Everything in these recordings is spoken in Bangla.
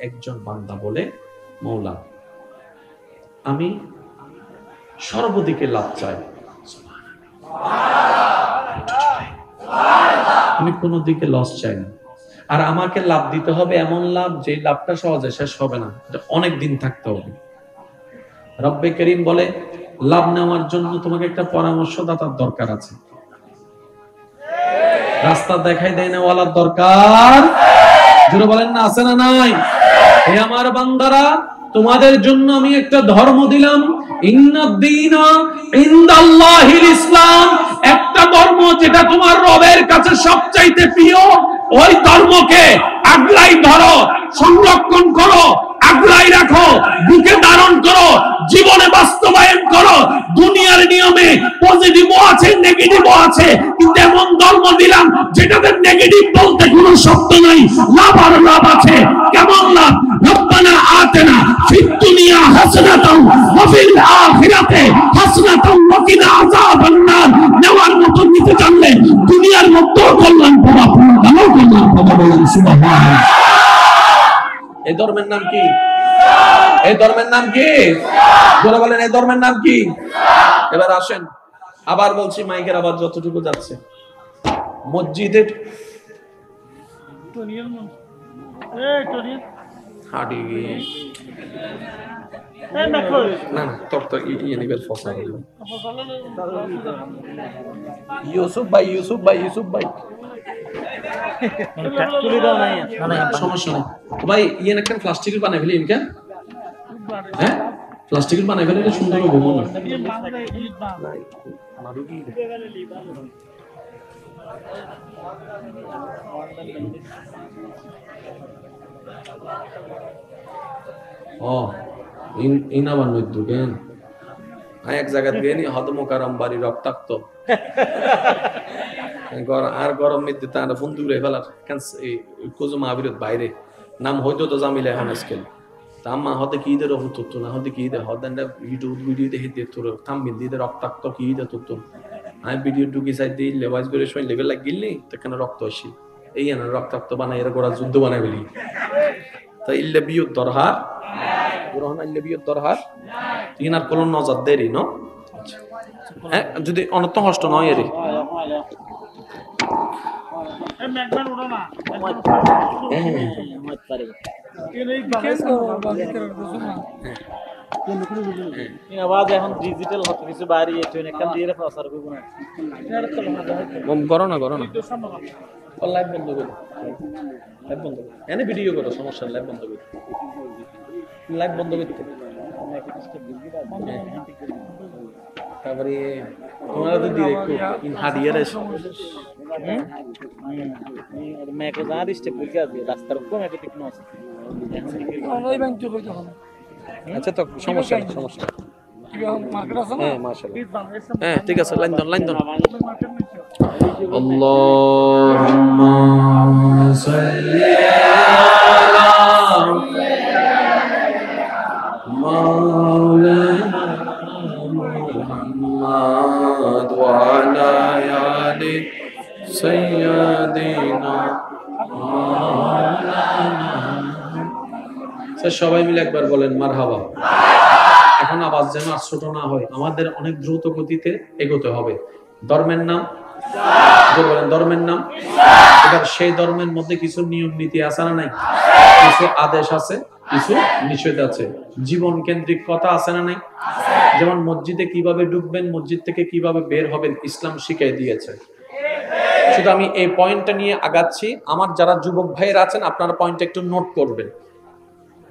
একজন বান্দা বলে, মওলা আমি সর্বদিকে লাভ চাই, আমি কোনো দিকে লস চাই না, আর আমাকে লাভ দিতে হবে এমন লাভ যে লাভটা সহজে শেষ হবে না, অনেক দিন থাকতে হবে। রব্বে করিম বলে, লাভ নেওয়ার জন্য তোমাকে একটা পরামর্শদাতার দরকার আছে, রাস্তা দেখাই দেয় না ওয়ালার দরকার। জোরে বলেন না, আছে না নাই? হে আমার বান্দারা, তোমাদের জন্য আমি একটা ধর্ম দিলাম, ইন্নাদ-দীনা ইনদাল্লাহিল ইসলাম, একটা ধর্ম যেটা তোমার রবের কাছে সবচাইতে প্রিয়। ওই ধর্মকে আগলাই ধরো, সংরক্ষণ করো, আগলাই রাখো, বুকে ধারণ করো, জীবনে বাস্তবায়ন করো। দুনিয়ার নিয়মে পজিটিভও আছে, নেগেটিভও আছে, কিন্তু এমন ধর্ম দিলাম যেটাতে নেগেটিভ বলতে কোনো শব্দ নাই, লাভ আর লাভ আছে। কেমন লাভ? রব্বানা আতিনা ফিদ দুনিয়া হাসানাতাও ওয়া ফিল আখিরাতি হাসানাতাও ওয়া কিনা আযাবান নার। নেওয়ার মতো নিতে জানলে দুনিয়ার মধ্যেও কল্যাণ পাবা, পরকালেও কল্যাণ পাবা। বলেন সুবহানাল্লাহ। এই ধর্মের নাম কি? এই ধর্মের নাম কি? যারা বলেন এই ধর্মের নাম কি? এবার আসেন, আবার বলছি, মাইকের আবার যতটুকু যাচ্ছে, মসজিদের ইউসুফ ভাই সমস্যা নেই ভাই, ইয়ে একটা প্লাস্টিকের বানাই ফেলি, ইনকা হ্যাঁ প্লাস্টিকের বানাই ফেলে সুন্দর ঘুমো না। ও ইনাবার নদী কেন এক জায়গা দিয়ে নি হদমকারম বাড়ি রক্তাক্ত আর গরম মধ্যে তারা ফোন দূরে ফেলার কোজমা আবিরত বাইরে নাম হয়তো তো জামিল এখন স্কেল তাম্মা হতে কি দে রহুত না হতে কি দে হদান্ডা ভিডিও দেখে দিয়ে তোর থামবিল দিয়ে রক্তাক্ত কি দে তোর আমি ভিডিও ঢুকি সাইড দিয়ে লেবাইজ করে সময় লেভেল লাগিলি তো কেন রক্ত আসি এই না রক্তাক্ত বানাই এরা গোড়া যুদ্ধ বানাই বলি তা ইল্লে বিয়ুর দরহার গ্রহণ ইল্লে বিয়ুর দরহার তিনার কোনো নজর দেরি ন হ্যাঁ যদি অনত কষ্ট নয় এর এখন ডিজিটাল হতে কিছু বাড়ি দিয়ে প্রচার করবো না করো না লাইভ বন্ধ করো এনে ভিডিও করো সমস্যা লাইভ বন্ধ করো করতে তারপরে তোমরা তো ডিরেক্ট হাদিয়ার মেকো যা স্টেপ করে আছে রাস্তার উপর মেকো টিকনো আছে ওই ব্যাংক তো কই তখন আচ্ছা তো সমস্যা মার্কেট আছে না হ্যাঁ মাশাআল্লাহ হ্যাঁ ঠিক আছে লাইন ধর আল্লাহুম্মা সাল্লি আলা মাওলানা মুহাম্মদ ওয়া আলা আলি সাইয়্যিদিনা মাওলানা। সবাই মিলে একবার বলেন মারহাবা। এখন আওয়াজ যেন আর ছোট না হয়, আমাদের অনেক দ্রুত গতিতে এগোতে হবে। ধর্মের নাম বলেন, ধর্মের নাম। এবার সেই ধর্মের মধ্যে কিছু নিয়ম নীতি আছে না নাই? কিছু আদেশ আছে, কিছু নিষেধ আছে, জীবন কেন্দ্রিক কথা আছে না নাই? যেমন মসজিদে কিভাবে ঢুকবেন, মসজিদ থেকে কিভাবে বের হবেন, ইসলাম শিখিয়ে দিয়েছে। শুধু আমি এই পয়েন্টটা নিয়ে আগাচ্ছি, আমার যারা যুবক ভাইয়েরা আছেন আপনারা পয়েন্টটা একটু নোট করবেন।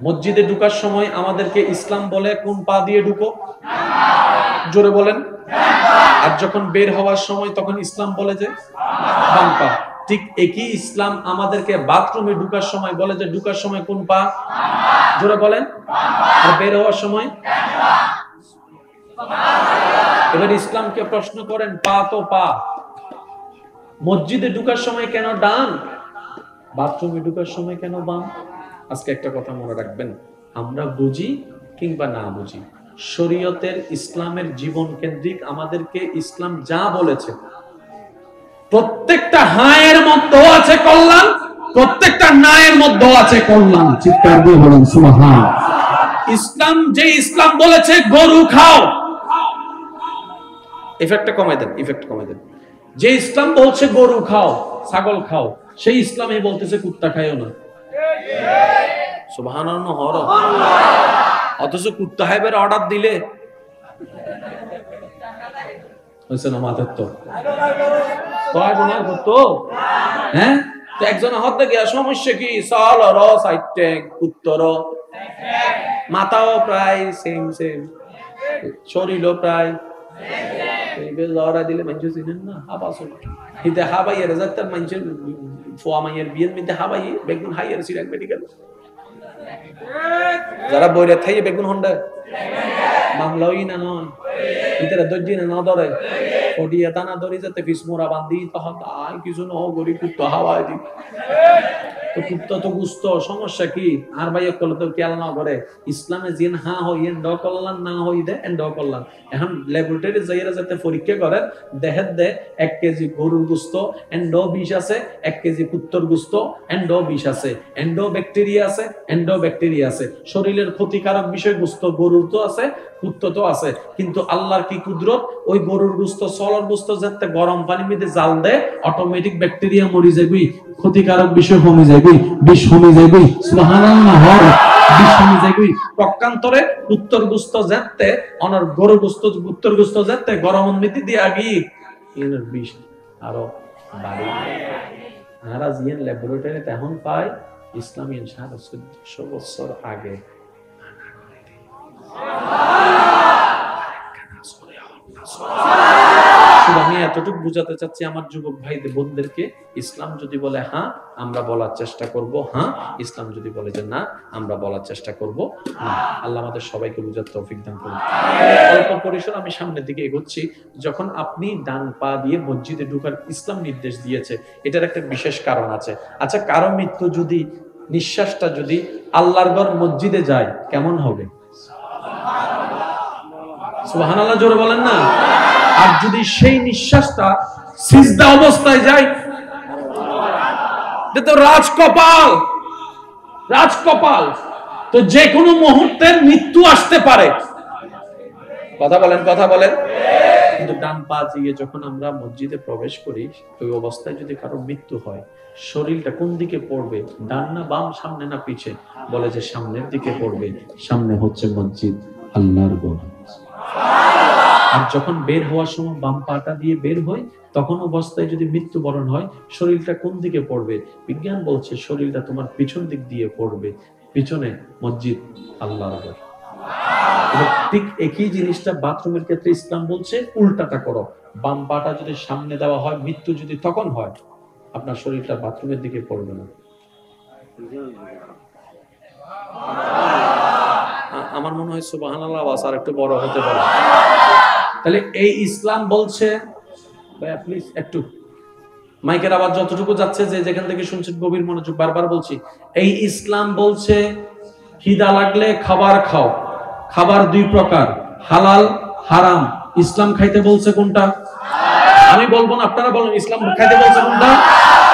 মসজিদে ঢুকার সময় আমাদেরকে ইসলাম বলে কোন পা দিয়ে ঢুকো, জোরে বলেন। আর যখন বের হওয়ার সময় তখন ইসলাম বলে যে বাম পা। ঠিক একই ইসলাম আমাদেরকে বাথরুমে ঢুকার সময় বলে যে ঢুকার সময় কোন পা, জোরে বলেন। আর বের হওয়ার সময়। এবার ইসলামকে প্রশ্ন করেন, পা তো পা, মসজিদে ঢুকার সময় কেন ডান, বাথরুমে ঢুকার সময় কেন বাম? আজকে একটা কথা মনে রাখবেন, আমরা বুঝি কিংবা না বুঝি, শরীয়তের ইসলামের জীবন কেন্দ্রিক আমাদেরকে ইসলাম যা বলেছে প্রত্যেকটা হায়ের মধ্যে আছে কল্যাণ, প্রত্যেকটা নায়ের মধ্যে আছে কল্যাণ। চিৎকার দিয়ে বলুন সুবহান। ইসলাম যে ইসলাম বলেছে গরু খাও, ইফেক্টটা কমাই দেন, ইফেক্ট কমাই দেন। যে ইসলাম বলছে গরু খাও, ছাগল খাও, সেই ইসলামে বলতেছে কুত্তা খাইও না। সুবহানাল্লাহ। অথচ কুত্তা খাইবার অর্ডার দিলে হয়েছে না মাথার তো হ্যাঁ, তো একজন হাত দেখে সমস্যা কি, সাল র সাইটে কুত্তর মাথাও প্রায় সেম সেম, শরীরও প্রায় লড়া দিলে মানুষ চিনেন না। হাবা শোনা হিতে হাবাইয়ের যাতে মানুষের ফোয়া মাইয়ের বিয়ের মধ্যে হাবাই বেগুন হাইয়ের সিরাক মেডিকেল যারা বইরে থাইয়ে বেগুন হন্ডা মামলাওই না নয় ভিতরে দর্জি না ধরে ফটিয়া টানা ধরে যাতে ফিসমোরা বান্ধি তখন তাই কিছু ন গরিব কুত্তা হাওয়াই দি। তো কুত্তা তো গুস্ত, সমস্যা কি? আর ভাই করলে তো খেয়াল না করে ইসলামে জিন হা হই এন্ড করলাম না হই দে এন্ড করলাম। এখন ল্যাবরেটরি যাইরা যাতে পরীক্ষা করে দেখে দে 1 কেজি গরুর গুস্ত এন্ডো 20 আছে, 1 কেজি কুত্তর গুস্ত এন্ডো 20 আছে, এন্ডো ব্যাকটেরিয়া আছে, এন্ডো ব্যাকটেরিয়া আছে। শরীরের ক্ষতিকারক বিষয় গুস্ত গরুর তো আছে, কুত্ত তো আছে, কিন্তু আল্লাহর কি কুদরত, ওই গরুর গুস্ত সলর গুস্ত যাতে গরম পানির মধ্যে জাল দে অটোমেটিক ব্যাকটেরিয়া মরি যাবি, ক্ষতিকারক বিষয় কমে যাবি, বিষ কমে যাবি। সুবহানাল্লাহ। বিষ কমে যাবি। পক্ষান্তরে উত্তর গুস্ত যাতে অনর গরু গুস্ত উত্তর গুস্ত যাতে গরম মধ্যে দিয়ে আগি এর বিষ আরো বাড়ি। আর আজ ইন ল্যাবরেটরিতে এখন পায় ইসলামী 1400 বছর আগে। আমি এতটুকু বুঝাতে চাচ্ছি আমার যুবক ভাইদের বোনদেরকে, ইসলাম যদি বলে হ্যাঁ আমরা বলার চেষ্টা করব হ্যাঁ, ইসলাম যদি বলে যে না আমরা বলার চেষ্টা করব না। আল্লাহ আমাদের সবাইকে বুঝার তৌফিক দান করুন। অল্প পরিসর আমি সামনের দিকে এগোচ্ছি। যখন আপনি ডান পা দিয়ে মসজিদে ঢোকার ইসলাম নির্দেশ দিয়েছে, এটার একটা বিশেষ কারণ আছে। আচ্ছা, কারো মৃত্যু যদি নিঃশ্বাসটা যদি আল্লাহর ঘর মসজিদে যায় কেমন হবে? সুবহানাল্লাহ জোরে বলেন না। আর যদি সেই নিঃশ্বাসটা সিজদা অবস্থায় যায়, এটা তো রাজকপাল, রাজকপাল। তো যে কোনো মুহূর্তে মৃত্যু আসতে পারে। কথা বলেন, কথা বলেন। কিন্তু ডান পা দিয়ে যখন আমরা মসজিদে প্রবেশ করি, ওই অবস্থায় যদি কারো মৃত্যু হয়, শরীরটা কোন দিকে পড়বে? ডান না বাম, সামনে না পিছে? বলে যে সামনের দিকে পড়বে। সামনে হচ্ছে মসজিদ, আল্লাহর ঘর। আর যখন বের হওয়ার সময় বাম পাটা দিয়ে বের হয়, তখন অবস্থায় যদি মৃত্যুবরণ হয়, শরীরটা কোন দিকে পড়বে? বিজ্ঞান বলছে শরীরটা তোমার পিছন দিক দিয়ে পড়বে। পিছনে মসজিদ, আল্লাহর ঘর। ঠিক একই জিনিসটা বাথরুমের ক্ষেত্রে ইসলাম বলছে উল্টাটা করো। বাম পাটা যদি সামনে দেওয়া হয়, মৃত্যু যদি তখন হয়, আপনার শরীরটা বাথরুমের দিকে পড়বে না। আমার মনে হয় সুবহানাল্লাহ আওয়াজ আর একটু বড় হতে পারে। তাহলে এই ইসলাম বলছে, ভাইয়া প্লিজ একটু মাইকের আওয়াজ যতটুকু যাচ্ছে, যে যেখান থেকে শুনছেন গভীর মনোযোগ, বারবার বলছি, এই ইসলাম বলছে খিদা লাগলে খাবার খাও। খাবার 2 প্রকার, হালাল হারাম। ইসলাম খাইতে বলছে কোনটা? আমি বলবো না, আপনারা বলেন ইসলাম খাইতে বলছে কোনটা?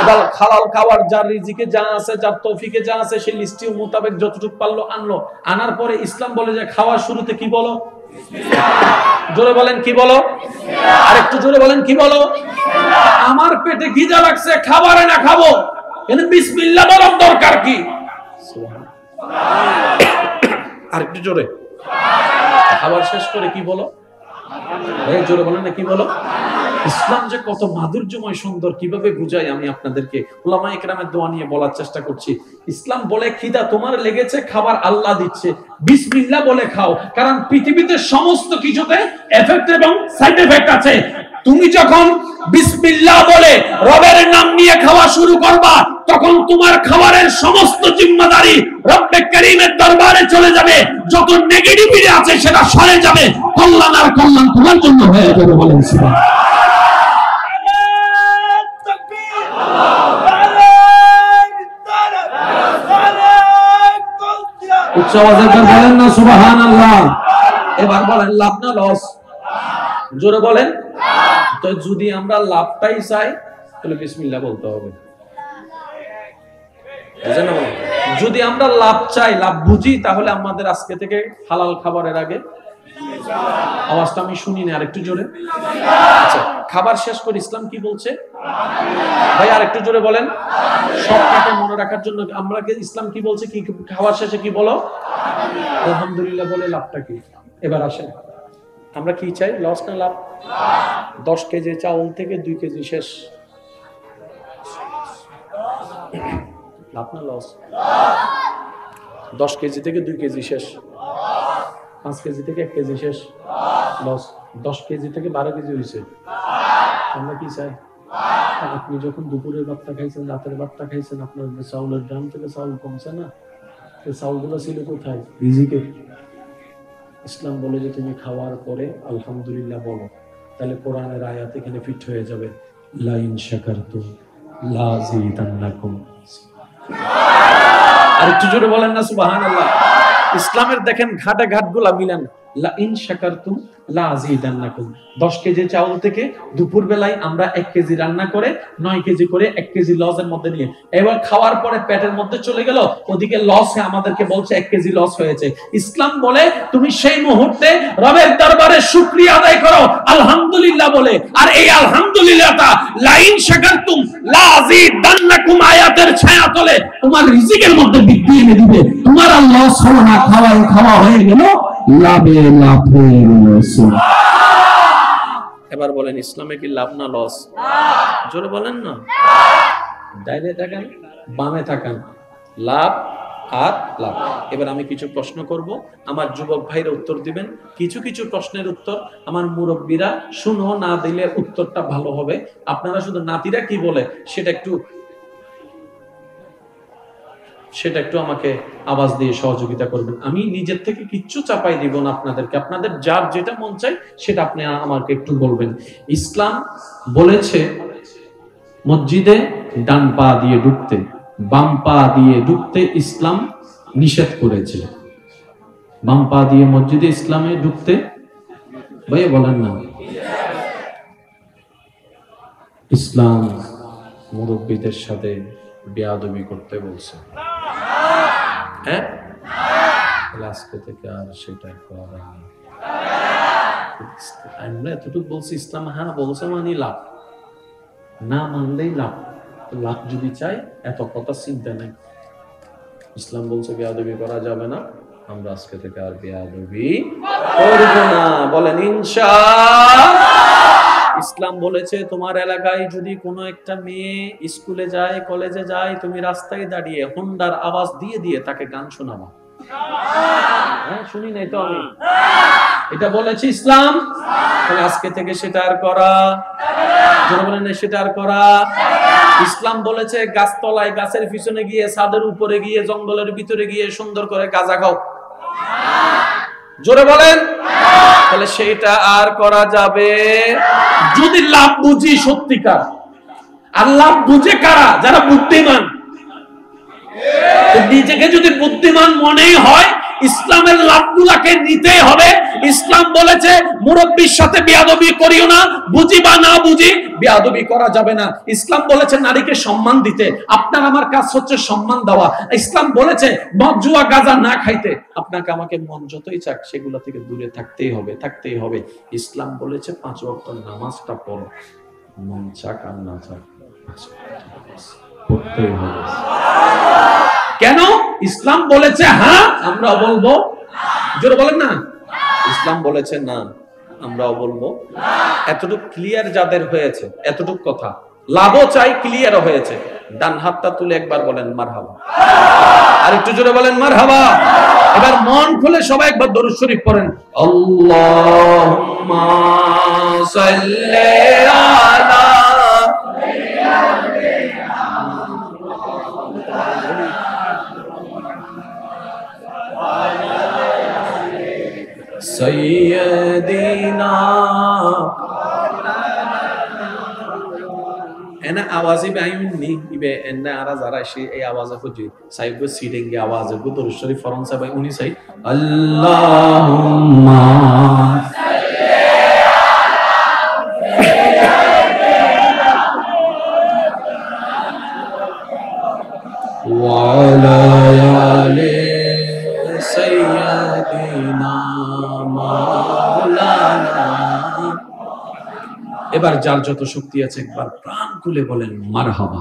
এবার হালাল খাবার যার রিজিকে যা আছে, যার তৌফিকে যা আছে, সেই লিস্টি মোতাবেক যতটুকু পারলো আনলো। আনার পরে ইসলাম বলে যে খাওয়ার শুরুতে কি বলো? জোরে বলেন কি বলো? আর একটু জোরে বলেন কি বলো? আমার পেটে খিদা লাগছে, খাবারে না খাবো, কিন্তু বিসমিল্লাহ বলার দরকার কি? আর একটু জোরে। খাবার শেষ করে কি বলো? জোরে বলেন না কি বলো? ইসলাম যে কত মাধুর্যময় সুন্দর, কিভাবে বুঝাই আমি আপনাদেরকে। উলামায়ে কেরামের দোয়া নিয়ে বলার চেষ্টা করছি। ইসলাম বলে খিদা তোমার লেগেছে, খাবার আল্লাহ দিচ্ছে, বিসমিল্লাহ বলে খাও। কারণ পৃথিবীতে সমস্ত কিছুতে এফেক্ট এবং সাইড এফেক্ট আছে। তুমি যখন বিসমিল্লাহ বলে রবের নাম নিয়ে খাওয়া শুরু করবা, তখন তোমার খাবারের সমস্ত জিম্মাদারি রব্বে কারীমের দরবারে চলে যাবে। যত নেগেটিভিটি আছে সেটা সরে যাবে। কল্যাণ আর কল্যাণ তোমার জন্য হয়ে যাবে। বলেন সুবহানাল্লাহ। উচ্চ আওয়াজে বলেন না সুবহানাল্লাহ। এবার বলেন লাভ না লস? জোরে বলেন। তো যদি আমরা লাভটাই চাই, তাহলে বিসমিল্লাহ বলতে হবে। বুঝেন না? যদি আমরা লাভ চাই, লাভ বুঝি, তাহলে আমাদের আজকে থেকে হালাল খাবারের আগে, আওয়াজটা আমি শুনি না, আরেকটু জোরে। আচ্ছা, খাবার শেষ করে ইসলাম কি বলছে ভাই? আরেকটু জোরে বলেন। সবটাকে মনে রাখার জন্য আমরা ইসলাম কি বলছে, কি খাবার শেষে কি বলো? আলহামদুলিল্লাহ বলে লাভটা কি? এবার আসেন, আমরা কি চাই, লস না লাভ? 10 কেজি চাউল থেকে 2 কেজি শেষ, লাভ না লস? 10 কেজি থেকে 2 কেজি শেষ, 5 কেজি থেকে 1 কেজি শেষ, লস। 10 কেজি থেকে 12 কেজি হয়েছে, আমরা কি চাই? আপনি যখন দুপুরের ভাতটা খাইছেন, রাতের ভাতটা খাইছেন, আপনার চাউলের দাম থেকে চাউল কমছে না? চাউলগুলো ছিল কোথায়? রিজিকে। ইসলাম বলে যে তুমি খাওয়ার পরে আলহামদুলিল্লাহ বলো, তাহলে কোরআনের আয়াত এখানে ফিট হয়ে যাবে, লা ইন শাকারতুম লা আযীদান্নাকুম। আর একটু জোরে বলেন না সুবহানাল্লাহ। ইসলামের দেখেন ঘাটে ঘাটগুলা মিলান, লা ইন শাকারতুম লা আযীদান্নাকুম। 10 কেজি চাউল থেকে দুপুর বেলায় আমরা 1 কেজি রান্না করে 9 কেজি করে 1 কেজি লসের মধ্যে নিয়ে, এবার খাওয়ার পরে পেটের মধ্যে চলে গেল, ওদিকে লস হয়ে আমাদেরকে বলছে 1 কেজি লস হয়েছে। ইসলাম বলে তুমি সেই মুহূর্তে রবের দরবারে শুকরিয়া আদায় করো আলহামদুলিল্লাহ বলে। আর এই আলহামদুলিল্লাহটা লা ইন শাকারতুম লা আযীদান্নাকুম আয়াতের ছায়া তলে তোমার রিজিকের মধ্যে বৃদ্ধি এনে দিবে। তোমার আর লস হলো না, খাওয়া হয়ে গেল লাভে লাভ হয়ে গেল। এবার বলেন, ইসলামে কি লাভ না লস? জোরে বলেন না। ডাইনে তাকান, বামে তাকান, লাভ আর লাভ। এবার আমি কিছু প্রশ্ন করব, আমার যুবক ভাইরা উত্তর দিবেন। কিছু কিছু প্রশ্নের উত্তর আমার মুরব্বীরা শুনো না দিলে উত্তরটা ভালো হবে। আপনারা শুধু নাতিরা কি বলে সেটা একটু আমাকে আওয়াজ দিয়ে সহযোগিতা করবেন। আমি নিজের থেকে কিচ্ছু চাপাই দিব না আপনাদেরকে, আপনাদের যার যেটা মন চাই সেটা আপনি আমাকে একটু বলবেন। ইসলাম বলেছে মসজিদে ডান পা দিয়ে ঢুকতে, বাম পা দিয়ে ঢুকতে ইসলাম নিষেধ করেছে। বাম পা দিয়ে মসজিদে ইসলামে ঢুকতে, ভাইয়া বলেন না। ইসলাম মুরব্বীদের সাথে বেয়াদবি করতে বলছে, হ্যাঁ? আজকে থেকে আর সেটা করা না। আমরা এতটুকু বলছি, ইসলাম হ্যাঁ বলছে মানে লাভ, না মানলেই লাভ। লাভ যদি চাই এত কথা চিন্তা নেই। ইসলাম বলছে বেয়াদবি করা যাবে না, আমরা আজকে থেকে আর বেয়াদবি করব না। বলেন ইনশাআল্লাহ। ইসলাম বলেছে তোমার এলাকায় যদি কোনো একটা মেয়ে স্কুলে যায়, কলেজে যায়, তুমি রাস্তায় দাঁড়িয়ে হোন্ডার আওয়াজ দিয়ে দিয়ে তাকে গান শোনাবা। হ্যাঁ, শুনি নাই তো আমি, এটা বলেছে ইসলাম। তাহলে আজকে থেকে সেটা আর করা, যারা বলেন না সেটা আর করা। ইসলাম বলেছে গাছতলায়, গাছের পিছনে গিয়ে, ছাদের উপরে গিয়ে, জঙ্গলের ভিতরে গিয়ে সুন্দর করে গাঁজা খাও। জোরে বলেন। তাহলে সেটা আর করা যাবে যদি লাভ বুঝি সত্যিকার। আর লাভ বুঝে কারা? যারা বুদ্ধিমান। নিজেকে যদি বুদ্ধিমান মনেই হয়, ইসলামের লাভগুলাকে নিতে হবে। ইসলাম বলেছে মুরব্বির সাথে বেয়াদবি করিও না, বুঝি বা না বুঝি বেয়াদবি করা যাবে না। ইসলাম বলেছে নারীকে সম্মান দিতে, আপনার আমার কাজ হচ্ছে সম্মান দেওয়া। ইসলাম বলেছে মদ জুয়া গাঁজা না খাইতে, আপনাকে আমাকে মন যতই চাক সেগুলো থেকে দূরে থাকতেই হবে। ইসলাম বলেছে 5 ওয়াক্ত নামাজটা পড়ো, মন চাক আর না চাক পড়তেই হবে। কেন? ইসলাম বলেছে হ্যাঁ, আমরাও বলবো। জোরে বলেন না। ইসলাম বলেছে না, আমরাও বলবো। এতটুকু ক্লিয়ার যাদের হয়েছে, এতটুকু কথা লাভও চাই, ক্লিয়ারও হয়েছে, ডান হাতটা তুলে একবার বলেন মারহাবা। আর একটু জোরে বলেন মারহাবা। এবার মন খুলে সবাই একবার দরুদ শরীফ পড়েন। আল্লাহুম্মা সাল্লি আলা সাইয়্যিদিনা। এনা আওয়াজে বাইনি ইবে এনা আরা যারা এই আওয়াজে খুঁজি সাইব সিডিংয়ে আওয়াজে দরুদ শরীফ ফরনসা ভাই উনি চাই আল্লাহুম্মা সাল্লি আলা এবার যার যত শক্তি আছে একবার প্রাণ খুলে বলেন মারহাবা।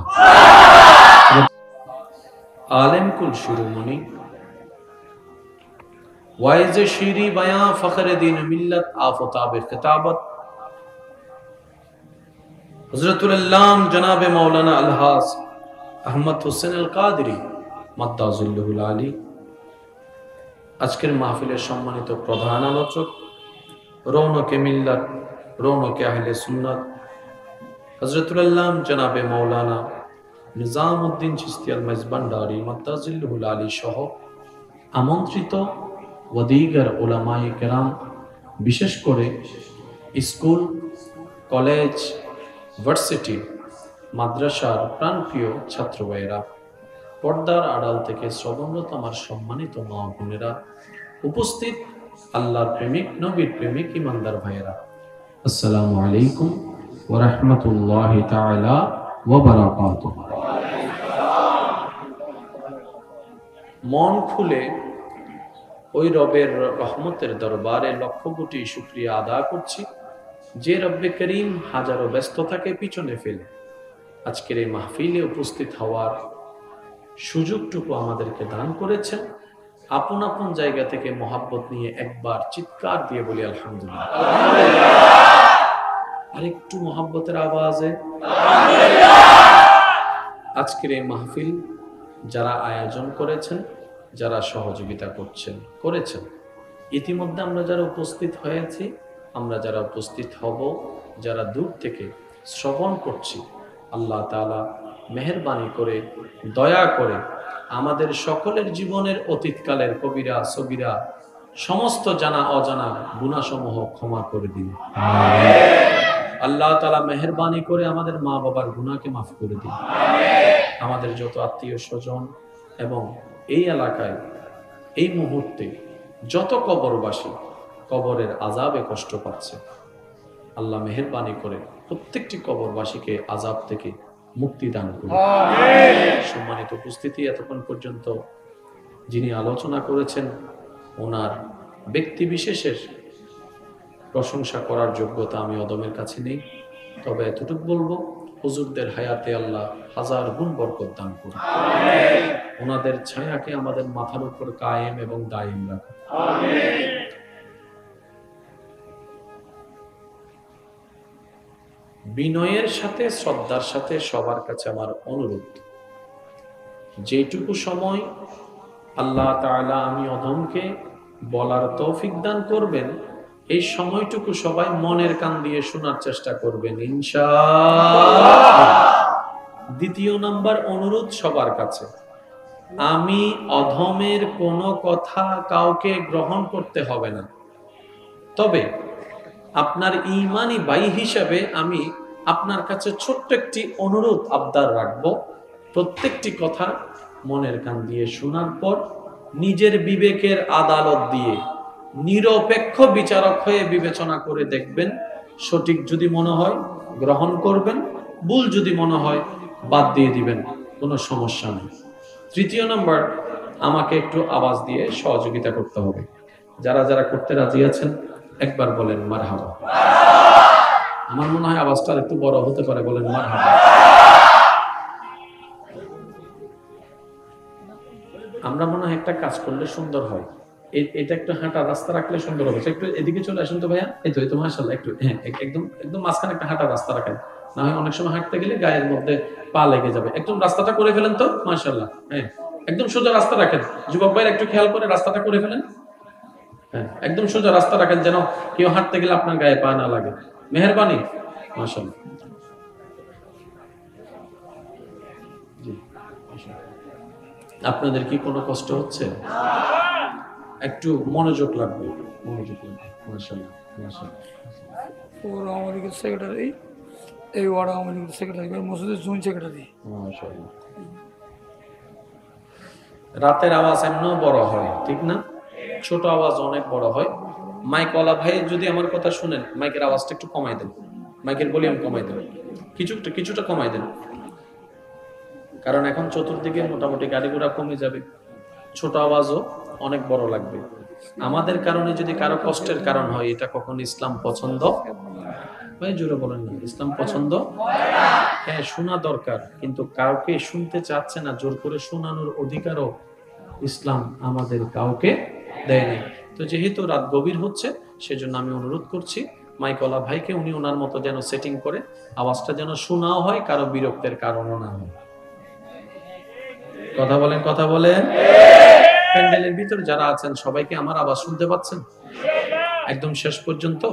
आलम कुल शिरोमणि वाइज शीरी बयां फखर दीन मिल्लत आफताब खिताबत हजरतुल अल्लाम जनाब मौलाना अलहास अहमद हुसैन अल कादरी मद्दाजुल्लुहुल आली আজকের মাহফিলের সম্মানিত প্রধান আলোচক, রৌনকে মিল্লাত, রৌনকে আহলে সুন্নাত হযরতুল আল্লাম জনাবে মাওলানা নিজামউদ্দিন চিশতি আল মাইজবান্ডারি মাদ্দাজিল্লুহুল আলী সহ আমন্ত্রিত ওয়াদিগার উলামায়ে কেরাম, বিশেষ করে স্কুল, কলেজ, ভার্সিটি, মাদ্রাসার প্রাণপ্রিয় ছাত্র ভাইয়েরা, পর্দার আড়াল থেকে শ্রবণরত আমার সম্মানিত মা বোনেরা, উপস্থিত আল্লাহর প্রেমিক, নবীর প্রেমিক ইমানদার ভাইয়েরা, আসসালামু আলাইকুম ওয়া রাহমাতুল্লাহি তাআলা ওয়া বারাকাতুহু। মন খুলে ওই রবের রহমতের দরবারে লক্ষ কোটি শুকরিয়া আদা করছি, যে রব্বে করিম হাজারো ব্যস্ততাকে পিছনে ফেলে আজকের এই মাহফিলে উপস্থিত হওয়ার সুযোগটুকু আমাদেরকে দান করেছেন। আপন আপন জায়গা থেকে মহাব্বত নিয়ে একবার চিৎকার দিয়ে বলি আলহামদুলিল্লাহ। আর একটু মহাব্বতের আওয়াজে আজকের এই মাহফিল যারা আয়োজন করেছেন, যারা সহযোগিতা করেছেন, ইতিমধ্যে আমরা যারা উপস্থিত হয়েছি, আমরা যারা উপস্থিত হব, যারা দূর থেকে শ্রবণ করছি, আল্লাহ তাআলা মেহেরবানি করে, দয়া করে আমাদের সকলের জীবনের অতীতকালের কবিরা সগীরা সমস্ত জানা অজানা গুনাহসমূহ ক্ষমা করে দিন। আল্লাহ তাআলা মেহেরবানি করে আমাদের মা বাবার গুনাহকে মাফ করে দিন। আমাদের যত আত্মীয় স্বজন এবং এই এলাকায় এই মুহূর্তে যত কবরবাসী কবরের আযাবে কষ্ট পাচ্ছে, আল্লাহ মেহেরবানি করে প্রত্যেকটি কবরবাসীকে আযাব থেকে মুক্তি দান করুন। সম্মানিত উপস্থিতি, এতক্ষণ পর্যন্ত যিনি আলোচনা করেছেন ওনার ব্যক্তি বিশেষের প্রশংসা করার যোগ্যতা আমি অদমের কাছে নেই, তবে এতটুকু বলবো, হুজুরদের হায়াতে আল্লাহ হাজার গুণ বরকত দান করুন। ওনাদের ছায়াকে আমাদের মাথার উপর কায়েম এবং দায়েম রাখুন। বিনয়ের সাথে, শ্রদ্ধার সাথে সবার কাছে আমার অনুরোধ, যেটুকু সময় আল্লাহ তাআলা আমি অদমকে বলার তৌফিক দান করবেন, এই সময়টুকু সবাই মনের কান দিয়ে শোনার চেষ্টা করবেন ইনশাআল্লাহ। দ্বিতীয় নাম্বার অনুরোধ সবার কাছে, আমি অধমের কোনো কথা কাউকে গ্রহণ করতে হবে না, তবে আপনার ঈমানি ভাই হিসাবে আমি আপনার কাছে ছোট্ট একটি অনুরোধ আবদার রাখবো। প্রত্যেকটি কথা মনের কান দিয়ে শোনার পর নিজের বিবেকের আদালত দিয়ে নিরপেক্ষ বিচারক হয়ে বিবেচনা করে দেখবেন, সঠিক যদি মনে হয় গ্রহণ করবেন, ভুল যদি মনে হয় বাদ দিয়ে দিবেন, কোনো সমস্যা নেই। তৃতীয় নম্বর, আমাকে একটু আওয়াজ দিয়ে সহযোগিতা করতে হবে। যারা যারা করতে রাজি আছেন একবার বলেন মারহাবা। আমার মনে হয় আওয়াজটা একটু বড় হতে পারে, বলেন মারহাবা। আমরা মনে হয় একটা কাজ করলে সুন্দর হয়, এটা একটু হাঁটা রাস্তা রাখলে সুন্দর হবে। একটু এদিকে চলে আসুন তো ভাইয়া, এই তো মাশাআল্লাহ, একটু হ্যাঁ, একদম মাঝখানে একটা হাঁটা রাস্তা রাখেন, না হয় অনেক সময় হাঁটতে গেলে গায়ের মধ্যে পা লেগে যাবে। একদম রাস্তাটা করে ফেলেন তো, মাশাআল্লাহ। হ্যাঁ, একদম সোজা রাস্তা রাখেন। যুবক ভাইরা একটু খেয়াল করে রাস্তাটা করে ফেলেন। হ্যাঁ, একদম সোজা রাস্তা রাখেন, যেন কেউ হাঁটতে গেলে আপনার গায়ে পা না লাগে। মেহেরবানি, মাশাআল্লাহ। জি, আপনাদের কি কোনো কষ্ট হচ্ছে? একটু মনোযোগ লাগবে, মাশাআল্লাহ, মাশাআল্লাহ। ওর আমাদের সেক্রেটারি, এই ওয়ার্ড আমাদের সেক্রেটারি, মসজিদের জুন সেক্রেটারি, মাশাআল্লাহ। রাতের আওয়াজ এমনও বড় হয়, ঠিক না? ছোট আওয়াজ অনেক বড় হয়। মাইকওয়ালা ভাই যদি আমার কথা শুনেন, মাইকের আওয়াজটা একটু কমাই দেন, মাইকের ভলিউম কমাই দেন, কিছুটা কমাই দেন, কারণ এখন চতুর্দিকে মোটামুটি গাড়ি ঘোড়া কমে যাবে, ছোট আওয়াজও অনেক বড় লাগবে। আমাদের কারণে যদি কারো কষ্টের কারণ হয়, এটা কখনো ইসলাম পছন্দ ভাই জোরে বলেন না, ইসলাম পছন্দ? হ্যাঁ, শোনা দরকার, কিন্তু কাউকে শুনতে চাচ্ছে না, জোর করে শোনানোর অধিকারও ইসলাম আমাদের কাউকে দেয় নাই। তো যেহেতু রাত গভীর হচ্ছে, সেজন্য আমি অনুরোধ করছি মাইকলা ভাইকে, উনি ওনার মতো যেন সেটিং করে আওয়াজটা যেন শোনাও হয়, কারো বিরক্তের কারণও না হয়। কথা বলেন, কথা বলেন। প্যান্ডেলের ভিতর যারা আছেন সবাইকে আমার আওয়াজ শুনতে পাচ্ছেন একদম শেষ পর্যন্ত?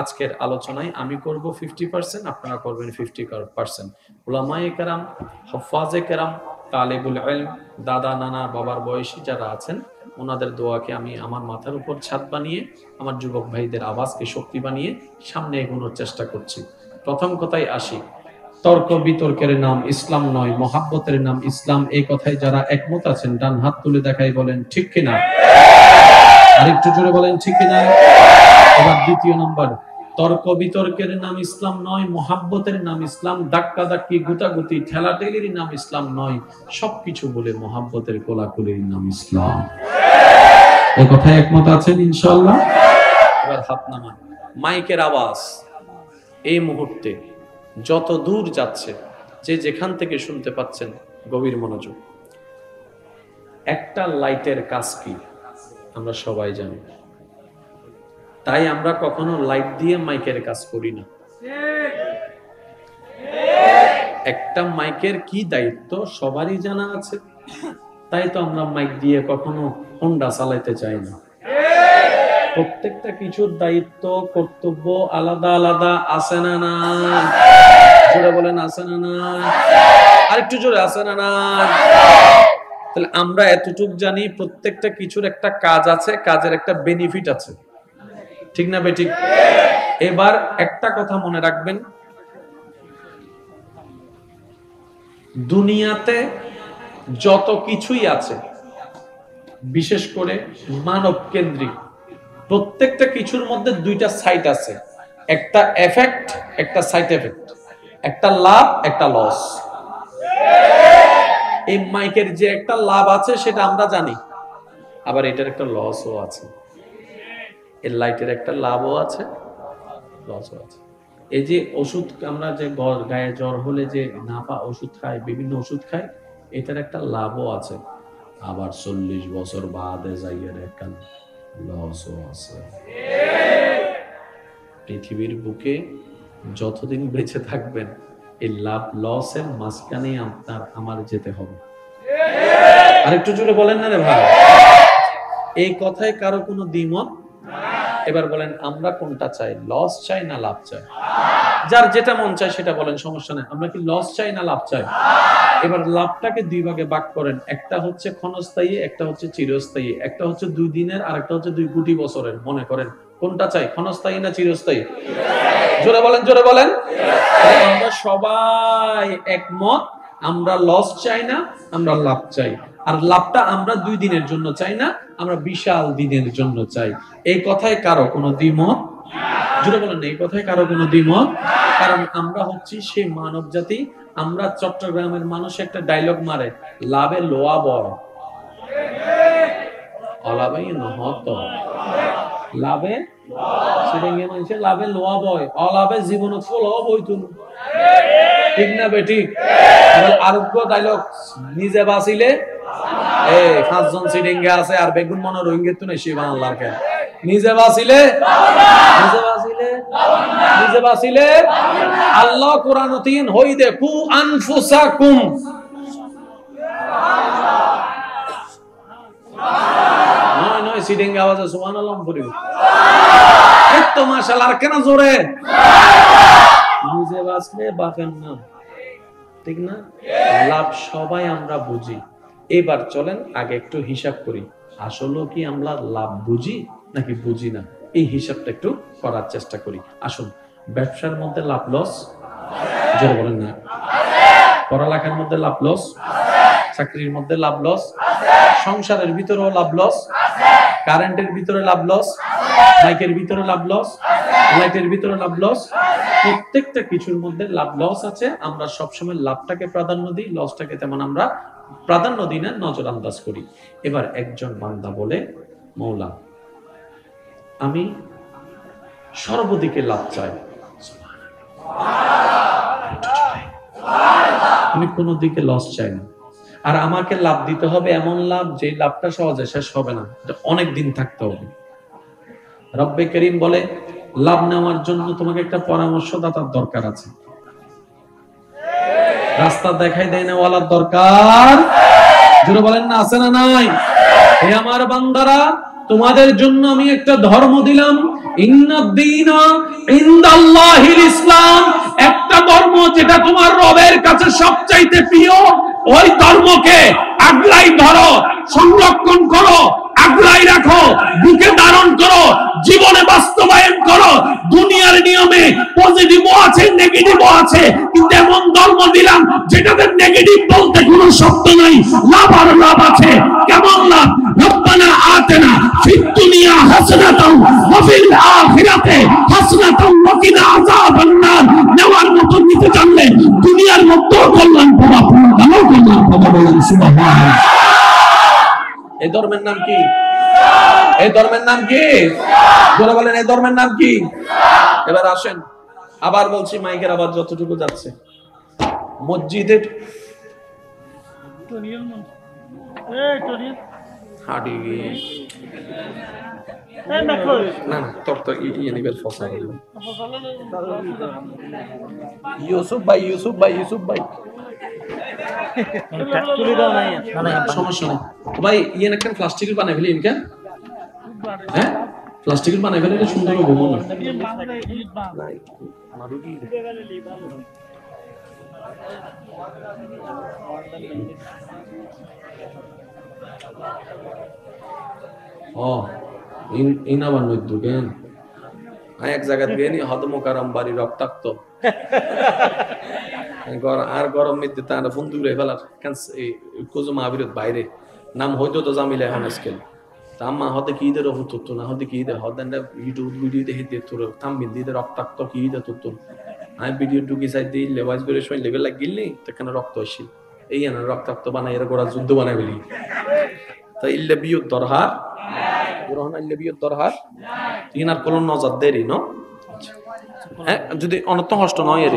আজকের আলোচনায় আমি করব 50%, আপনারা করবেন 50%। উলামায়ে কেরাম, হুফাজে কেরাম, তালেবুল ইলম, দাদা নানা বাবার বয়সী যারা আছেন, ওনাদের দোয়াকে আমি আমার মাথার উপর ছাদ বানিয়ে, আমার যুবক ভাইদের আওয়াজকে শক্তি বানিয়ে সামনে এগোনোর চেষ্টা করছি। প্রথম কথায় আসি, তর্ক বিতর্কের নাম ইসলাম নয়, মহাব্বতের নাম ইসলাম। এই কথায় যারা একমত আছেন ডান হাত তুলে দেখাই, বলেন ঠিক কিনা। আরেকটু জোরে বলেন ঠিক কিনা। এবার দ্বিতীয় নাম্বার, তর্ক বিতর্কের নাম ইসলাম নয়, মহাব্বতের নাম ইসলাম, ধাক্কা ধাক্কি গুতাগুতি ঠেলাঠেলির নাম ইসলাম নয়, সবকিছু বলে মহাব্বতের কোলাকুলির নাম ইসলাম। এই কথায় একমত আছেন ইনশাআল্লাহ? এবার হাত নামান। মাইকের আওয়াজ এই মুহূর্তে যত দূর যাচ্ছে, যে যেখান থেকে শুনতে পাচ্ছেন, গভীর মনোযোগ। একটা লাইটের কাজ কি আমরা সবাই জানি, তাই আমরা কখনো লাইট দিয়ে মাইকের কাজ করি না। একটা মাইকের কি দায়িত্ব সবারই জানা আছে, তাই তো আমরা মাইক দিয়ে কখনো হোন্ডা চালাইতে চাই না। প্রত্যেকটা কিছুর দায়িত্ব কর্তব্য আলাদা আলাদা, আছে না না? জোরে বলেন আছে না না? আরেকটু জোরে, আছে না না? তাহলে আমরা এতটুকু জানি, প্রত্যেকটা কিছুর একটা কাজ আছে, কাজের একটা বেনিফিট আছে, ঠিক না বেঠিক? এবার একটা কথা মনে রাখবেন, দুনিয়াতে যত কিছুই আছে, বিশেষ করে মানব কেন্দ্রিক, প্রত্যেকটা কিছুর মধ্যে দুইটা সাইড আছে, একটা এফেক্ট, একটা সাইড এফেক্ট, একটা লাভ, একটা লস। এই মাইকের যে একটা লাভ আছে সেটা আমরা জানি, আবার এটার একটা লসও আছে। এই লাইটের একটা লাভও আছে, লসও আছে। এই যে ওষুধ, আমরা যে গায়ে জ্বর হলে যে নাপা ওষুধ খাই, বিভিন্ন ওষুধ খাই, এটার একটা লাভও আছে, আবার 40 বছর বাদে যাইয়ের একটা লসও আছে। পৃথিবীর বুকে যতদিন বেঁচে থাকবেন, এই লাভ লসের মাঝখানে আপনার আমার যেতে হবে। আরেকটু জোরে বলেন না রে ভাই। এই কথায় কারো কোনো দ্বিমত? এবার বলেন আমরা কোনটা চাই, লস চাই না লাভ চাই? যার যেটা মন চায় সেটা বলেন, সমস্যা নেই। আমরা কি লস চাই না লাভ চাই? এবার লাভটাকে দুই ভাগে ভাগ করেন, একটা হচ্ছে ক্ষণস্থায়ী, একটা হচ্ছে চিরস্থায়ী, একটা হচ্ছে 2 দিনের, আর একটা হচ্ছে 2 কোটি বছরের। মনে করেন কোনটা চাই, ক্ষণস্থায়ী না চিরস্থায়ী? জোরে বলেন, জোরে বলেন। আমরা সবাই একমত, আমরা লস চাই না, আমরা লাভ চাই। আর লাভটা আমরা 2 দিনের জন্য চাই না, আমরা বিশাল দিনের জন্য চাই। এই কথায় কারো কোনো দ্বিমত? জোরে বলেন, এই কথায় কারো কোনো দ্বিমত? কারণ আমরা হচ্ছি সেই মানব জাতি। আমরা চট্টগ্রামের মানুষ একটা ডায়লগ মারে, লাভে লোয়া বয়, অলাভে নহত। লাভে সিরিঙ্গে মানুষের লাভে লোয়া বয়, অলাভে জীবন ফলও বইতুন, ঠিক না বেঠিক? আরোগ্য ডায়লগ, নিজে বাঁচিলে 5 জন সিরিঙ্গে আছে আর বেগুন মনে রোহিঙ্গে তো নেই, শিবান আল্লাহর কেন নিজে বাঁচিলে, নিজে বাঁচিলে, নিজে বাঁচিলে আল্লাহ কোরআন 3 হই দে কু আনফুসাকুম। নয় নয় সিডিং আওয়াজে সুবহানাল্লাহ পড়ি। এই তো মাশাআল্লাহ, আর কেন জোরে? নিজে বাঁচলে বাপের নাম, ঠিক না? লাভ সবাই আমরা বুঝি। এবার চলেন আগে একটু হিসাব করি, আসলে কি আমরা লাভ বুঝি নাকি বুঝি না? এই হিসাবটা একটু করার চেষ্টা করি। আসুন, ব্যবসার মধ্যে লাভ লস, জোরে বলেন না। পড়ালেখার মধ্যে লাভ লস, চাকরির মধ্যে লাভ লস, সংসারের ভিতরেও লাভ লস, কারেন্টের ভিতরে লাভ লস, মাইকের ভিতরে লাভ লস, লাইটের ভিতরে লাভ লস, প্রত্যেকটা কিছুর মধ্যে লাভ লস আছে। আমরা সবসময় লাভটাকে প্রাধান্য দিই, লসটাকে তেমন আমরা প্রাধান্য দিই না, নজর আন্দাজ করি। এবার একজন বান্দা বলে, মৌলা আমি সর্বদিকে লাভ চাই। আমি কোনো দিকে লস চাই না। আর আমাকে লাভ দিতে হবে এমন লাভ যে লাভটা সহজে শেষ হবে না, অনেক দিন থাকতে হবে। রব্বে করিম বলে লাভ নেওয়ার জন্য তোমাকে একটা পরামর্শদাতার দরকার আছে, রাস্তা দেখাই দেয় না ওয়ালার দরকার। জোরে বলেন না আছে না নাই? হে আমার বান্দারা, তোমাদের জন্য আমি একটা ধর্ম দিলাম, ইন্নাদ-দীনা ইনদাল্লাহিল ইসলাম। একটা ধর্ম যেটা তোমার রবের কাছে সবচাইতে প্রিয়, ওই ধর্মকে আগলাই ধরো, সংরক্ষণ করো, আগলাই রাখো, বুকে ধারণ করো, জীবনে বাস্তবায়ন করো। দুনিয়ার নিয়মে পজিটিভও আছে, নেগেটিভও আছে, কিন্তু এমন ধর্ম দিলাম যেটাতে নেগেটিভ বলতে কোনো শব্দ নাই, লাভ আর লাভ আছে। কেমন লাভ? রব্বানা আতিনা ফিদ দুনিয়া হাসানাতাও ওয়া ফিল আখিরাতি হাসানাতাও ওয়া কিনা আযাবান নার। নেওয়ার মতো নিতে জানলে দুনিয়ার মধ্যেও কল্যাণ পাবা, পরকালেও কল্যাণ পাবা। বলেন সুবহানাল্লাহ। এই ধর্মের নাম কি? এই ধর্মের নাম কি? যারা বলেন এই ধর্মের নাম কি? এবার আসেন, আবার বলছি, মাইকের আবার যতটুকু যাচ্ছে, মসজিদের হাডি না না তোর তো ইয়ে নিবেল ফসা ইউসুফ ভাই সমস্যা নেই ভাই, ইয়ে একটা প্লাস্টিকের বানাই ফেলি কেন? হ্যাঁ প্লাস্টিকের বানাই ফেলে সুন্দর ঘুমো না। ও ইনাবার মধ্যে কেন এক জায়গা গেনি হদমকারাম বাড়ি রক্তাক্ত আর গরম মধ্যে তার ফোন দূরে ফেলার কোজো মাহবিরত বাইরে নাম হয়তো তো জামিলে এখন স্কেল তাম্মা হতে কি দে রহু তুত্তু না হতে কি দে হদেন ভিডিও দেখে দিয়ে তোর থামবিল দিয়ে রক্তাক্ত কি দে তুত্তু আমি ভিডিও ঢুকি চাই দিই লেবাস করে সময় লেভেল লাগ গিলনি সেখানে রক্ত আসছিল এই না রক্তাক্ত বানাই এরা গোড়া যুদ্ধ বানাই ফেলি তা ইল্লে বিয়ুর দরহার গ্রহণ ইল্লে বিয়ুর দরহার তিনার কোনো নজর দেরি ন হ্যাঁ যদি অনর্থ কষ্ট নয় এর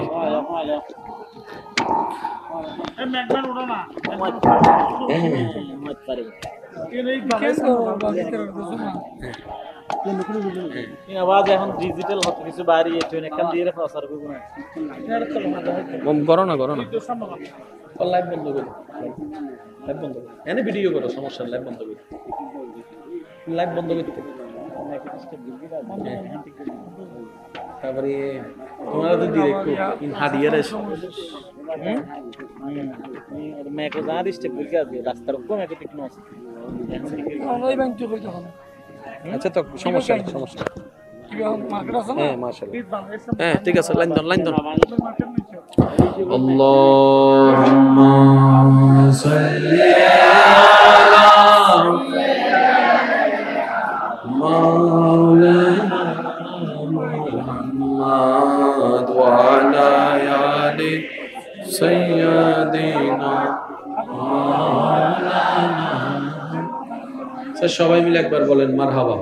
আওয়াজ এখন ডিজিটাল হতে কিছু বাইরে এখান দিয়ে প্রচার করব না করো না লাইভ বন্ধ করো এনে ভিডিও করো সমস্যা লাইভ বন্ধ করো করতে তারপরে তোমার তো ডিরেক্ট হাদিয়া রেশ মেকো জানি স্টেপ বুঝা দিয়ে রাস্তার উপর মেকো ঠিক নস ওই ব্যাংক তো কইতো না। আচ্ছা তো সমস্যা নেই কি মার্কেট আছে না? হ্যাঁ মাশাআল্লাহ হ্যাঁ ঠিক আছে লাইন দাও আল্লাহুম্মা সাল্লি আলা মাওলানা মুহাম্মদ ওয়া আলা আলি সাইয়্যিদিনা মাওলানা। সবাই মিলে একবার বলেন মারহাবা।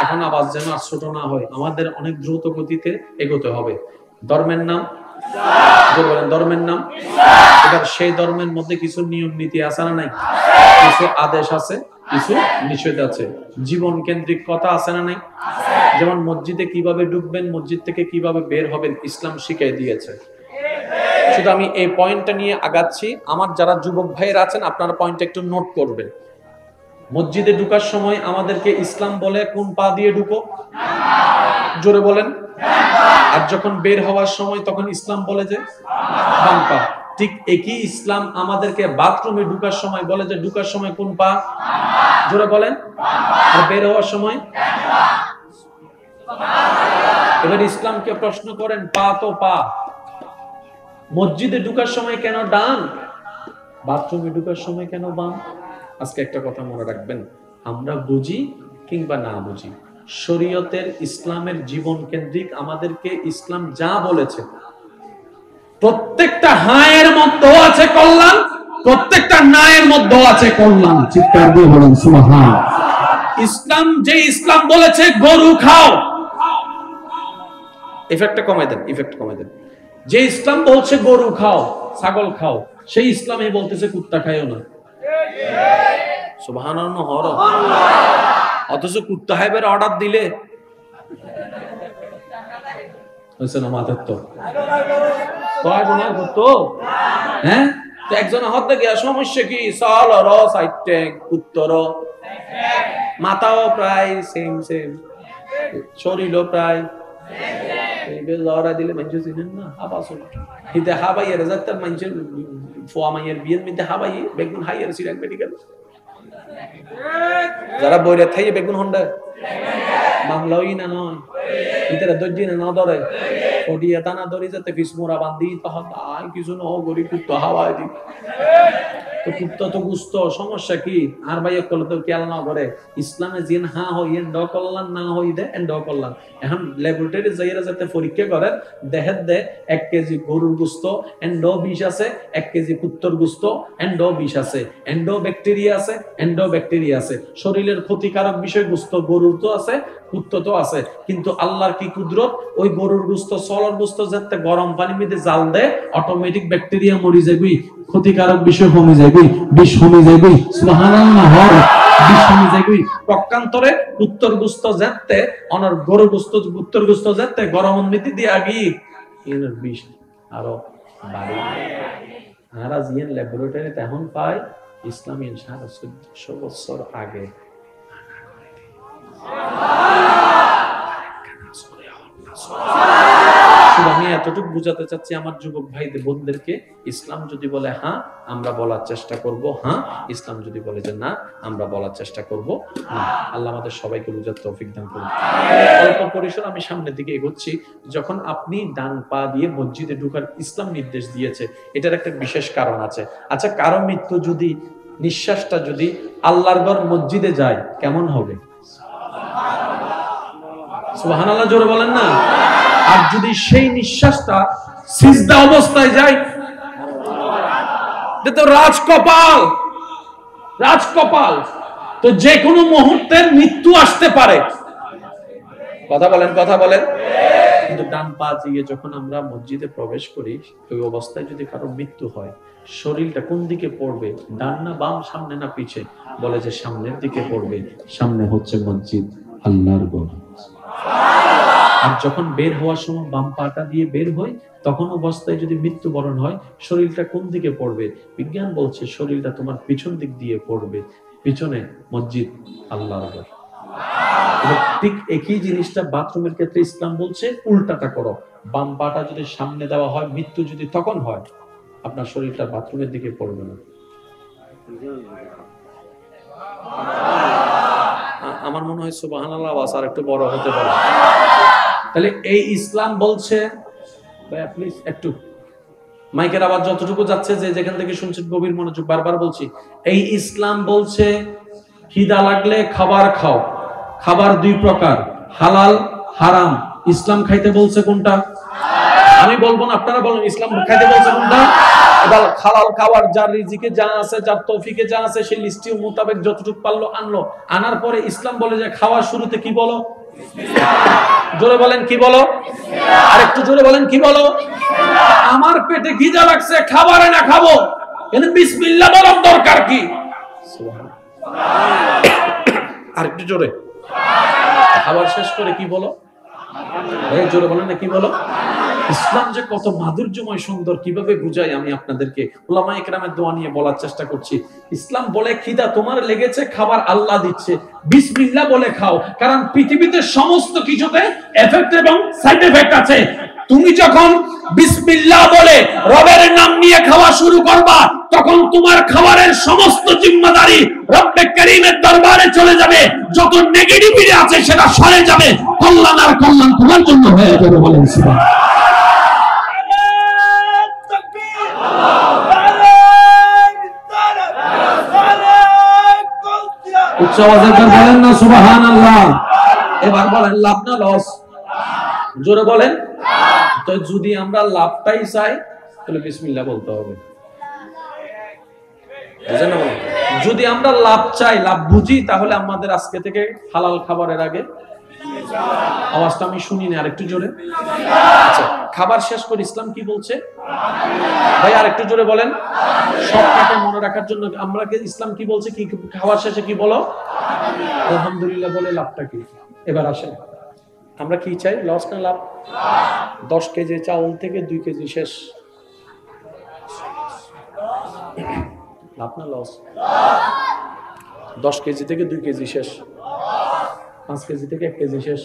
এখন আওয়াজ যেন আর ছোট না হয়, আমাদের অনেক দ্রুত গতিতে এগোতে হবে। ধর্মের নাম বলেন, ধর্মের নাম। এবার সেই ধর্মের মধ্যে কিছু নিয়ম নীতি আছে না নাই? কিছু আদেশ আছে, কিছু নিষেধ আছে, জীবন কেন্দ্রিক কথা আছে না নাই? যেমন মসজিদে কিভাবে ঢুকবেন, মসজিদ থেকে কিভাবে বের হবেন, ইসলাম শিখিয়ে দিয়েছে। শুধু আমি এই পয়েন্টটা নিয়ে আগাচ্ছি, আমার যারা যুবক ভাইয়েরা আছেন আপনারা পয়েন্টটা একটু নোট করবেন। মসজিদে ঢুকার সময় আমাদেরকে ইসলাম বলে কোন পা দিয়ে ঢুকো, জোরে বলেন। আর যখন বের হওয়ার সময় তখন ইসলাম বলে যে বাম পা। ঠিক একই ইসলাম আমাদেরকে বাথরুমে ঢুকার সময় বলে যে ঢুকার সময় কোন পা, জোরে বলেন। আর বের হওয়ার সময়। এবার ইসলামকে প্রশ্ন করেন, পা তো পা, মসজিদে ঢুকার সময় কেন ডান, বাথরুমে ঢুকার সময় কেন বাম? আজকে একটা কথা মনে রাখবেন, আমরা বুঝি কিংবা না বুঝি, শরীয়তের ইসলামের জীবন কেন্দ্রিক আমাদেরকে ইসলাম যা বলেছে প্রত্যেকটা হায়ের মধ্যে আছে কল্যাণ, প্রত্যেকটা নায়ের মধ্যে আছে কল্যাণ। চিৎকার দিয়ে বলেন সুবহানাল্লাহ। ইসলাম যে ইসলাম বলেছে গরু খাও, ইফেক্টটা কমাই দেন, ইফেক্ট কমাই দেন। যে ইসলাম বলছে গরু খাও, ছাগল খাও, সেই ইসলামই বলতেছে কুত্তা খাইও না। সুবহানাল্লাহ হর। অথচ কুত্তা হাইবের অর্ডার দিলে হয়েছে না মাথার তো তো হ্যাঁ, তো একজন হতে গিয়া সমস্যা কি সাল র সাইটে কুত্তর মাথাও প্রায় সেম সেম, শরীরও প্রায় লড়া দিলে মানুষ চিনেন না। আবাসন হিতে হাবাইয়ের যাতে মানুষের ফোয়া মাইয়ের বিয়ের মধ্যে হাবাই বেগুন হাইয়ের সিরাক মেডিকেল যারা বইরে থাইয়ে বেগুন হন্ডা মামলাওই না নয় ভিতরে দর্জি না ধরে ওডিয়া টানা ধরে যাতে ফিসমোরা বান্ধি তখন আর কিছু ন গরি কুত্তা হাওয়ায় দি তো কুত্তা তো গুস্ত সমস্যা কি আর ভাই করলে তো খেয়াল না করে ইসলামে জিন হা হই এন্ড করলাম না হই দে এন্ড করলাম। এখন ল্যাবরেটরি যাইরা যাতে পরীক্ষা করেন দেখেন দে 1 কেজি গরুর গুস্ত এন্ডো বিষ আছে, 1 কেজি কুত্তর গুস্ত এন্ডো বিষ আছে, এন্ডো ব্যাকটেরিয়া আছে, এন্ডো ব্যাকটেরিয়া আছে। শরীরের ক্ষতিকারক বিষয় গুস্ত গরুর তো আছে, কুত্তা তো আছে, কিন্তু আল্লাহর কি কুদরত, ওই গরুর গুস্ত সলর গুস্ত যাতে গরম পানির মধ্যে জাল দেয় অটোমেটিক ব্যাকটেরিয়া মরি যাবে, ক্ষতিকারক বিষয় কমে যাবে, বিষ কমে যাবে। সুবহানাল্লাহ বিষ কমে যাবে। পক্ষান্তরে উত্তর গুস্ত যাতে অনর গরু গুস্ত উত্তর গুস্ত যাতে গরম নীতি দিয়ে আগি এর বিষ আরো বাড়ে। আর আজ ইন ল্যাবরেটরিতে এখন পাই ইসলামী 1400 বছর আগে। আমি এতটুকু বুঝাতে চাচ্ছি আমার যুবক ভাইদের বোনদেরকে, ইসলাম যদি বলে হ্যাঁ আমরা বলার চেষ্টা করব হ্যাঁ, ইসলাম যদি বলে যে না আমরা বলার চেষ্টা করব না। আল্লাহ আমাদের সবাইকে বুঝার তৌফিক দান করুন। অল্প পরিসর আমি সামনের দিকে এগোচ্ছি। যখন আপনি ডান পা দিয়ে মসজিদে ঢোকার ইসলাম নির্দেশ দিয়েছে, এটার একটা বিশেষ কারণ আছে। আচ্ছা, কারো মৃত্যু যদি নিঃশ্বাসটা যদি আল্লাহর ঘর মসজিদে যায় কেমন হবে? সুবহানাল্লাহ জোরে বলেন না। আর যদি সেই নিঃশ্বাসটা সিজদা অবস্থায় যায়, তো রাজকপাল, রাজকপাল, তো যে কোনো মুহূর্তে মৃত্যু আসতে পারে। কথা বলেন, কথা বলেন। কিন্তু ডান পা দিয়ে যখন আমরা মসজিদে প্রবেশ করি, ওই অবস্থায় যদি কারো মৃত্যু হয়, শরীরটা কোন দিকে পড়বে? ডান না বাম, সামনে না পিছে? বলে যে সামনের দিকে পড়বে। সামনে হচ্ছে মসজিদ, আল্লাহর ঘর। আর যখন বের হওয়ার সময় বাম পাটা দিয়ে বের হয়, তখন অবস্থায় যদি মৃত্যুবরণ হয়, শরীরটা কোন দিকে পড়বে? বিজ্ঞান বলছে শরীরটা তোমার পিছন দিক দিয়ে পড়বে। পিছনে মসজিদ, আল্লাহর ঘর। ঠিক একই জিনিসটা বাথরুমের ক্ষেত্রে ইসলাম বলছে উল্টাটা করো। বাম পাটা যদি সামনে দেওয়া হয়, মৃত্যু যদি তখন হয়, আপনার শরীরটা বাথরুমের দিকে পড়বে না। আমার মনে হয় সুবহানাল্লাহ আওয়াজ আর একটু বড় হতে পারে। তাহলে এই ইসলাম বলছে, ভাইয়া প্লিজ একটু মাইকের আওয়াজ যতটুকু যাচ্ছে, যে যেখান থেকে শুনছেন গভীর মনোযোগ, বারবার বলছি, এই ইসলাম বলছে খিদা লাগলে খাবার খাও। খাবার 2 প্রকার, হালাল হারাম। ইসলাম খাইতে বলছে কোনটা? আমি বলবো না, আপনারা বলেন ইসলাম খাইতে বলছে কোনটা? হালাল খাবার যার রিজিকে যা আছে, যার তৌফিকে যা আছে, সেই লিস্টি মোতাবেক যতটুকু পারলো আনলো। আনার পরে ইসলাম বলে যে খাওয়ার শুরুতে কি বলো? জোরে বলেন কি বলো? আর একটু জোরে বলেন কি বলো? আমার পেটে খিদা লাগছে, খাবারে না খাবো, কিন্তু বিসমিল্লাহ বলার দরকার কি? আর একটু জোরে। খাবার শেষ করে কি বলো? জোরে বলেন না কি বলো? ইসলাম যে কত মাধুর্যময় সুন্দর, কিভাবে বুঝাই আমি আপনাদেরকে। উলামায়ে কেরামের দোয়া নিয়ে বলার চেষ্টা করছি। ইসলাম বলে খিদা তোমার লেগেছে, খাবার আল্লাহ দিচ্ছে, বিসমিল্লাহ বলে খাও। কারণ পৃথিবীতে সমস্ত কিছুতে এফেক্ট এবং সাইড এফেক্ট আছে। তুমি যখন বিসমিল্লাহ বলে রবের নাম নিয়ে খাওয়া শুরু করবা, তখন তোমার খাবারের সমস্ত জিম্মাদারি রব্বে কারীমের দরবারে চলে যাবে। যত নেগেটিভিটি আছে সেটা সরে যাবে, কল্যাণ আর কল্যাণ তোমার জন্য হয়ে যাবে। বলেন সুবহানাল্লাহ। উচ্চ আওয়াজে বলেন না সুবহানাল্লাহ। এবার বলেন লাভ না লস? জোরে বলেন। তো যদি আমরা লাভটাই চাই, তাহলে বিসমিল্লাহ বলতে হবে। যদি আমরা লাভ চাই, লাভ বুঝি, তাহলে আমাদের আজকে থেকে হালাল খাবারের আগে আওয়াজটা আমি শুনি না, আরেকটু জোরে। আচ্ছা, খাবার শেষ করে ইসলাম কি বলছে ভাই? আরেকটু জোরে বলেন। সবটাকে মনে রাখার জন্য আমরা ইসলাম কি বলছে? কি খাবার শেষে কি বলো? আলহামদুলিল্লাহ বলে লাভটা কি? এবার আসেন, আমরা কি চাই? লস না লাভ? 10 কেজি চাউল থেকে 2 কেজি শেষ, লাভ না লস? 10 কেজি থেকে 2 কেজি শেষ, 5 কেজি থেকে 1 কেজি শেষ,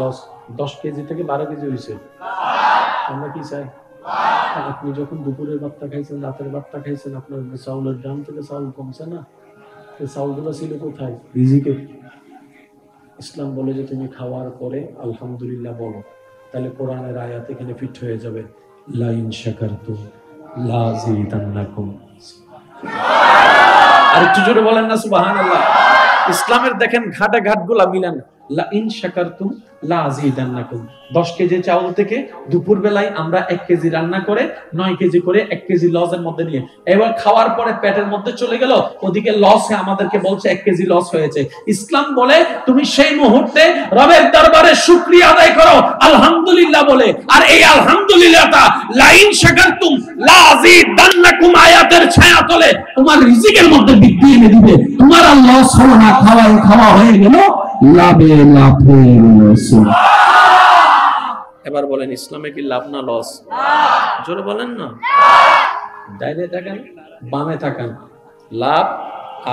লস। 10 কেজি থেকে 12 কেজি হয়েছে, আমরা কি চাই? আপনি যখন দুপুরের ভাতটা খাইছেন, রাতের ভাতটা খাইছেন, আপনার চাউলের দাম থেকে চাউল কমছে না? চাউলগুলো ছিল কোথায়? রিজিকে। ইসলাম বলে যে তুমি খাওয়ার পরে আলহামদুলিল্লাহ বলো, তাহলে কোরআনের আয়াত এখানে ফিট হয়ে যাবে, লা ইন শাকারতুম লা আযীদান্নাকুম। আর একটু জোরে বলেন না সুবহানাল্লাহ। ইসলামের দেখেন ঘাটে ঘাটগুলা মিলান, লা ইন শাকারতুম লা আযীদান্নাকুম। 10 কেজি চাউল থেকে দুপুর বেলায় আমরা 1 কেজি রান্না করে 9 কেজি করে 1 কেজি লসের মধ্যে নিয়ে, এবার খাওয়ার পরে পেটের মধ্যে চলে গেল, ওদিকে লস হয়ে আমাদেরকে বলছে 1 কেজি লস হয়েছে। ইসলাম বলে তুমি সেই মুহূর্তে রবের দরবারে শুকরিয়া আদায় করো আলহামদুলিল্লাহ বলে। আর এই আলহামদুলিল্লাহটা লা ইন শাকারতুম লা আযীদান্নাকুম আয়াতের ছায়া তলে তোমার রিজিকের মধ্যে বৃদ্ধি এনে দিবে। তোমার আর লস হলো না, খাওয়া হয়ে গেল লাভে লাভের রসুল। এবার বলেন ইসলামে কি লাভ না লস? জোরে বলেন না। ডাইরে তাকান, বামে তাকান, লাভ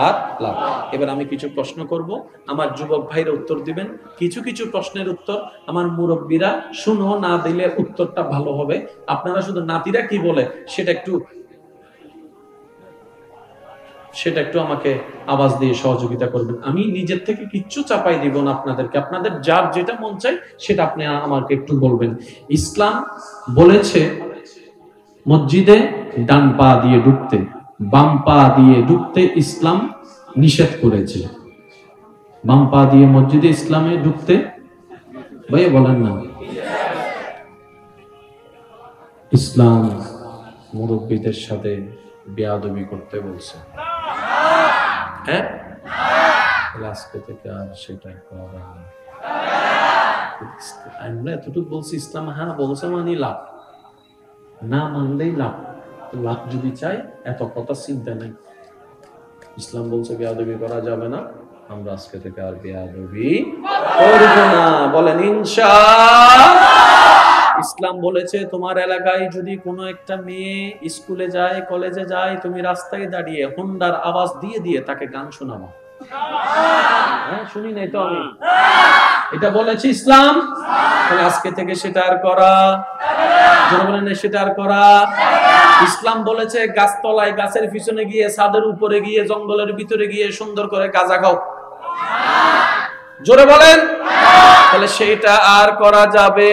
আর লাভ। এবার আমি কিছু প্রশ্ন করব, আমার যুবক ভাইরা উত্তর দিবেন। কিছু কিছু প্রশ্নের উত্তর আমার মুরব্বীরা শুনো না দিলে উত্তরটা ভালো হবে। আপনারা শুধু নাতিরা কি বলে সেটা একটু আমাকে আওয়াজ দিয়ে সহযোগিতা করবেন। আমি নিজের থেকে কিচ্ছু চাপাই দিব না আপনাদেরকে, আপনাদের যার যেটা মন চাই সেটা আপনি আমাকে একটু বলবেন। ইসলাম বলেছে মসজিদে ডান পা দিয়ে ঢুকতে, বাম পা দিয়ে ঢুকতে ইসলাম নিষেধ করেছে। বাম পা দিয়ে মসজিদে ইসলামে ঢুকতে, ভাই বলেন না। ইসলাম মুরব্বীদের সাথে বেয়াদবি করতে বলছে, হ্যাঁ? আজকে থেকে আর সেটা করা না। আমরা এতটুকু বলছি ইসলাম হ্যাঁ বলছে মানে লাভ, না মানলেই লাভ। লাভ যদি চাই এত কথা চিন্তা নেই। ইসলাম বলছে বেয়াদবি করা যাবে না, আমরা আজকে থেকে আর বেয়াদবি করব না। বলেন ইনশাআল্লাহ। ইসলাম বলেছে তোমার এলাকায় যদি কোনো একটা মেয়ে স্কুলে যায়, কলেজে যায়, তুমি রাস্তায় দাঁড়িয়ে হোন্ডার আওয়াজ দিয়ে দিয়ে তাকে গান শোনাবো। হ্যাঁ, শুনি নাই তো আমি, এটা বলেছে ইসলাম। তাহলে আজকে থেকে সেটা আর করা, যারা বলেন না সেটা আর করা। ইসলাম বলেছে গাছতলায়, গাছের পিছনে গিয়ে, ছাদের উপরে গিয়ে, জঙ্গলের ভিতরে গিয়ে সুন্দর করে গাঁজা খাও। জোরে বলেন। তাহলে সেটা আর করা যাবে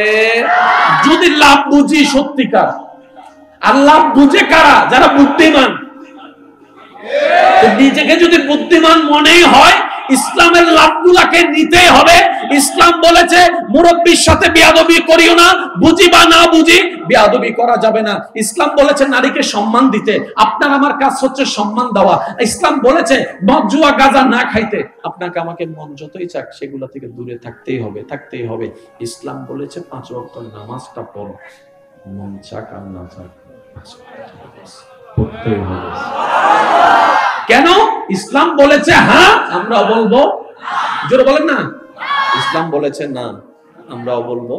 যদি লাভ বুঝি সত্যিকার। আর লাভ বুঝে কারা? যারা বুদ্ধিমান। নিজেকে যদি বুদ্ধিমান মনেই হয়, ইসলামের লাভগুলাকে নিতে হবে। ইসলাম বলেছে মুরব্বির সাথে বেয়াদবি করিও না, বুঝি বা না বুঝি বেয়াদবি করা যাবে না। ইসলাম বলেছে নারীকে সম্মান দিতে, আপনার আমার কাজ হচ্ছে সম্মান দেওয়া। ইসলাম বলেছে মদ জুয়া গাঁজা না খাইতে, আপনাকে আমাকে মন যতই চাক সেগুলো থেকে দূরে থাকতেই হবে। ইসলাম বলেছে 5 ওয়াক্ত নামাজটা পড়ো, মন চাক আর না চাক পড়তেই হবে। কেন? ইসলাম বলেছে হ্যাঁ, আমরাও বলবো। জোরে বলেন না। ইসলাম বলেছে না, আমরাও বলবো।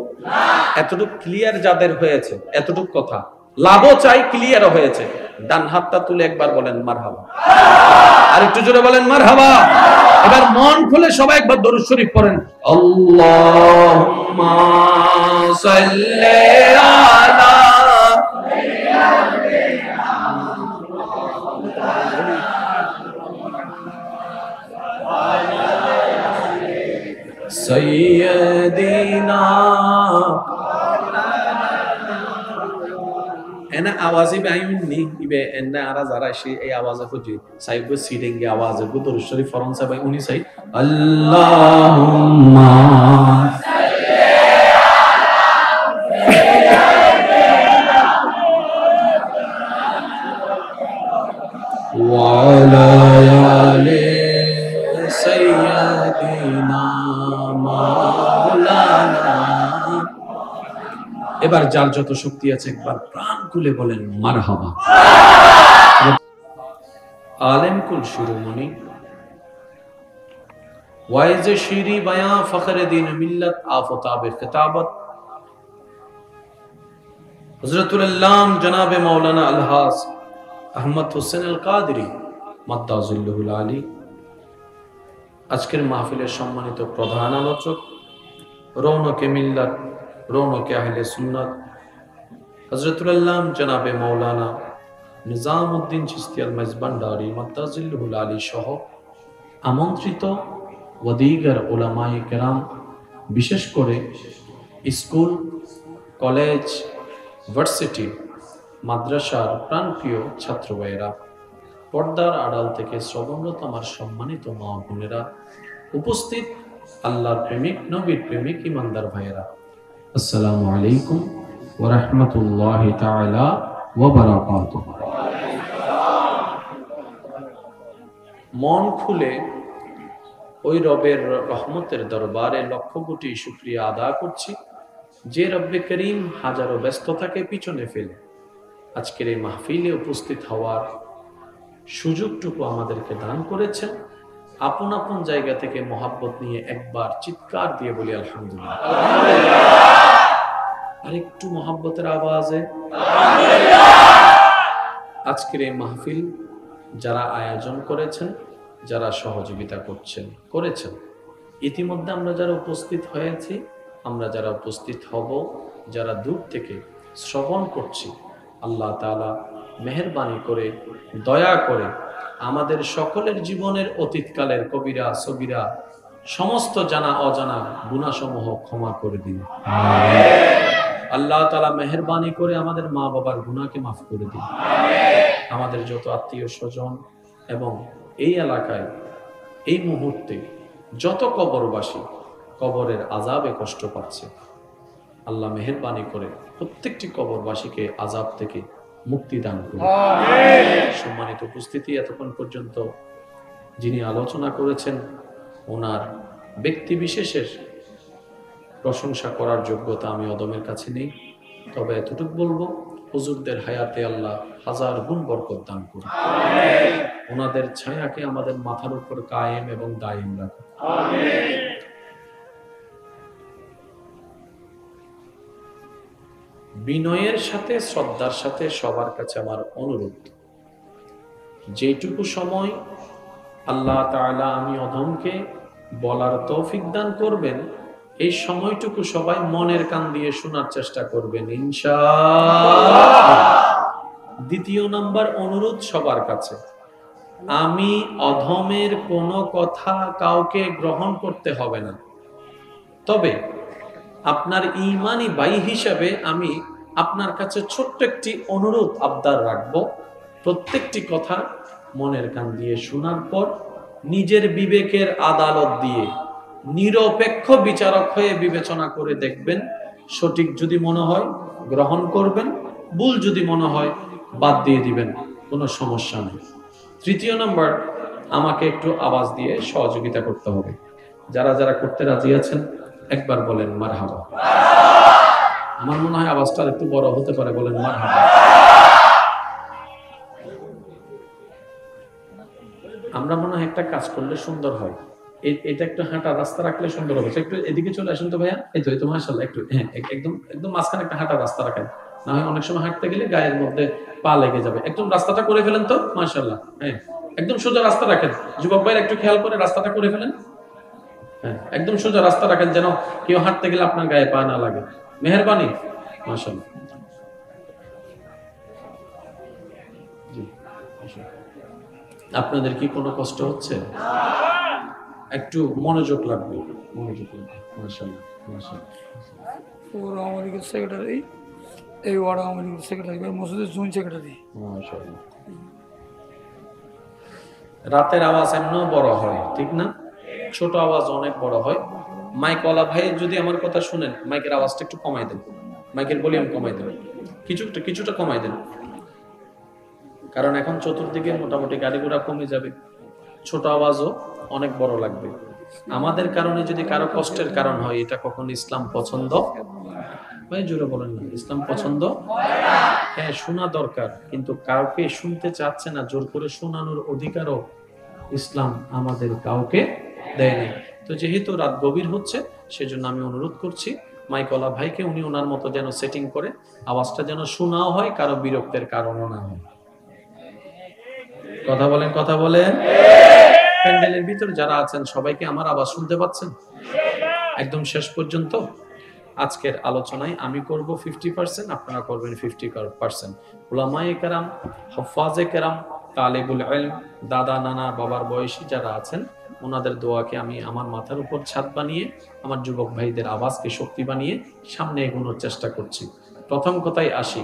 এতটুকু ক্লিয়ার যাদের হয়েছে, এতটুকু কথা লাভও চাই, ক্লিয়ারও হয়েছে, ডান হাতটা তুলে একবার বলেন মারহাবা। আর একটু জোরে বলেন মারহাবা। এবার মন খুলে সবাই একবার দরুদ শরীফ পড়েন। আল্লাহুম্মা সাল্লি আলা সাইয়্যিদিনা। এনা আওয়াজে বাইনি ইবে এনা আরা যারা সে এই আওয়াজে ফুজি সাইব সিডিংয়ে আওয়াজে দরুদ শরীফ ফরনসা ভাই উনি সাই আল্লাহুম্মা ওয়া আলা আলি সাইয়্যিদিনা আলাইনা মাওলানা। এবার যার যত শক্তি আছে একবার প্রাণ খুলে বলেন মারহাবা। आलम कुल शिरोमणि वाइज शीरी बयां फखर दीन मिल्लत आफताब खिताबत हजरतुल अल्लाम जनाब मौलाना अलहास अहमद हुसैन अल कादरी मद्दाजिल्लुहुल आली আজকের মাহফিলের সম্মানিত প্রধান আলোচক, রৌনকে মিল্লাত, রৌনকে আহলে সুন্নাত হযরতুল আল্লাম জনাবে মাওলানা নিজামউদ্দিন চিশতি আল মাইজবান্ডারি মাদ্দাজিল্লুহুল আলী সহ আমন্ত্রিত ওয়াদিগার উলামায়ে কেরাম, বিশেষ করে স্কুল, কলেজ, ভার্সিটি, মাদ্রাসার প্রাণপ্রিয় ছাত্র ভাইয়েরা, পর্দার আড়াল থেকে শ্রবণরত আমার সম্মানিত মা বোনেরা, উপস্থিত আল্লাহর প্রেমিক, নবীর প্রেমিক ইমানদার ভাইয়েরা, আসসালামু আলাইকুম ওয়া রাহমাতুল্লাহি তাআলা ওয়া বারাকাতুহু। মন খুলে ওই রবের রহমতের দরবারে লক্ষ কোটি শুকরিয়া আদায় করছি, যে রব্বে করিম হাজারো ব্যস্ততাকে পিছনে ফেলে আজকের এই মাহফিলে উপস্থিত হওয়ার সুযোগটুকু আমাদেরকে দান করেছেন। আপন আপন জায়গা থেকে মহাব্বত নিয়ে একবার চিৎকার দিয়ে বলি আলহামদুলিল্লাহ। আর একটু মহাব্বতের আওয়াজে আজকের এই মাহফিল যারা আয়োজন করেছেন, যারা সহযোগিতা করেছেন, ইতিমধ্যে আমরা যারা উপস্থিত হয়েছি, আমরা যারা উপস্থিত হব, যারা দূর থেকে শ্রবণ করছি, আল্লাহ তাআলা মেহেরবানি করে, দয়া করে আমাদের সকলের জীবনের অতীতকালের কবিরা সগীরা সমস্ত জানা অজানা গুনাহসমূহ ক্ষমা করে দিন। আল্লাহ তাআলা মেহেরবানি করে আমাদের মা বাবার গুনাহকে মাফ করে দিন। আমাদের যত আত্মীয় স্বজন এবং এই এলাকায় এই মুহূর্তে যত কবরবাসী কবরের আযাবে কষ্ট পাচ্ছে, আল্লাহ মেহেরবানি করে প্রত্যেকটি কবরবাসীকে আযাব থেকে মুক্তি দান করুন। সম্মানিত উপস্থিতি, এতক্ষণ পর্যন্ত যিনি আলোচনা করেছেন ওনার ব্যক্তি বিশেষের প্রশংসা করার যোগ্যতা আমি অদমের কাছে নেই, তবে এতটুকু বলবো, হুজুরদের হায়াতে আল্লাহ হাজার গুণ বরকত দান করুন। ওনাদের ছায়াকে আমাদের মাথার উপর কায়েম এবং দায়েম রাখুন। বিনয়ের সাথে, শ্রদ্ধার সাথে সবার কাছে আমার অনুরোধ, যেটুকু সময় আল্লাহ তাআলা আমি অধমকে বলার তৌফিক দান করবেন, এই সময়টুকু সবাই মনের কান দিয়ে শোনার চেষ্টা করবেন ইনশাআল্লাহ। দ্বিতীয় নাম্বার অনুরোধ সবার কাছে, আমি অধমের কোনো কথা কাউকে গ্রহণ করতে হবে না, তবে আপনার ঈমানি ভাই হিসাবে আমি আপনার কাছে ছোট্ট একটি অনুরোধ আবদার রাখবো, প্রত্যেকটি কথা মনের কান দিয়ে শোনার পর নিজের বিবেকের আদালত দিয়ে নিরপেক্ষ বিচারক হয়ে বিবেচনা করে দেখবেন, সঠিক যদি মনে হয় গ্রহণ করবেন, ভুল যদি মনে হয় বাদ দিয়ে দিবেন, কোনো সমস্যা নেই। তৃতীয় নাম্বার, আমাকে একটু আওয়াজ দিয়ে সহযোগিতা করতে হবে। যারা যারা করতে রাজি আছেন একবার বলেন মারহাবা। আমার মনে হয় আওয়াজটা একটু বড় হতে পারে, বলেন মারহাবা। আমরা মনে হয় একটা কাজ করলে সুন্দর হয়, এটা একটু হাঁটা রাস্তা রাখলে সুন্দর হবে। একটু এদিকে চলে আসুন তো ভাইয়া, এই তো মাশাআল্লাহ, একটু হ্যাঁ, একদম একদম মাঝখানে একটা হাঁটা রাস্তা রাখেন, না হয় অনেক সময় হাঁটতে গেলে গায়ের মধ্যে পা লেগে যাবে। একদম রাস্তাটা করে ফেলেন তো, মাশাআল্লাহ, হ্যাঁ, একদম সোজা রাস্তা রাখেন। যুবক ভাইরা একটু খেয়াল করে রাস্তাটা করে ফেলেন, হ্যাঁ, একদম সোজা রাস্তা রাখেন, যেন কেউ হাঁটতে গেলে আপনার গায়ে পা না লাগে। মেহেরবানি, মাশাআল্লাহ। জি, আপনাদের কি কোনো কষ্ট হচ্ছে? একটু মনোযোগ লাগবে, মনোযোগ লাগবে। মাশাআল্লাহ, মাশাআল্লাহ। পুরো আওয়ামী লীগের সেক্রেটারি, এই ওয়ার্ড আওয়ামী লীগের সেক্রেটারি, মসজিদের জুন সেক্রেটারি। মাশাআল্লাহ। রাতের আওয়াজ এমনও বড় হয়, ঠিক না? ছোট আওয়াজ অনেক বড় হয়। মাইকওয়ালা ভাই যদি আমার কথা শুনেন, মাইকের আওয়াজটা একটু কমাই দেন, মাইকের ভলিউম কমাই দেন, কিছুটা কমাই দেন, কারণ এখন চতুর্দিকে মোটামুটি গাড়ি ঘোড়া কমে যাবে, ছোট আওয়াজও অনেক বড় লাগবে। আমাদের কারণে যদি কারো কষ্টের কারণ হয়, এটা কখন ইসলাম পছন্দ? ভাই জোরে বলেন না, ইসলাম পছন্দ? হ্যাঁ, শোনা দরকার, কিন্তু কাউকে শুনতে চাচ্ছে না, জোর করে শোনানোর অধিকারও ইসলাম আমাদের কাউকে দেয় নাই। তো যেহেতু রাত গভীর হচ্ছে, সেজন্য আমি অনুরোধ করছি মাইকলা ভাইকে, উনি ওনার মতো যেন সেটিং করে, আওয়াজটা যেন শোনাও হয়, কারো বিরক্তের কারণও না হয়। কথা বলেন, কথা বলেন। প্যান্ডেলের ভিতরে যারা আছেন সবাইকে আমার আওয়াজ শুনতে পাচ্ছেন একদম শেষ পর্যন্ত? আজকের আলোচনায় আমি করব 50%, আপনারা করবেন 50%। উলামায়ে কেরাম, হুফাজে কেরাম, তালেবুল ইলম, দাদা নানা বাবার বয়সী যারা আছেন, ওনাদের দোয়াকে আমি আমার মাথার উপর ছাদ বানিয়ে, আমার যুবক ভাইদের আওয়াজকে শক্তি বানিয়ে সামনে এগোনোর চেষ্টা করছি। প্রথম কথায় আসি,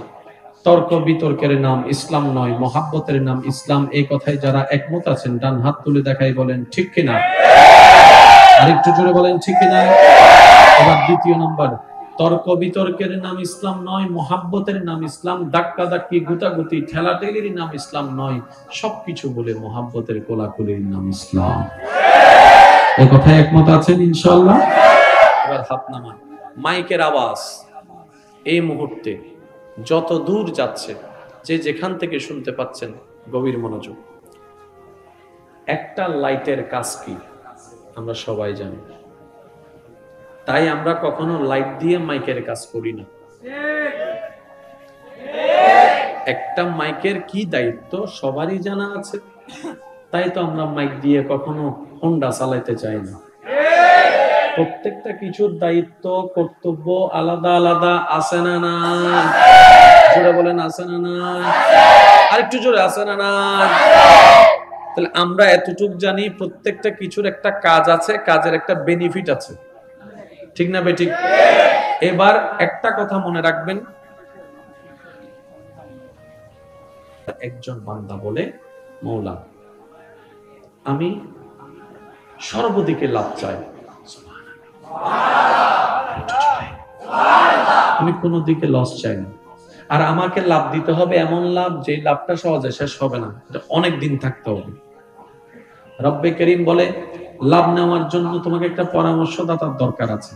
তর্ক বিতর্কের নাম ইসলাম নয়, মহাব্বতের নাম ইসলাম। এই কথায় যারা একমত আছেন ডান হাত তুলে দেখাই বলেন ঠিক কিনা। আরেকটু জোরে বলেন ঠিক কিনা। এবার দ্বিতীয় নম্বর, তর্ক বিতর্কের নাম ইসলাম নয়, মহাব্বতের নাম ইসলাম। ধাক্কা ধাক্কি গুতাগুতি ঠেলাঠেলির নাম ইসলাম নয়, সবকিছু বলে মহাব্বতের কোলাকুলির নাম ইসলাম। এই কথায় একমত আছেন ইনশাআল্লাহ? এবার হাত নামান। মাইকের আওয়াজ এই মুহূর্তে যত দূর যাচ্ছে, যে যেখান থেকে শুনতে পাচ্ছেন, গভীর মনোযোগ। একটা লাইটের কাজ কি আমরা সবাই জানি, তাই আমরা কখনো লাইট দিয়ে মাইকের কাজ করি না। একটা মাইকের কি দায়িত্ব সবারই জানা আছে, তাই তো আমরা মাইক দিয়ে কখনো হোন্ডা চালাইতে চাই না। প্রত্যেকটা কিছুর দায়িত্ব কর্তব্য আলাদা আলাদা, আছে না না? জোরে বলেন আছে না না? আরেকটু জোরে, আছে না না? তাহলে আমরা এতটুক জানি, প্রত্যেকটা কিছুর একটা কাজ আছে, কাজের একটা বেনিফিট আছে, ঠিক না বেঠিক? এবার একটা কথা মনে রাখবেন, একজন বান্দা বলে, মওলা আমি সর্বদিকে লাভ চাই, আমি কোনো দিকে লস চাই না। আর আমাকে লাভ দিতে হবে এমন লাভ, যে লাভটা সহজে শেষ হবে না, অনেক দিন থাকতে হবে। রব্বে করিম বলে, লাভ নেওয়ার জন্য তোমাকে একটা পরামর্শদাতার দরকার আছে,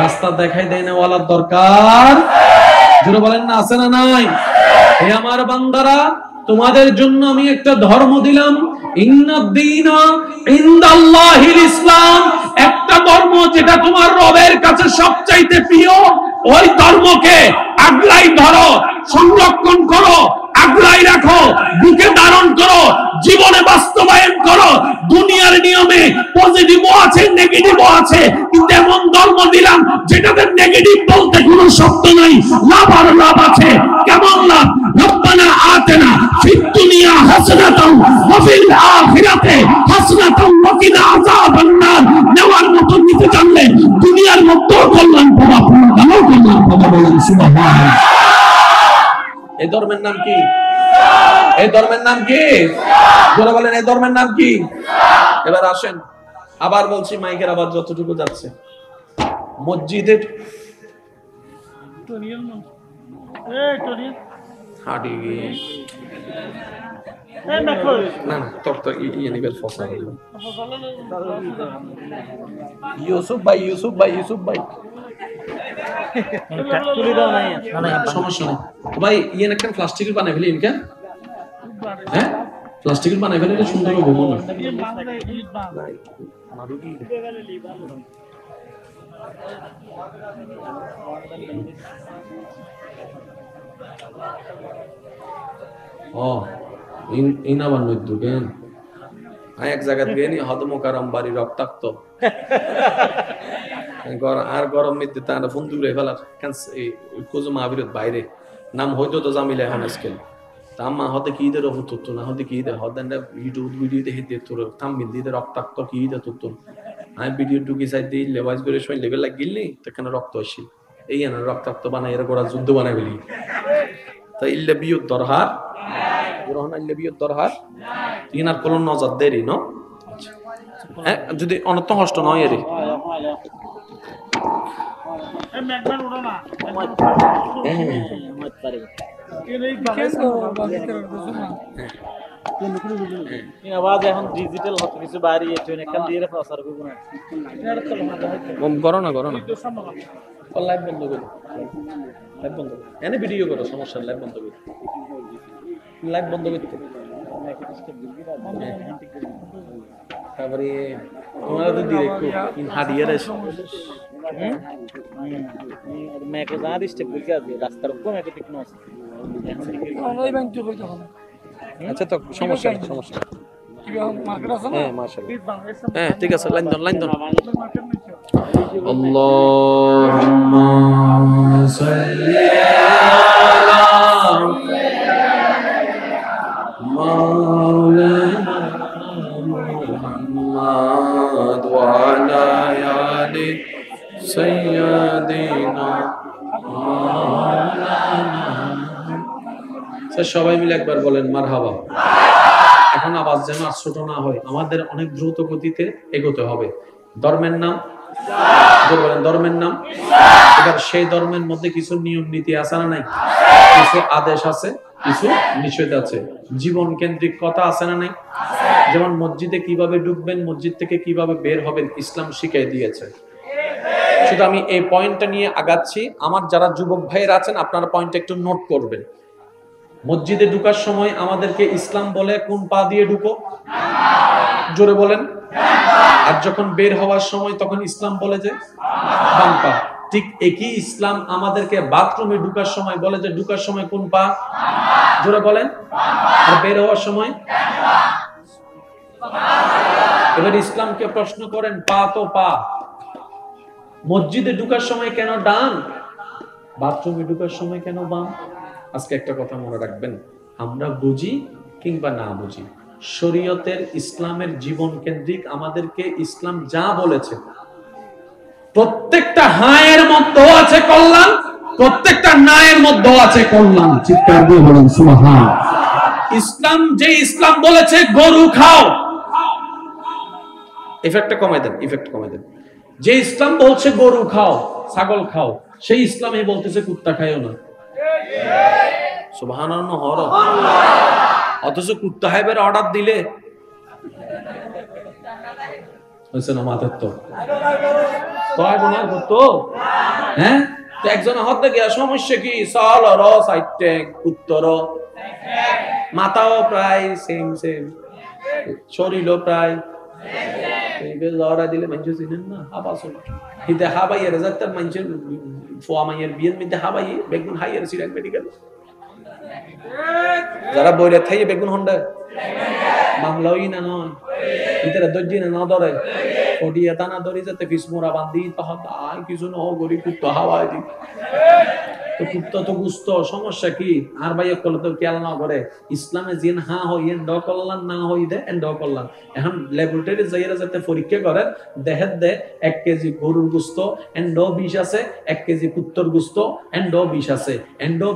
রাস্তা দেখাই দেয় না ওয়ালার দরকার। জোরে বলেন না আছে না নাই? হে আমার বান্দারা, তোমাদের জন্য আমি একটা ধর্ম দিলাম, ইন্নাদ-দীনা ইনদাল্লাহিল ইসলাম। একটা ধর্ম যেটা তোমার রবের কাছে সবচাইতে প্রিয়, ওই ধর্মকে আগলাই ধরো, সংরক্ষণ করো, আগলাই রাখো, বুকে ধারণ করো, জীবনে বাস্তবায়ন করো। দুনিয়ার নিয়মে পজিটিভও আছে, নেগেটিভও আছে, কিন্তু এমন ধর্ম দিলাম যেটাতে নেগেটিভ বলতে কোনো শব্দ নাই, লাভ আর লাভ আছে। কেমন লাভ? রব্বানা আতিনা ফিদ দুনিয়া হাসানাতাও ওয়া ফিল আখিরাতি হাসানাতাও ওয়া কিনা আযাবান নার। নেওয়ার মতো নিতে জানলে দুনিয়ার মধ্যেও কল্যাণ পাবা, পরকালেও কল্যাণ পাবা। বলেন সুবহানাল্লাহ। এই ধর্মের নাম কি? এই ধর্মের নাম কি? যারা বলেন এই ধর্মের নাম কি? এবার আসেন, আবার বলছি, মাইকের আবার যতটুকু যাচ্ছে, মসজিদের হাডি না না, তোর তো ইয়ে নিবেল ফসা হইল। ইউসুফ ভাই, ইউসুফ ভাই, ইউসুফ ভাই, সমস্যা নেই ভাই। ইয়ে একটা প্লাস্টিকের বানাই ফেলি ইনকা, হ্যাঁ প্লাস্টিকের বানাই ফেলে এটা সুন্দর হবে মনে হয়। ও ইনাবার নদ্দু কেন এক জায়গা গেনি হদমকারম বাড়ি রক্তাক্ত আর গরম মধ্যে তারা ফোন তুলে ফেলার কুজু মাহবিরত বাইরে নাম হইতো তো জামিলা এখন আজকাল তাম্মা হতে কি ঈদের হতো না, হতে কি ঈদের হতেন ইউটিউব ভিডিও দেখে দিয়ে তোর থাম্বিল দিয়ে রক্তাক্ত কি ঈদের তো আমি ভিডিও ঢুকি চাই দিয়ে লেবাস করে সময় লেভেল লাগ গিলনি তখন রক্ত আসছিল, এই না রক্তাক্ত বানাই এরা গোড়া যুদ্ধ বানাই ফেলি। তা ইল্লে বিয়ুর দরহার গ্রহণ ইল্লে বিয়ুর দরহার তিনার কোনো নজর দেরি ন হ্যাঁ যদি অনত কষ্ট নয় এর আওয়াজ এখন ডিজিটাল হতে কিছু বাড়ি এটো এখান দিয়ে প্রচার করব না এটা তো বম করো না লাইভ বন্ধ করো এনে ভিডিও করো সমস্যা লাইভ বন্ধ করো করতে তারপরে তোমরা তো ডিরেক্ট ইন হাডিয়া রে मैं को ज्यादा स्टेप বুঝা দিয়ে রাস্তার উপর मैं को টিকনো আছে ওই ব্যাংক থেকে তখন আচ্ছা তো সমস্যা নেই কি মার্কেট আছে না হ্যাঁ মাশাআল্লাহ হ্যাঁ ঠিক আছে লাইন দাও আল্লাহুম্মা সাল্লি আলা মাওলানা মুহাম্মদ ওয়া আলা আলি সাইয়্যিদিনা মাওলানা সবাই মিলে একবার বলেন মারহাবা। এখন আওয়াজ যেন আর ছোট না হয়, আমাদের অনেক দ্রুত গতিতে এগোতে হবে। ধর্মের নাম বলেন, ধর্মের নাম। এবার সেই ধর্মের মধ্যে কিছু নিয়ম নীতি আছে না নাই? কিছু আদেশ আছে, কিছু নিষেধ আছে, জীবন কেন্দ্রিক কথা আছে না নাই? যেমন মসজিদে কিভাবে ঢুকবেন, মসজিদ থেকে কিভাবে বের হবেন, ইসলাম শিখিয়ে দিয়েছে। শুধু আমি এই পয়েন্টটা নিয়ে আগাচ্ছি, আমার যারা যুবক ভাইয়েরা আছেন আপনারা পয়েন্টটা একটু নোট করবেন। মসজিদে ঢুকার সময় আমাদেরকে ইসলাম বলে কোন পা দিয়ে ঢুকো, জোরে বলেন। আর যখন বের হওয়ার সময় তখন ইসলাম বলে যে বাম পা। ঠিক একই ইসলাম আমাদেরকে বাথরুমে ঢুকার সময় বলে যে ঢুকার সময় কোন পা, জোরে বলেন। আর বের হওয়ার সময়। এবার ইসলামকে প্রশ্ন করেন, পা তো পা, মসজিদে ঢুকার সময় কেন ডান, বাথরুমে ঢুকার সময় কেন বাম? আজকে একটা কথা মনে রাখবেন, আমরা বুঝি কিংবা না বুঝি, শরীয়তের ইসলামের জীবন কেন্দ্রিক আমাদেরকে ইসলাম যা বলেছে প্রত্যেকটা হায়ের মধ্যে আছে কল্যাণ, প্রত্যেকটা নায়ের মধ্যে আছে কল্যাণ। চিৎকার দিয়ে বলেন সুবহান। ইসলাম যে ইসলাম বলেছে গরু খাও, ইফেক্টটা কমাই দেন, যে ইসলাম বলছে গরু খাও, ছাগল খাও, সেই ইসলামই বলতেছে কুত্তা খাইও না। সুবহানাল্লাহ। অথচ কুত্তা হাইবের অর্ডার দিলে হয়েছে না মাথার তো গুনার করতো। হ্যাঁ, একজন হতে গিয়া সমস্যা কি, সাল র সাইটে কুত্তর মাথাও প্রায় সেম, শরীরও প্রায় লড়া দিলে মানুষ চিনেন না। হিতে হাবাইয়ের যাতে মানুষের ফোয়া মাইয়ের বিয়ের মধ্যে হাবাইয়ে বেগুন হাইয়ের সিরাক মেডিকেল যারা বইরে থাইয়ে বেগুন হন্ডা মামলাওই না নয়, ভিতরে দর্জি না ধরে ওডিয়া দানা ধরে যাতে বিসমোরা বান্ধি তখন কিছু ন গরি কুত্ত হাওয়াই দি তো কুত্ত তো গুস্ত সমস্যা কি। আর ভাই করলে তো খেয়াল না করে ইসলামে জিন হা হই এন্ড করলাম না হই দে এন্ড করলাম। এখন ল্যাবরেটরি যাইরা যাতে পরীক্ষা করেন দেখেন দে 1 কেজি গরুর গুস্ত এন্ডো বিষ আছে, 1 কেজি কুত্তর গুস্ত এন্ডো বিষ আছে, এন্ডো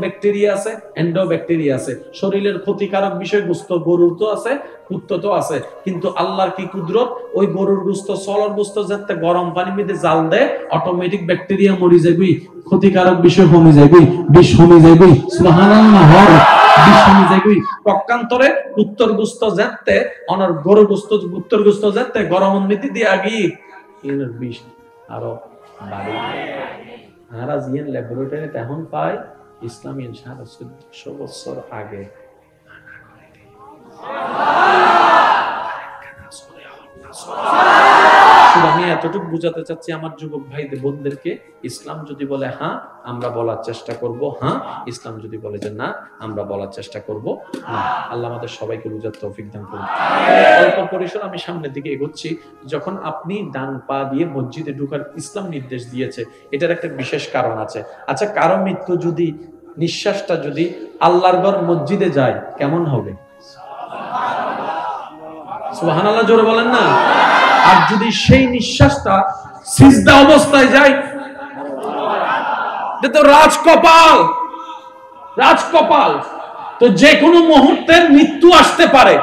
ব্যাকটেরিয়া আছে। শরীরের ক্ষতিকারক বিষয় গুস্ত গরুর তো আছে, কুত্ত তো আছে, কিন্তু আল্লাহর কি কুদরত, ওই গরুর গুস্ত সলর গুস্ত যাতে গরম পানির মধ্যে জাল দেয় অটোমেটিক ব্যাকটেরিয়া মরি যাবে, ক্ষতিকারক বিষয় কমে যাবে, বিষ কমে যাবে। সুবহানাল্লাহ। বিষ কমে যাবে। পক্ষান্তরে উত্তর গুস্ত যাতে অনর গরু গুস্ত উত্তর গুস্ত যাতে গরম মধ্যে দিয়ে আগি এর বিষ আরো বাড়ে। আর আজ ইন ল্যাবরেটরিতে এখন পায় ইসলামী 1400 বছর আগে। আমি এতটুকু বুঝাতে চাচ্ছি আমার যুবক ভাইদের বোনদেরকে, ইসলাম যদি বলে হ্যাঁ আমরা বলার চেষ্টা করব হ্যাঁ, ইসলাম যদি বলে যে না আমরা বলার চেষ্টা করব না। আল্লাহ আমাদের সবাইকে বুঝার তৌফিক দান করুন। অল্প পরিসর আমি সামনের দিকে এগোচ্ছি। যখন আপনি ডান পা দিয়ে মসজিদে ঢোকার ইসলাম নির্দেশ দিয়েছে, এটার একটা বিশেষ কারণ আছে। আচ্ছা, কারো মৃত্যু যদি নিঃশ্বাসটা যদি আল্লাহর ঘর মসজিদে যায় কেমন হবে? সুবহানাল্লাহ জোরে বলেন না। আর যদি সেই নিঃশ্বাসটা সিজদা অবস্থায় যায়, এটা তো রাজকপাল, তো যে কোনো মুহূর্তে মৃত্যু আসতে পারে।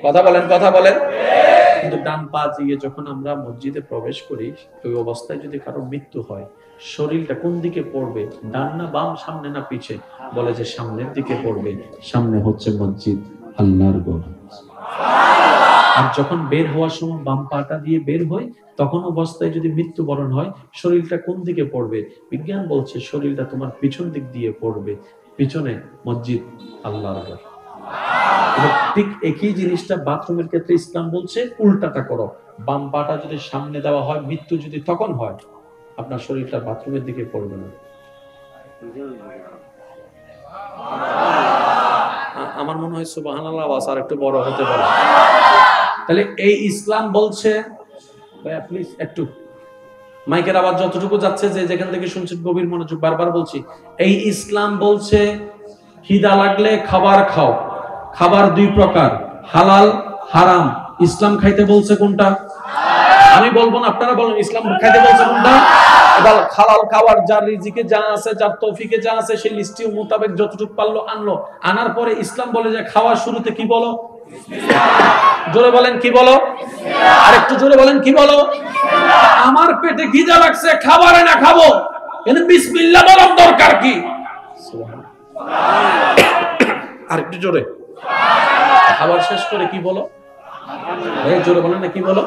কথা বলেন। কিন্তু ডান পা দিয়ে যখন আমরা মসজিদে প্রবেশ করি, ওই অবস্থায় যদি কারো মৃত্যু হয়, শরীরটা কোন দিকে পড়বে, ডান না বাম, সামনে না পিছে? বলে যে সামনের দিকে পড়বে। সামনে হচ্ছে মসজিদ, আল্লাহর ঘর। আর যখন বের হওয়ার সময় বাম পাটা দিয়ে বের হয়, তখন অবস্থায় যদি মৃত্যুবরণ হয়, শরীরটা কোন দিকে পড়বে? বিজ্ঞান বলছে শরীরটা তোমার পিছন দিক দিয়ে পড়বে। পিছনে মসজিদ, আল্লাহর ঘর। ঠিক একই জিনিসটা বাথরুমের ক্ষেত্রে ইসলাম বলছে উল্টাটা করো। বাম পাটা যদি সামনে দেওয়া হয়, মৃত্যু যদি তখন হয়, আপনার শরীরটা বাথরুমের দিকে পড়বে না। আমার মনে হয় সুবহানাল্লাহ আওয়াজ আর একটু বড় হতে পারে। তাহলে এই ইসলাম বলছে, ভাইয়া প্লিজ একটু মাইকের আওয়াজ যতটুকু যাচ্ছে, যে যেখান থেকে শুনছেন গভীর মনোযোগ, বারবার বলছি, এই ইসলাম বলছে খিদা লাগলে খাবার খাও। খাবার দুই প্রকার, হালাল হারাম। ইসলাম খাইতে বলছে কোনটা? আমি বলবো না, আপনারা বলেন ইসলাম খাইতে বলছে কোনটা? এবার হালাল খাবার, যার রিজিকে যা আছে, যার তৌফিকে যা আছে, সেই লিস্টি মোতাবেক যতটুকু পারলো আনলো। আনার পরে ইসলাম বলে যে খাওয়ার শুরুতে কি বলো? জোরে বলেন কি বলো? আর একটু জোরে বলেন কি বলো? আমার পেটে খিদা লাগছে, খাবারে না খাবো, কিন্তু বিসমিল্লাহ বলার দরকার কি? আর একটু জোরে। খাবার শেষ করে কি বলো? জোরে বলেন না কি বলো?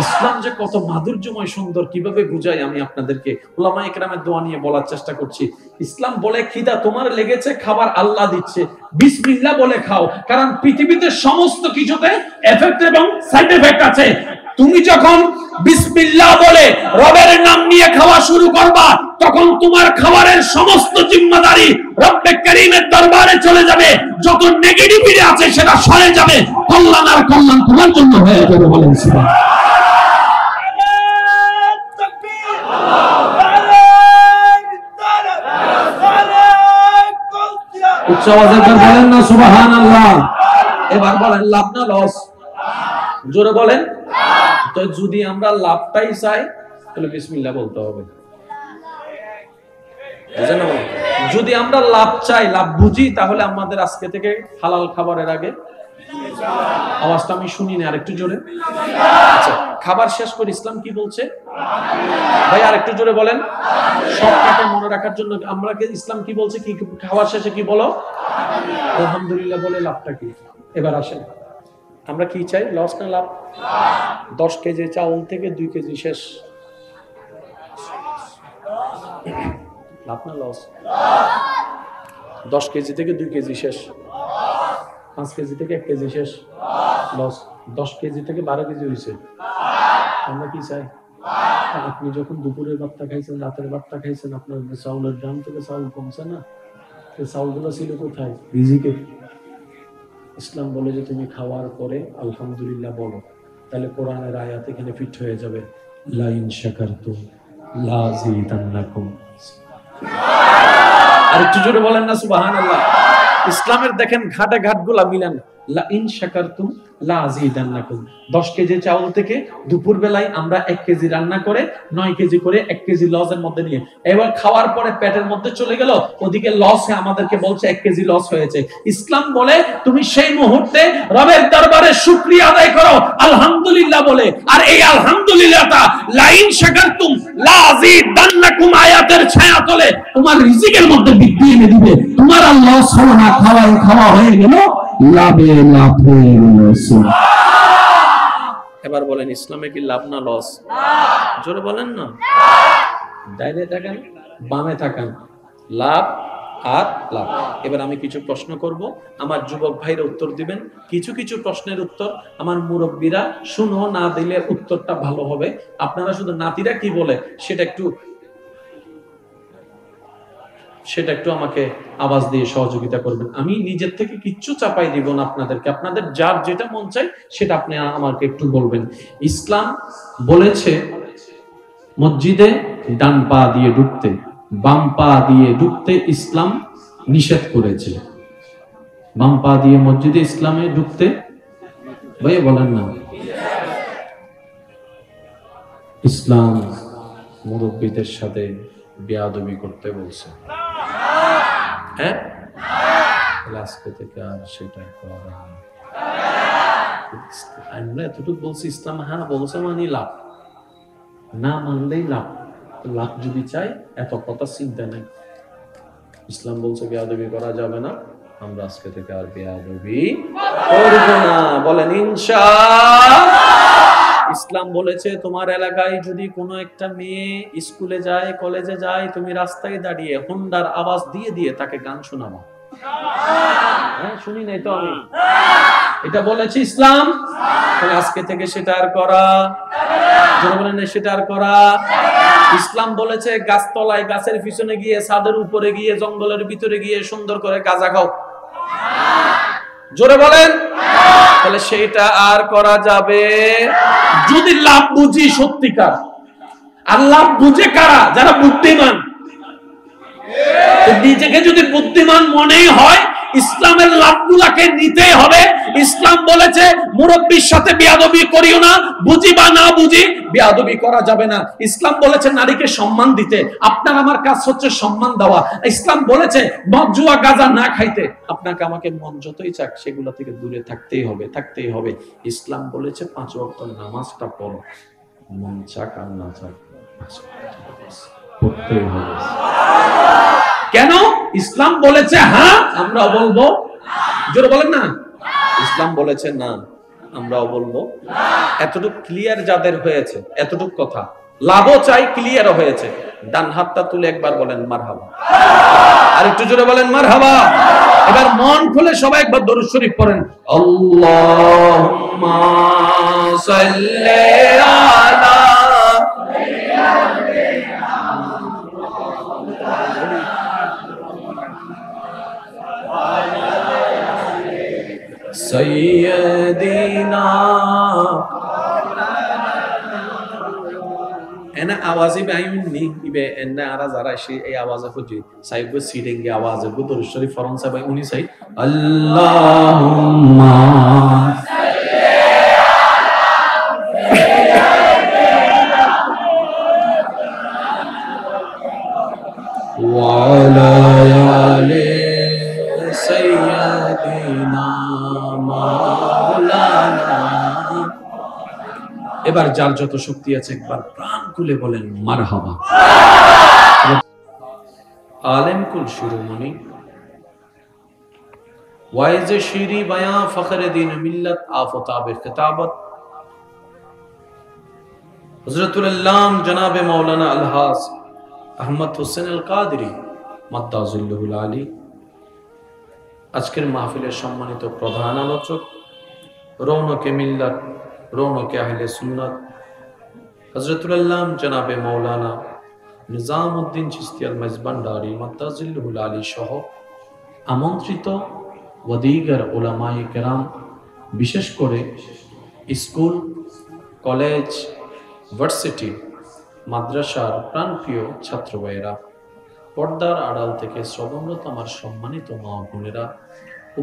ইসলাম যে কত মাধুর্যময় সুন্দর, কিভাবে বুঝাই আমি আপনাদেরকে। উলামায়ে কেরামের দোয়া নিয়ে বলার চেষ্টা করছি। ইসলাম বলে খিদা তোমার লেগেছে, খাবার আল্লাহ দিচ্ছে, বিসমিল্লাহ বলে খাও। কারণ পৃথিবীতে সমস্ত কিছুতে এফেক্ট এবং সাইড এফেক্ট আছে। তুমি যখন বিসমিল্লাহ বলে রবের নাম নিয়ে খাওয়া শুরু করবা, তখন তোমার খাবারের সমস্ত জিম্মাদারি রব্বে কারীমের দরবারে চলে যাবে। যত নেগেটিভিটি আছে সেটা সরে যাবে, কল্যাণ আর কল্যাণ তোমার জন্য হয়ে যাবে। বলেন সুবহানাল্লাহ। উচ্চ আওয়াজে বলেন না সুবহানাল্লাহ। এবার বলেন লাভ না লস? জোরে বলেন। তো যদি আমরা লাভটাই চাই, তাহলে বিসমিল্লাহ বলতে হবে। বুঝেন না? যদি আমরা লাভ চাই, লাভ বুঝি, তাহলে আমাদের আজকে থেকে হালাল খাবারের আগে আওয়াজটা আমি শুনি না, আরেকটু জোরে। আচ্ছা, খাবার শেষ করে ইসলাম কি বলছে ভাই? আরেকটু জোরে বলেন। সবটাকে মনে রাখার জন্য আমরা ইসলাম কি বলছে? কি খাবার শেষে কি বলো? আলহামদুলিল্লাহ বলে লাভটা কি? এবার আসেন, আমরা কি চাই? লস না লাভ? 10 কেজি চাউল থেকে 2 কেজি শেষ, লাভ না লস? 10 কেজি থেকে 2 কেজি শেষ, 5 কেজি থেকে 1 কেজি শেষ, লস। 10 কেজি থেকে 12 কেজি হয়েছে, আমরা কি চাই? আপনি যখন দুপুরের ভাতটা খাইছেন, রাতের ভাতটা খাইছেন, আপনার চাউলের দাম থেকে চাউল কমছে না? চাউলগুলো ছিল কোথায়? রিজিকে। ইসলাম বলে যে তুমি খাওয়ার পরে আলহামদুলিল্লাহ বলো, তাহলে কোরআনের আয়াত এখানে ফিট হয়ে যাবে, লা ইন শাকারতুম লা আযীদান্নাকুম। আর একটু জোরে বলেন না সুবহানাল্লাহ। ইসলামের দেখেন ঘাটে ঘাটগুলা মিলান। লা ইন শাকারতুম লা আযীদান্নাকুম। 10 কেজি চাউল থেকে দুপুর বেলায় আমরা 1 কেজি রান্না করে 9 কেজি করে 1 কেজি লসের মধ্যে নিয়ে, এবার খাওয়ার পরে পেটের মধ্যে চলে গেল, ওদিকে লস হয়ে আমাদেরকে বলছে 1 কেজি লস হয়েছে। ইসলাম বলে তুমি সেই মুহূর্তে রবের দরবারে শুকরিয়া আদায় করো আলহামদুলিল্লাহ বলে। আর এই আলহামদুলিল্লাহটা লা ইন শাকারতুম লা আযীদান্নাকুম আয়াতের ছায়া তলে তোমার রিজিকের মধ্যে বৃদ্ধি এনে দিবে। তোমার আর লস হলো না, খাওয়া হয়ে গেল লাভে লাভ হয়ে গেল। এবার বলেন ইসলামে কি লাভ না লস? জোরে বলেন না। ডাইনে তাকান, বামে তাকান, লাভ আর লাভ। এবার আমি কিছু প্রশ্ন করব, আমার যুবক ভাইরা উত্তর দিবেন। কিছু কিছু প্রশ্নের উত্তর আমার মুরব্বীরা শুনো, না দিলে উত্তরটা ভালো হবে। আপনারা শুধু নাতিরা কি বলে সেটা একটু আমাকে আওয়াজ দিয়ে সহযোগিতা করবেন। আমি নিজের থেকে কিচ্ছু চাপাই দিব না আপনাদেরকে, আপনাদের যার যেটা মন চাই সেটা আপনি আমাকে একটু বলবেন। ইসলাম বলেছে মসজিদে ডান পা দিয়ে ঢুকতে, বাম পা দিয়ে ঢুকতে ইসলাম নিষেধ করেছে। বাম পা দিয়ে মসজিদে ইসলামে ঢুকতে, ভাই বলেন না। ইসলাম মুরব্বীদের সাথে বেয়াদবি করতে বলছে, হ্যাঁ? আজকে থেকে আর সেটা করা না। আমরা এতটুকু বলছি ইসলাম হ্যাঁ বলছে মানে লাভ, না মানলেই লাভ। লাভ যদি চাই এত কথা চিন্তা নেই। ইসলাম বলছে বেয়াদবি করা যাবে না, আমরা আজকে থেকে আর বেয়াদবি করব না। বলেন ইনশাআল্লাহ। ইসলাম বলেছে তোমার এলাকায় যদি কোনো একটা মেয়ে স্কুলে যায়, কলেজে যায়, তুমি রাস্তায় দাঁড়িয়ে হোন্ডার আওয়াজ দিয়ে দিয়ে তাকে গান শোনাবো। হ্যাঁ, শুনি নাই তো আমি, এটা বলেছে ইসলাম। তাহলে আজকে থেকে সেটা আর করা, জনগণের সেটা আর করা। ইসলাম বলেছে গাছতলায়, গাছের পিছনে গিয়ে, ছাদের উপরে গিয়ে, জঙ্গলের ভিতরে গিয়ে সুন্দর করে গাঁজা খাও। জোরে বলেন। তাহলে সেটা আর করা যাবে যদি লাভ বুঝি সত্যিকার। আর লাভ বুঝে কারা? যারা বুদ্ধিমান। নিজেকে যদি বুদ্ধিমান মনেই হয়, ইসলামের লাভগুলাকে নিতে হবে। ইসলাম বলেছে মুরব্বির সাথে বেয়াদবি করিও না, বুঝি বা না বুঝি বেয়াদবি করা যাবে না। ইসলাম বলেছে নারীকে সম্মান দিতে, আপনার আমার কাজ হচ্ছে সম্মান দেওয়া। ইসলাম বলেছে মদ জুয়া গাঁজা না খাইতে, আপনাকে আমাকে মন যতই চাক সেগুলো থেকে দূরে থাকতেই হবে, থাকতেই হবে। ইসলাম বলেছে 5 ওয়াক্ত নামাজটা পড়ো, মন চাক আর না চাক পড়তেই হবে। কেন? ইসলাম বলেছে হ্যাঁ, আমরাও বলবো। জোরে বলেন না। ইসলাম বলেছে না, আমরাও বলবো। এতটুকু ক্লিয়ার যাদের হয়েছে, এতটুকু কথা লাভও চাই, ক্লিয়ারও হয়েছে, ডান হাতটা তুলে একবার বলেন মারহাবা। আর একটু জোরে বলেন মারহাবা। এবার মন খুলে সবাই একবার দরুদ শরীফ পড়েন। আল্লাহুম্মা সাল্লি আলা সাইয়্যিদিনা। এনা আওয়াজে বাইনি ইবে এনা আরা যারা এই আওয়াজে খুঁজি সাইব সিডেঙ্গে আওয়াজে দরুদ শরীফ ফরনসা ভাই উনি সাই আল্লাহুম্মা ওয়া আলা আলি সাইয়্যিদিনা মাওলানা। এবার যার যত শক্তি আছে একবার প্রাণ খুলে বলেন মারহাবা। আলেম কুল শিরোমণি ওয়াইজ শিরি বায়া ফখরে দিন মিল্লাত আফতাবে খিতাবত হযরতুল আল্লাম জনাবে মাওলানা আলহাজ আহমদ হোসেন আল কাদরি মাদ্দাজিল্লুহুল আলী, আজকের মাহফিলের সম্মানিত প্রধান আলোচক, রৌনকে মিল্লাত, রৌনকে আহলে সুন্নাত হযরতুল আল্লাম জনাবে মাওলানা নিজামউদ্দিন চিশতি আল মাইজবান্ডারি মাদ্দাজিল্লুহুল আলী সহ আমন্ত্রিত ওয়াদিগার উলামায়ে কেরাম, বিশেষ করে স্কুল, কলেজ, ভার্সিটি, মাদ্রাসার প্রাণপ্রিয় ছাত্র ভাইয়েরা, পর্দার আড়াল থেকে শ্রবণরত আমার সম্মানিত মা বোনেরা,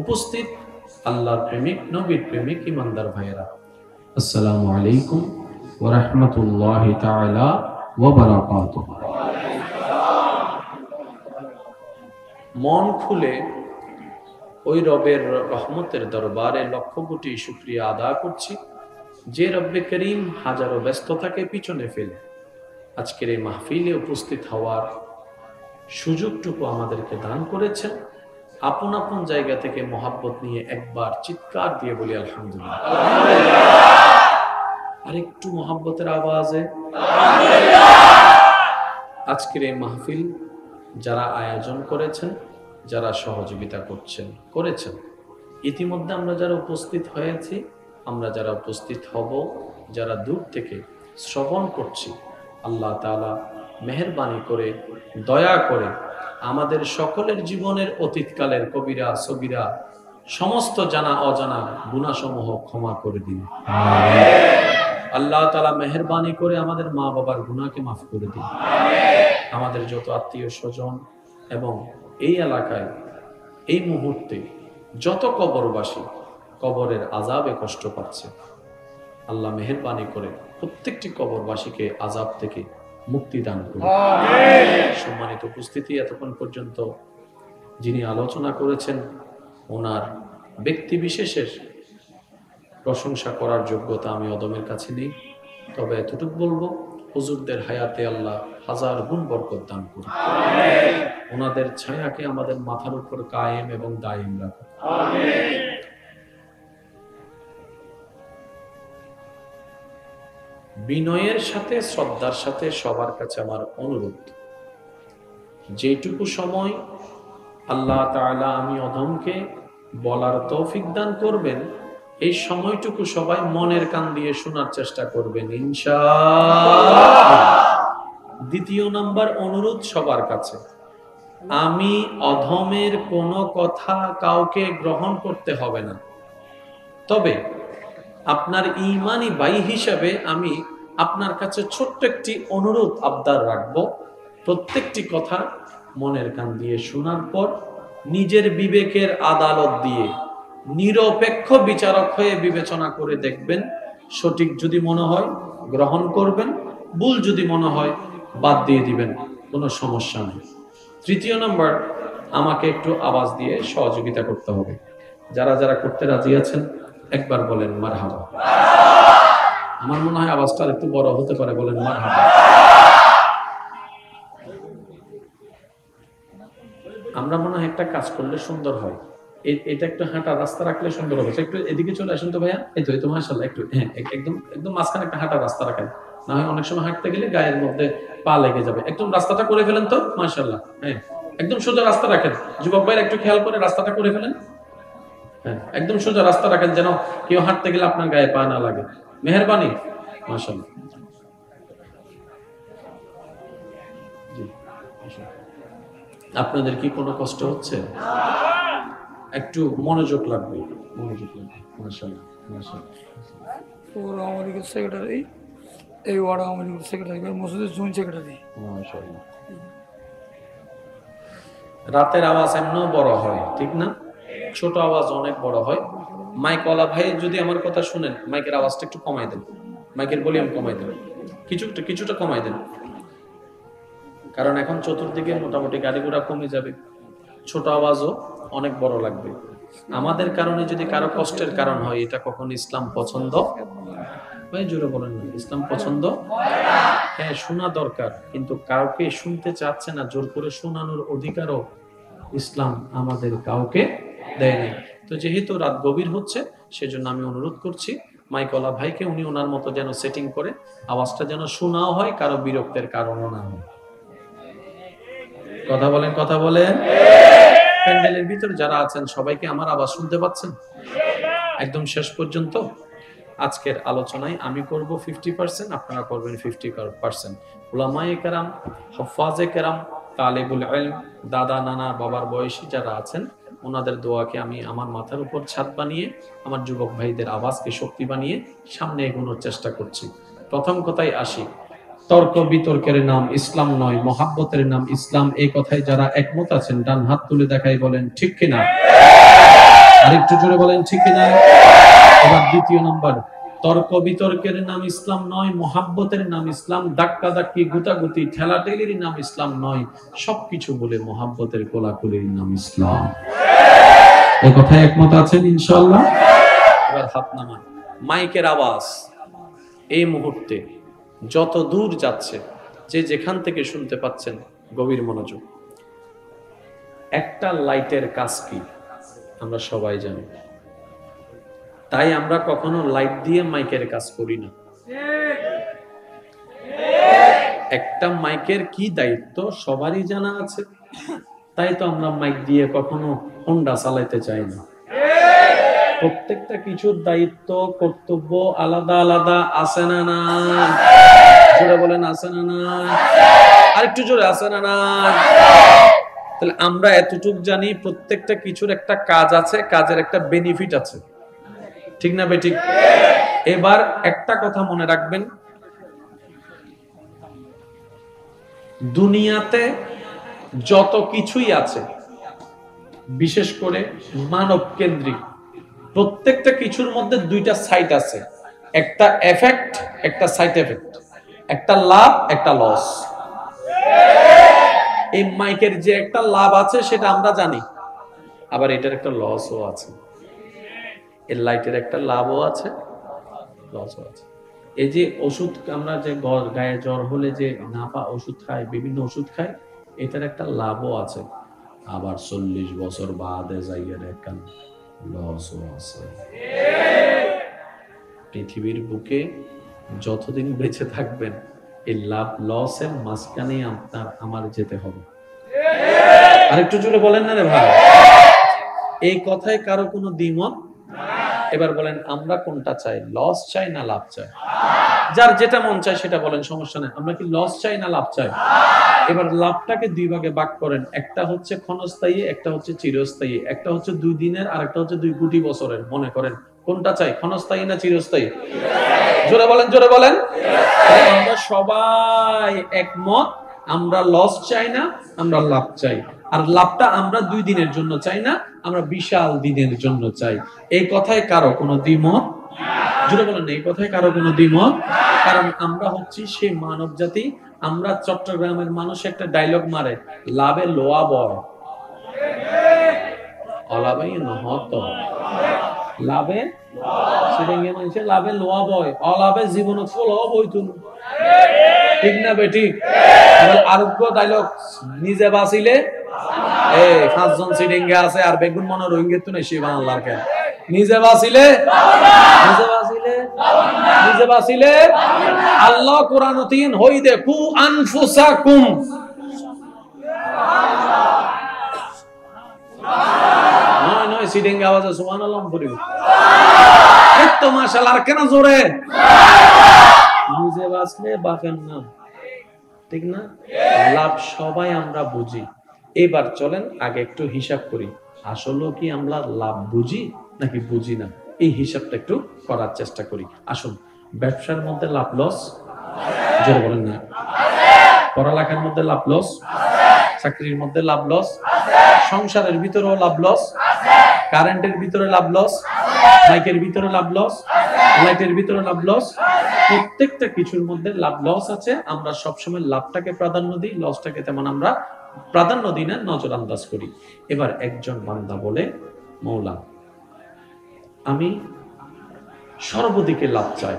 উপস্থিত আল্লাহর প্রেমিক, নবীর প্রেমিক ইমানদার ভাইয়েরা, আসসালামু আলাইকুম ওয়া রাহমাতুল্লাহি তাআলা ওয়া বারাকাতুহু। মন খুলে ওই রবের রহমতের দরবারে লক্ষ কোটি শুকরিয়া আদায় করছি, যে রব্বে করিম হাজারো ব্যস্ততাকে পিছনে ফেলে আজকের এই মাহফিলে উপস্থিত হওয়ার সুযোগটুকু আমাদেরকে দান করেছেন। আপন আপন জায়গা থেকে মহাব্বত নিয়ে একবার চিৎকার দিয়ে বলি আলহামদুলিল্লাহ। আর একটু মহাব্বতের আওয়াজে আজকের এই মাহফিল যারা আয়োজন করেছেন, যারা সহযোগিতা করেছেন, ইতিমধ্যে আমরা যারা উপস্থিত হয়েছি, আমরা যারা উপস্থিত হব, যারা দূর থেকে শ্রবণ করছি, আল্লাহ তাআলা মেহেরবানি করে, দয়া করে আমাদের সকলের জীবনের অতীতকালের কবিরা সগীরা সমস্ত জানা অজানা গুনাহসমূহ ক্ষমা করে দিন। আল্লাহ তাআলা মেহেরবানি করে আমাদের মা বাবার গুনাহকে মাফ করে দিন। আমাদের যত আত্মীয় স্বজন এবং এই এলাকায় এই মুহূর্তে যত কবরবাসী কবরের আযাবে কষ্ট পাচ্ছে, আল্লাহ মেহেরবানি করে প্রত্যেকটি কবরবাসীকে আযাব থেকে মুক্তি দান করুন। সম্মানিত উপস্থিতি, এতক্ষণ পর্যন্ত যিনি আলোচনা করেছেন ওনার ব্যক্তি বিশেষের প্রশংসা করার যোগ্যতা আমি অদমের কাছে নেই, তবে এতটুকু বলবো হুজুরদের হায়াতে আল্লাহ হাজার গুণ বরকত দান করুন। ওনাদের ছায়াকে আমাদের মাথার উপর কায়েম এবং দায়েম রাখুন। বিনয়ের সাথে শ্রদ্ধার সাথে সবার কাছে আমার অনুরোধ, যেটুকু সময় আল্লাহ তাআলা আমি অধমকে বলার তৌফিক দান করবেন, এই সময়টুকু সবাই মনের কান দিয়ে শোনার চেষ্টা করবেন ইনশাআল্লাহ। দ্বিতীয় নাম্বার অনুরোধ সবার কাছে, আমি অধমের কোনো কথা কাউকে গ্রহণ করতে হবে না, তবে আপনার ঈমানি ভাই হিসাবে আমি আপনার কাছে ছোট্ট একটি অনুরোধ আবদার রাখবো। প্রত্যেকটি কথা মনের কান দিয়ে শোনার পর নিজের বিবেকের আদালত দিয়ে নিরপেক্ষ বিচারক হয়ে বিবেচনা করে দেখবেন। সঠিক যদি মনে হয় গ্রহণ করবেন, ভুল যদি মনে হয় বাদ দিয়ে দিবেন, কোনো সমস্যা নেই। তৃতীয় নাম্বার, আমাকে একটু আওয়াজ দিয়ে সহযোগিতা করতে হবে। যারা যারা করতে রাজি আছেন একবার বলেন মারহাবা। আমার মনে হয় আওয়াজটা একটু বড় হতে পারে, বলেন মারহাবা। আমরা মনে হয় একটা কাজ করলে সুন্দর হয়, এটা একটু হাঁটা রাস্তা রাখলে সুন্দর হবে। একটু এদিকে চলে আসুন তো ভাইয়া, এই তো মাশাআল্লাহ, একটু হ্যাঁ একদম একদম মাঝখানে একটা হাঁটা রাস্তা রাখেন, না হয় অনেক সময় হাঁটতে গেলে গায়ের মধ্যে পা লেগে যাবে। একদম রাস্তাটা করে ফেলেন তো, মাশাআল্লাহ। হ্যাঁ, একদম সোজা রাস্তা রাখেন। যুবক ভাইরা একটু খেয়াল করে রাস্তাটা করে ফেলেন। হ্যাঁ, একদম সোজা রাস্তা রাখেন, যেন কেউ হাঁটতে গেলে আপনার গায়ে পা না লাগে। মেহেরবানি, মাশাআল্লাহ। জি, আপনাদের কি কোনো কষ্ট হচ্ছে? একটু মনোযোগ লাগবে, মনোযোগ লাগবে। মাশাআল্লাহ, মাশাআল্লাহ। পৌর আওয়ামী লীগের সেক্রেটারি, এই ওয়ার্ড আওয়ামী লীগের সেক্রেটারি, মসজিদের জুন সেক্রেটারি। মাশাআল্লাহ। রাতের আওয়াজ এমনও বড় হয়, ঠিক না? ছোট আওয়াজ অনেক বড় হয়। মাইকওয়ালা ভাই যদি আমার কথা শুনেন, মাইকের আওয়াজটা একটু কমাই দেন, মাইকের ভলিউম কমাই দেন, কিছুটা কমাই দেন, কারণ এখন চতুর্দিকে মোটামুটি গাড়ি ঘোড়া কমে যাবে, ছোট আওয়াজও অনেক বড় লাগবে। আমাদের কারণে যদি কারো কষ্টের কারণ হয়, এটা কখন ইসলাম পছন্দ? ভাই জোরে বলেন না, ইসলাম পছন্দ? হ্যাঁ, শোনা দরকার, কিন্তু কাউকে শুনতে চাচ্ছে না, জোর করে শোনানোর অধিকারও ইসলাম আমাদের কাউকে দেয় নাই। তো যেহেতু রাত গভীর হচ্ছে, সেজন্য আমি অনুরোধ করছি মাইকওয়ালা ভাইকে, উনি ওনার মতো যেন সেটিং করে আওয়াজটা যেন শোনাও হয়, কারো বিরক্তের কারণও না হয়। কথা বলেন, কথা বলেন। প্যান্ডেলের ভিতর যারা আছেন সবাইকে আমার আওয়াজ শুনতে পাচ্ছেন একদম শেষ পর্যন্ত? আজকের আলোচনায় আমি করব 50%, আপনারা করবেন 50%। উলামায়ে কেরাম, হুফাজে কেরাম, তালেবুল ইলম, দাদা নানা বাবার বয়সী যারা আছেন, ওনাদের দোয়াকে আমি আমার মাথার উপর ছাদ বানিয়ে, আমার যুবক ভাইদের আওয়াজকে শক্তি বানিয়ে সামনে এগোনোর চেষ্টা করছি। প্রথম কথায় আসি, তর্ক বিতর্কের নাম ইসলাম নয়, মহাব্বতের নাম ইসলাম। এই কথায় যারা একমত আছেন ডান হাত তুলে দেখাই বলেন ঠিক কিনা। আরেকটু জোরে বলেন ঠিক কিনা। এবার দ্বিতীয় নাম্বার, তর্ক বিতর্কের নাম ইসলাম নয়, মহাব্বতের নাম ইসলাম। ধাক্কা ধাক্কি, গুতাগুতি, ঠেলাঠেলির নাম ইসলাম নয়, সবকিছু বলে মহাব্বতের কোলাকুলির নাম ইসলাম। এই কথায় একমত আছেন ইনশাআল্লাহ? এবার হাত নামান। মাইকের আওয়াজ এই মুহূর্তে যত দূর যাচ্ছে, যে যেখান থেকে শুনতে পাচ্ছেন, গভীর মনোযোগ। একটা লাইটের কাজ কি আমরা সবাই জানি, তাই আমরা কখনো লাইট দিয়ে মাইকের কাজ করি না। একটা মাইকের কি দায়িত্ব সবারই জানা আছে, তাই তো আমরা মাইক দিয়ে কখনো হোন্ডা চালাইতে চাই না। প্রত্যেকটা কিছুর দায়িত্ব কর্তব্য আলাদা আলাদা, আছে না না? জোরে বলেন আছে না না? আরেকটু জোরে, আছে না না? তাহলে আমরা এতটুকু জানি, প্রত্যেকটা কিছুর একটা কাজ আছে, কাজের একটা বেনিফিট আছে, ঠিক না বে ঠিক? এবার একটা কথা মনে রাখবেন, দুনিয়াতে যত কিছুই আছে, বিশেষ করে মানব কেন্দ্রিক, প্রত্যেকটা কিছুর মধ্যে দুইটা সাইড আছে, একটা এফেক্ট, একটা সাইড এফেক্ট, একটা লাভ, একটা লস। এই মাইকের যে একটা লাভ আছে সেটা আমরা জানি, আবার এটার একটা লসও আছে। এই লাইটের একটা লাভও আছে, লসও আছে। এই যে ওষুধ আমরা যে গায়ে জ্বর হলে যে নাপা ওষুধ খাই, বিভিন্ন ওষুধ খাই, এটার একটা লাভও আছে। আবার 40 বছর বাদে যাইয়ে দেখেন লসও আছে। পৃথিবীর বুকে যতদিন বেঁচে থাকবেন এই লাভ লসের মাঝখানে আপনার আমার যেতে হবে। আরেকটু জোরে বলেন না রে ভাই, এই কথায় কারো কোনো দ্বিমত? এবার বলেন আমরা কোনটা চাই, লস চাই না লাভ চাই? যার যেটা মন চায় সেটা বলেন, সমস্যা নেই। আমরা কি লস চাই না লাভ চাই? এবার লাভটাকে দুই ভাগে ভাগ করেন, একটা হচ্ছে ক্ষণস্থায়ী, একটা হচ্ছে চিরস্থায়ী, একটা হচ্ছে 2 দিনের আর একটা হচ্ছে 2 কোটি বছরের। মনে করেন কোনটা চাই, ক্ষণস্থায়ী না চিরস্থায়ী? জোরে বলেন, জোরে বলেন। আমরা সবাই একমত, আমরা লস চাই না, আমরা লাভ চাই। আর লাভটা আমরা 2 দিনের জন্য চাই না, আমরা বিশাল দিনের জন্য চাই। এই কথায় কারো কোনো দ্বিমত? জোরে বলেন, এই কথায় কারো কোনো দ্বিমত? কারণ আমরা হচ্ছি সেই মানব জাতি। আমরা চট্টগ্রামের মানুষ একটা ডায়লগ মারে, লাভে লোয়া বয়, অলাভে নহত। লাভে সিডেঙ্গে মানুষে লাভে লোয়া বয়, অলাভে জীবন ফলো বইতুন। ঠিক না বেঠিক? আরোগ্য ডায়লগ, নিজে বাঁচিলে 5 জন সিডেঙ্গে আছে আর বেগুন মনে রোহিঙ্গে তো নেই, সে বাংলার কেন? নিজে বাঁচিলে, নিজে বাঁচিলে, নিজে বাঁচিলে আল্লাহ কোরআন তিন হই দে কু আনফুসাকুম। নয় নয় সিডেঙ্গে আওয়াজে সুবহানাল্লাহ পড়িব। তো মাশাআল্লাহ, আর কেন জোরে? নিজে বাঁচলে বাপের নাম, ঠিক না? লাভ সবাই আমরা বুঝি। এবার চলেন আগে একটু হিসাব করি, আসলে কি আমরা লাভ বুঝি নাকি বুঝি না? এই হিসাবটা একটু করার চেষ্টা করি। আসুন, ব্যবসার মধ্যে লাভ লস, জোরে বলেন না। পড়ালেখার মধ্যে লাভ লস, চাকরির মধ্যে লাভ লস, সংসারের ভিতরেও লাভ লস, কারেন্টের ভিতরে লাভ লস, মাইকের ভিতরে লাভ লস, লাইটের ভিতরে লাভ লস, প্রত্যেকটা কিছুর মধ্যে লাভ লস আছে। আমরা সবসময় লাভটাকে প্রাধান্য দিই, লসটাকে তেমন আমরা প্রাধান্য দিই না, নজর আন্দাজ করি। এবার একজন বান্দা বলে, মৌলা আমি সর্বদিকে লাভ চাই,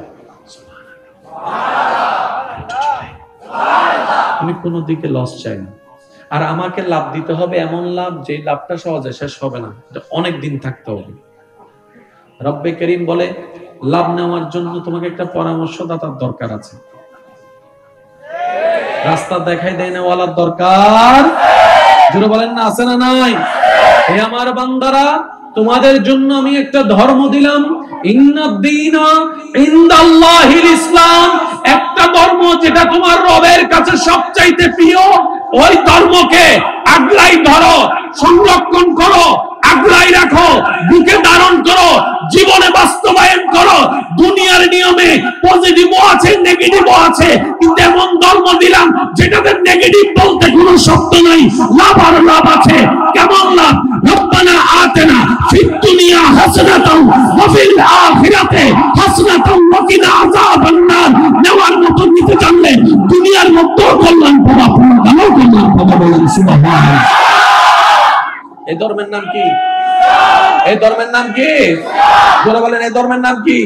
আমি কোনো দিকে লস চাই না। আর আমাকে লাভ দিতে হবে এমন লাভ যে লাভটা সহজে শেষ হবে না, অনেক দিন থাকতে হবে। রব্বে করিম বলে, লাভ নেওয়ার জন্য তোমাকে একটা পরামর্শদাতার দরকার আছে, রাস্তা দেখাই দেয় না ওয়ালার দরকার। জোরে বলেন না, আছে না নাই? হে আমার বান্দারা, তোমাদের জন্য আমি একটা ধর্ম দিলাম, ইন্নাদ-দীনা ইনদাল্লাহিল ইসলাম। একটা ধর্ম যেটা তোমার রবের কাছে সবচাইতে প্রিয়, ওই ধর্মকে আগলাই ধরো, সংরক্ষণ করো, আগলাই রাখো, বুকে ধারণ করো, জীবনে বাস্তবায়ন করো। দুনিয়ার নিয়মে পজিটিভও আছে, নেগেটিভও আছে, কিন্তু এমন ধর্ম দিলাম যেটাতে নেগেটিভ বলতে কোনো শব্দ নাই, লাভ আর লাভ আছে। কেমন লাভ? রব্বানা আতেনা ফিদ দুনিয়া হাসানাতাও ওয়া ফিল আখিরাতি হাসানাতাও ওয়া কিনা আযাবান নার। নেওয়ার মতো নিতে জানলে দুনিয়ার মধ্যেও কল্যাণ পাবা, পরকালেও কল্যাণ পাবা। বলেন সুবহানাল্লাহ। এই ধর্মের নাম কি? এই ধর্মের নাম কি? যারা বলেন এই ধর্মের নাম কি?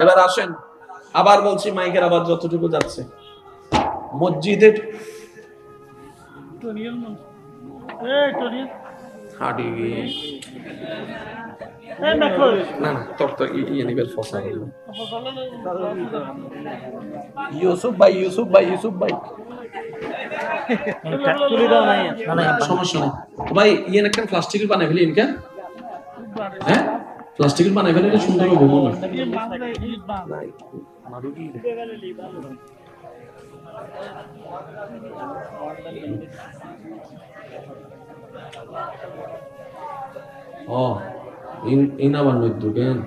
এবার আসেন, আবার বলছি, মাইকের আবার যতটুকু যাচ্ছে, মসজিদের না না তোর তো নিবেল ফসা হলো। ইউসুফ ভাই, ইউসুফ ভাই, ইউসুফ ভাই সমস্যা নেই ভাই। ইয়ে একটা প্লাস্টিকের বানাই ফেলি ইনকা, হ্যাঁ প্লাস্টিকের বানাই ফেলে সুন্দর ঘুমো না। ও ইন আবার নদ্দু কেন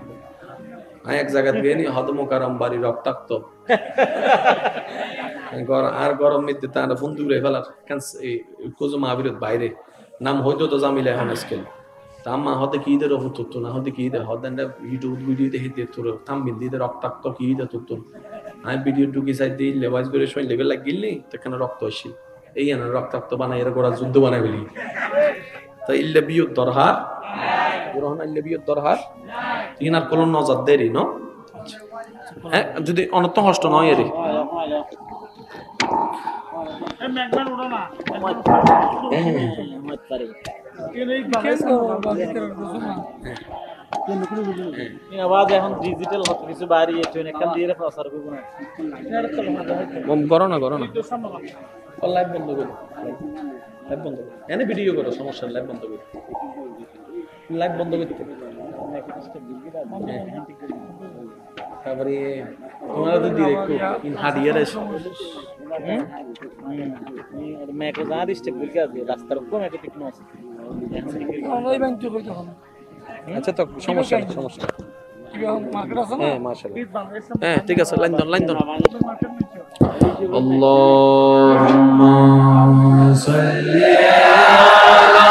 এক জায়গা দিয়ে নি হদমকারম বাড়ি রক্তাক্ত আর গরম মধ্যে তার ফোন দূরে ফেলার কোজো মাহবিরত বাইরে নাম হয়তো তো জামিলে এখন স্কেল তাম্মা হতে কি দে রহু তুত্তু না হতে কি দে হদেন ইউটিউব ভিডিও দেখে দিয়ে তোর থাম্বিল দিয়ে রক্তাক্ত কি দে তুত্তু আমি ভিডিও ঢুকি সাইড দিয়ে লেবাইজ করে সময় লেভেল লাগিলি তো কেন রক্ত আসি এই না রক্তাক্ত বানাই এর গোড়া যুদ্ধ বানাই বলি তো ইল্লে বিয়ত দরহার গ্রহণ ইল্লে বিয়ত দরহার তিনার কোন নজর দেরি ন হ্যাঁ যদি অনর্থ হষ্ট নয় এর আওয়াজ এখন ডিজিটাল হত কিছু বাড়ি ট্রেন একখান দিয়ে প্রচার করব না করো না লাইভ বন্ধ করো লাইভ বন্ধ করো এনে ভিডিও করো সমস্যা লাইভ বন্ধ করো লাইভ বন্ধ করতে তারপরে তোমরা তো ডিরেক্ট ইন হাডিয়ার এসে मैं को ज्यादा स्टेप बोल के आ गया रास्ता को मैं को टिकनो ওই ব্যাংক তো কইতে হবে আচ্ছা তো সমস্যা কি মার্কেট আছে না হ্যাঁ মাশাআল্লাহ হ্যাঁ ঠিক আছে লাইন ধর আল্লাহুম্মা সাল্লি আলা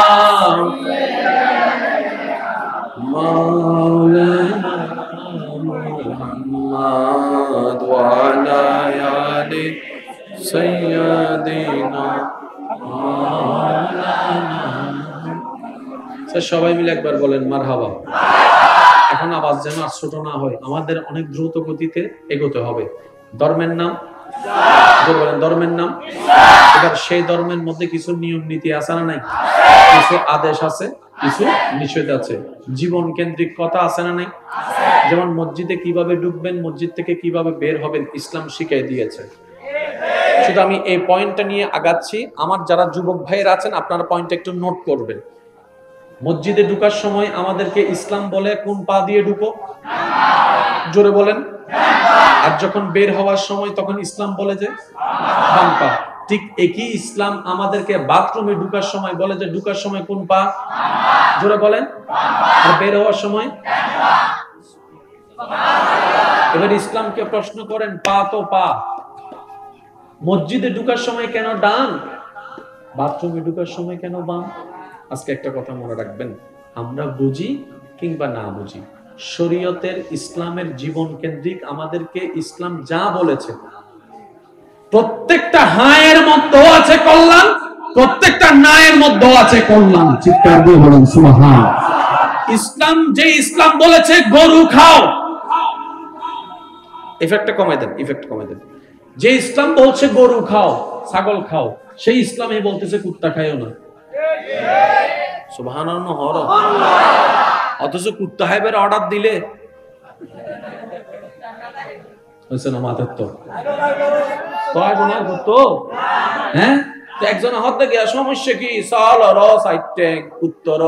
মাওলানা মুহাম্মদ ওয়া আলা আলি সাইয়্যিদিনা সবাই মিলে একবার বলেন মারহাবা। এখন আওয়াজ যেন আর ছোট না হয়, আমাদের অনেক দ্রুত গতিতে এগোতে হবে। ধর্মের নাম বলেন, ধর্মের নাম। এবার সেই ধর্মের মধ্যে কিছু নিয়ম নীতি আছে না নাই? কিছু আদেশ আছে, কিছু নিষেধ আছে, জীবন কেন্দ্রিক কথা আছে না নাই? যেমন মসজিদে কিভাবে ঢুকবেন, মসজিদ থেকে কিভাবে বের হবেন, ইসলাম শিখিয়ে দিয়েছে। শুধু আমি এই পয়েন্টটা নিয়ে আগাচ্ছি, আমার যারা যুবক ভাইয়েরা আছেন আপনারা পয়েন্টটা একটু নোট করবেন। মসজিদে ঢুকার সময় আমাদেরকে ইসলাম বলে কোন পা দিয়ে ঢুকো, জোরে বলেন। আর যখন বের হওয়ার সময় তখন ইসলাম বলে যে বাম পা। ঠিক একই ইসলাম আমাদেরকে বাথরুমে ঢুকার সময় বলে যে ঢুকার সময় কোন পা, জোরে বলেন। আর বের হওয়ার সময়। এবার ইসলামকে প্রশ্ন করেন, পা তো পা, মসজিদে ঢুকার সময় কেন ডান, বাথরুমে ঢুকার সময় কেন বাম? আজকে একটা কথা মনে রাখবেন, আমরা বুঝি কিংবা না বুঝি, শরীয়তের ইসলামের জীবন কেন্দ্রিক আমাদেরকে ইসলাম যা বলেছে, প্রত্যেকটা হায়ের মধ্যেও আছে কল্যাণ, প্রত্যেকটা নায়ের মধ্যেও আছে কল্যাণ। চিৎকার দিয়ে বলেন সুবহান। ইসলাম যে ইসলাম বলেছে গরু খাও, ইফেক্টটা কমাই দেন, ইফেক্ট কমাই দেন। যে ইসলাম বলছে গরু খাও, ছাগল খাও, সেই ইসলামই বলতেছে কুত্তা খাইও না। সুবহানাল্লাহ। অথচ কুত্তা হাইবের অর্ডার দিলে হয়েছে না মাথার তো গুণা করতো। হ্যাঁ, একজন হাত দেখে সমস্যা কি, সাল র সাইটে উত্তর,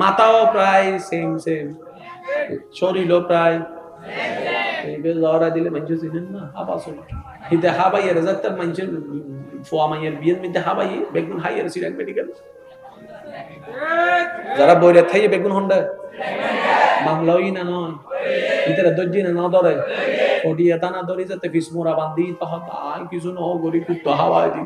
মাথাও প্রায় সেম সেম, শরীরও প্রায় লড়া দিলে মানুষ চিনেন না। হিতে হাবাইয়ের যাতে মানুষের ফোয়া মাইয়ের বিয়ের মধ্যে হাবাই বেগুন হাইয়ের সিরাক মেডিকেল যারা বইরে থাইয়ে বেগুন হন্ডা বাংলাওই না নয়, ভিতরে দর্জি না ধরে ওডিয়া দানা ধরে যাতে ফিসমোরা বান্ধি তখন আর কিছু ন গরি কুত্তা হাওয়াই দি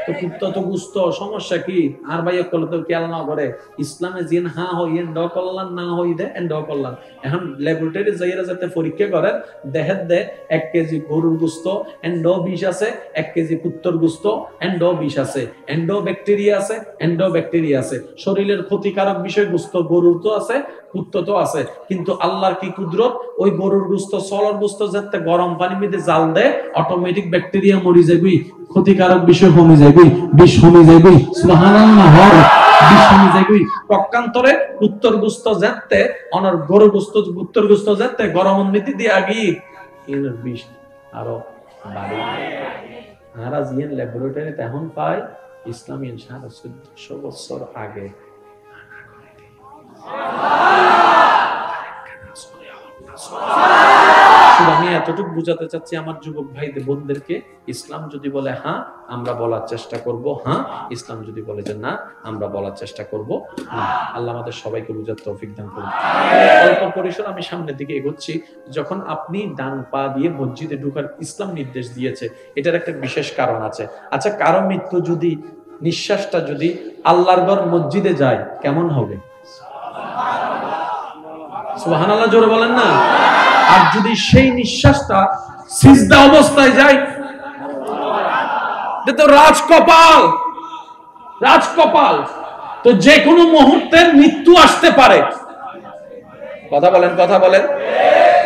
তো কুত্তা তো গুস্ত, সমস্যা কি? আর ভাই করলে তো খেয়াল না করে ইসলামে জিন হা হই এন্ড করলাম না হই দে এন্ড করলাম। এখন ল্যাবরেটরি যাইরা যাতে পরীক্ষা করে দেখেন দে 1 কেজি গরুর গুস্ত এন্ড বিষ আছে, 1 কেজি কুত্তর গুস্ত এন্ড বিষ আছে, এন্ডো ব্যাকটেরিয়া আছে, এন্ডো ব্যাকটেরিয়া আছে। শরীরের ক্ষতিকারক বিষয় গুস্ত গরুর তো আছে, কুত্তো তো আছে, কিন্তু আল্লাহর কি কুদরত, ওই গরুর গুস্ত সলর গুস্ত যাতে গরম পানির মধ্যে জাল দে অটোমেটিক ব্যাকটেরিয়া মরি যাবে, ক্ষতিকারক বিষয় কমে যাবে, বিষ কমে যাবে। সুবহানাল্লাহ। বিষ কমে যাবে। পক্ষান্তরে উত্তর গুস্ত যাতে অনর গরু গুস্ত উত্তর গুস্ত যাতে গরম নীতি দিয়ে আগি এর বিষ আরো বাড়ে। আর জিএন ল্যাবরেটরিতে এখন পাই ইসলামী 1400 বছর আগে। আমি এতটুকু বুঝাতে চাচ্ছি আমার যুবক ভাইদের বোনদেরকে, ইসলাম যদি বলে হ্যাঁ আমরা বলার চেষ্টা করব হ্যাঁ, ইসলাম যদি বলে যে না আমরা বলার চেষ্টা করব না। আল্লাহ আমাদের সবাইকে বুঝার তৌফিক দান করুন। অল্প পরিসর আমি সামনের দিকে এগোচ্ছি। যখন আপনি ডান পা দিয়ে মসজিদে ঢোকার ইসলাম নির্দেশ দিয়েছে, এটার একটা বিশেষ কারণ আছে। আচ্ছা, কারো মৃত্যু যদি, নিঃশ্বাসটা যদি আল্লাহর ঘর মসজিদে যায় কেমন হবে? সুবহানাল্লাহ, জোরে বলেন না। আর যদি সেই নিঃশ্বাসটা সিজদা অবস্থায় যায়, তো রাজকপাল, রাজকপাল, তো যে কোনো মুহূর্তে মৃত্যু আসতে পারে। কথা বলেন, কথা বলেন।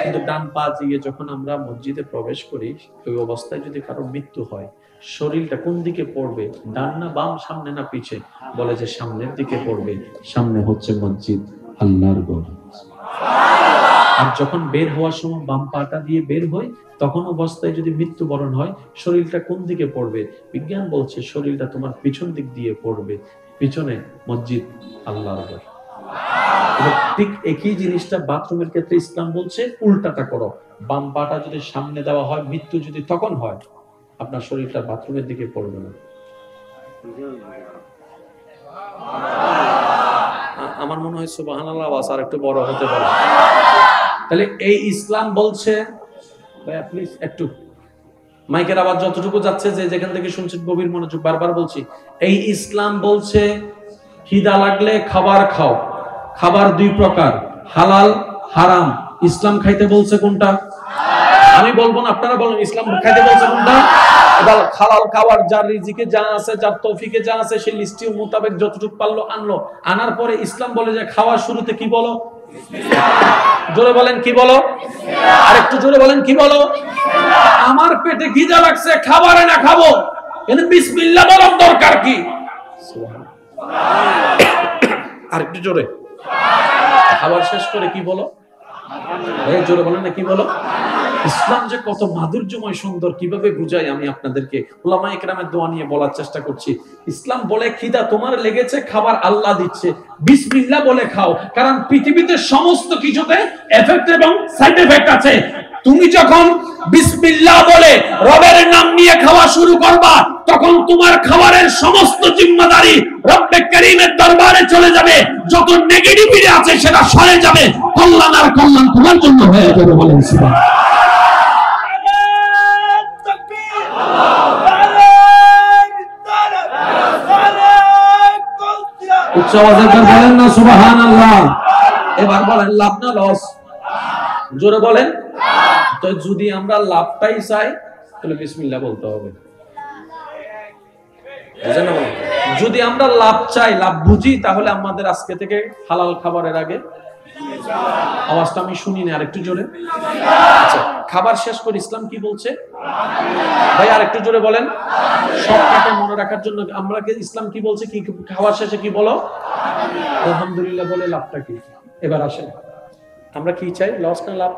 কিন্তু ডান পা দিয়ে যখন আমরা মসজিদে প্রবেশ করি, ওই অবস্থায় যদি কারো মৃত্যু হয়, শরীরটা কোন দিকে পড়বে, ডান না বাম, সামনে না পিছে? বলে যে সামনের দিকে পড়বে। সামনে হচ্ছে মসজিদ, আল্লাহর ঘর। আর যখন বের হওয়ার সময় বাম পাটা দিয়ে বের হয়, তখন অবস্থায় যদি মৃত্যুবরণ হয়, শরীরটা কোন দিকে পড়বে? বিজ্ঞান বলছে শরীরটা তোমার পিছন দিক দিয়ে পড়বে। পিছনে মসজিদ, আল্লাহর ঘর। ঠিক একই জিনিসটা বাথরুমের ক্ষেত্রে ইসলাম বলছে উল্টাটা করো। বাম পাটা যদি সামনে দেওয়া হয়, মৃত্যু যদি তখন হয়, আপনার শরীরটা বাথরুমের দিকে পড়বে না। আমার মনে হয় সুবহানাল্লাহ আওয়াজ আর একটু বড় হতে পারে। তাহলে এই ইসলাম বলছে, ভাইয়া প্লিজ একটু মাইকের আওয়াজ যতটুকু যাচ্ছে, যে যেখান থেকে শুনছেন গভীর মনোযোগ, বারবার বলছি, এই ইসলাম বলছে খিদা লাগলে খাবার খাও। খাবার দুই প্রকার, হালাল হারাম। ইসলাম খাইতে বলছে কোনটা? আমি বলবো না, আপনারা বলেন ইসলাম খাইতে বলছে কোনটা? এবার হালাল খাওয়ার যার রিজিকে যা আছে, যার তৌফিকে যা আছে, সেই লিস্টি মোতাবেক যতটুকু পারলো আনলো। আনার পরে ইসলাম বলে যে খাওয়ার শুরুতে কি বলো? জোরে বলেন কি বলো? আর একটু জোরে বলেন কি বলো? আমার পেটে খিদা লাগছে, খাবারে না খাবো, কিন্তু বিসমিল্লাহ বলার দরকার কি? আর একটু জোরে। খাবার শেষ করে কি বলো? জোরে বলেন না কি বলো? ইসলাম যে কত মাধুর্যময় সুন্দর, কিভাবে বুঝাই আমি আপনাদেরকে। উলামায়ে কেরামের দোয়া নিয়ে বলার চেষ্টা করছি। ইসলাম বলে খিদা তোমার লেগেছে, খাবার আল্লাহ দিচ্ছে, বিসমিল্লাহ বলে খাও। কারণ পৃথিবীতে সমস্ত কিছুতে এফেক্ট এবং সাইড এফেক্ট আছে। তুমি যখন বিসমিল্লাহ বলে রবের নাম নিয়ে খাওয়া শুরু করবা, তখন তোমার খাবারের সমস্ত জিম্মাদারি রব্বে কারীমের দরবারে চলে যাবে। যত নেগেটিভিটি আছে সেটা সরে যাবে, কল্যাণ আর কল্যাণ তোমার জন্য হয়ে যাবে। বলেন সুবহানাল্লাহ। উচ্চ আওয়াজে বলেন না সুবহানাল্লাহ। এবার বলেন লাভ না লস? জোরে বলেন। তো যদি আমরা লাভটাই চাই, তাহলে বিসমিল্লাহ বলতে হবে। যদি আমরা লাভ চাই, লাভ বুঝি, তাহলে আমাদের আজকে থেকে হালাল খাবারের আগে আওয়াজটা আমি শুনি না, আরেকটু জোরে। আচ্ছা, খাবার শেষ করে ইসলাম কি বলছে ভাই? আরেকটু জোরে বলেন। সবটাকে মনে রাখার জন্য আমরা ইসলাম কি বলছে, কি খাবার শেষে কি বলো? আলহামদুলিল্লাহ বলে লাভটা কি? এবার আসেন, আমরা কি চাই, লস না লাভ?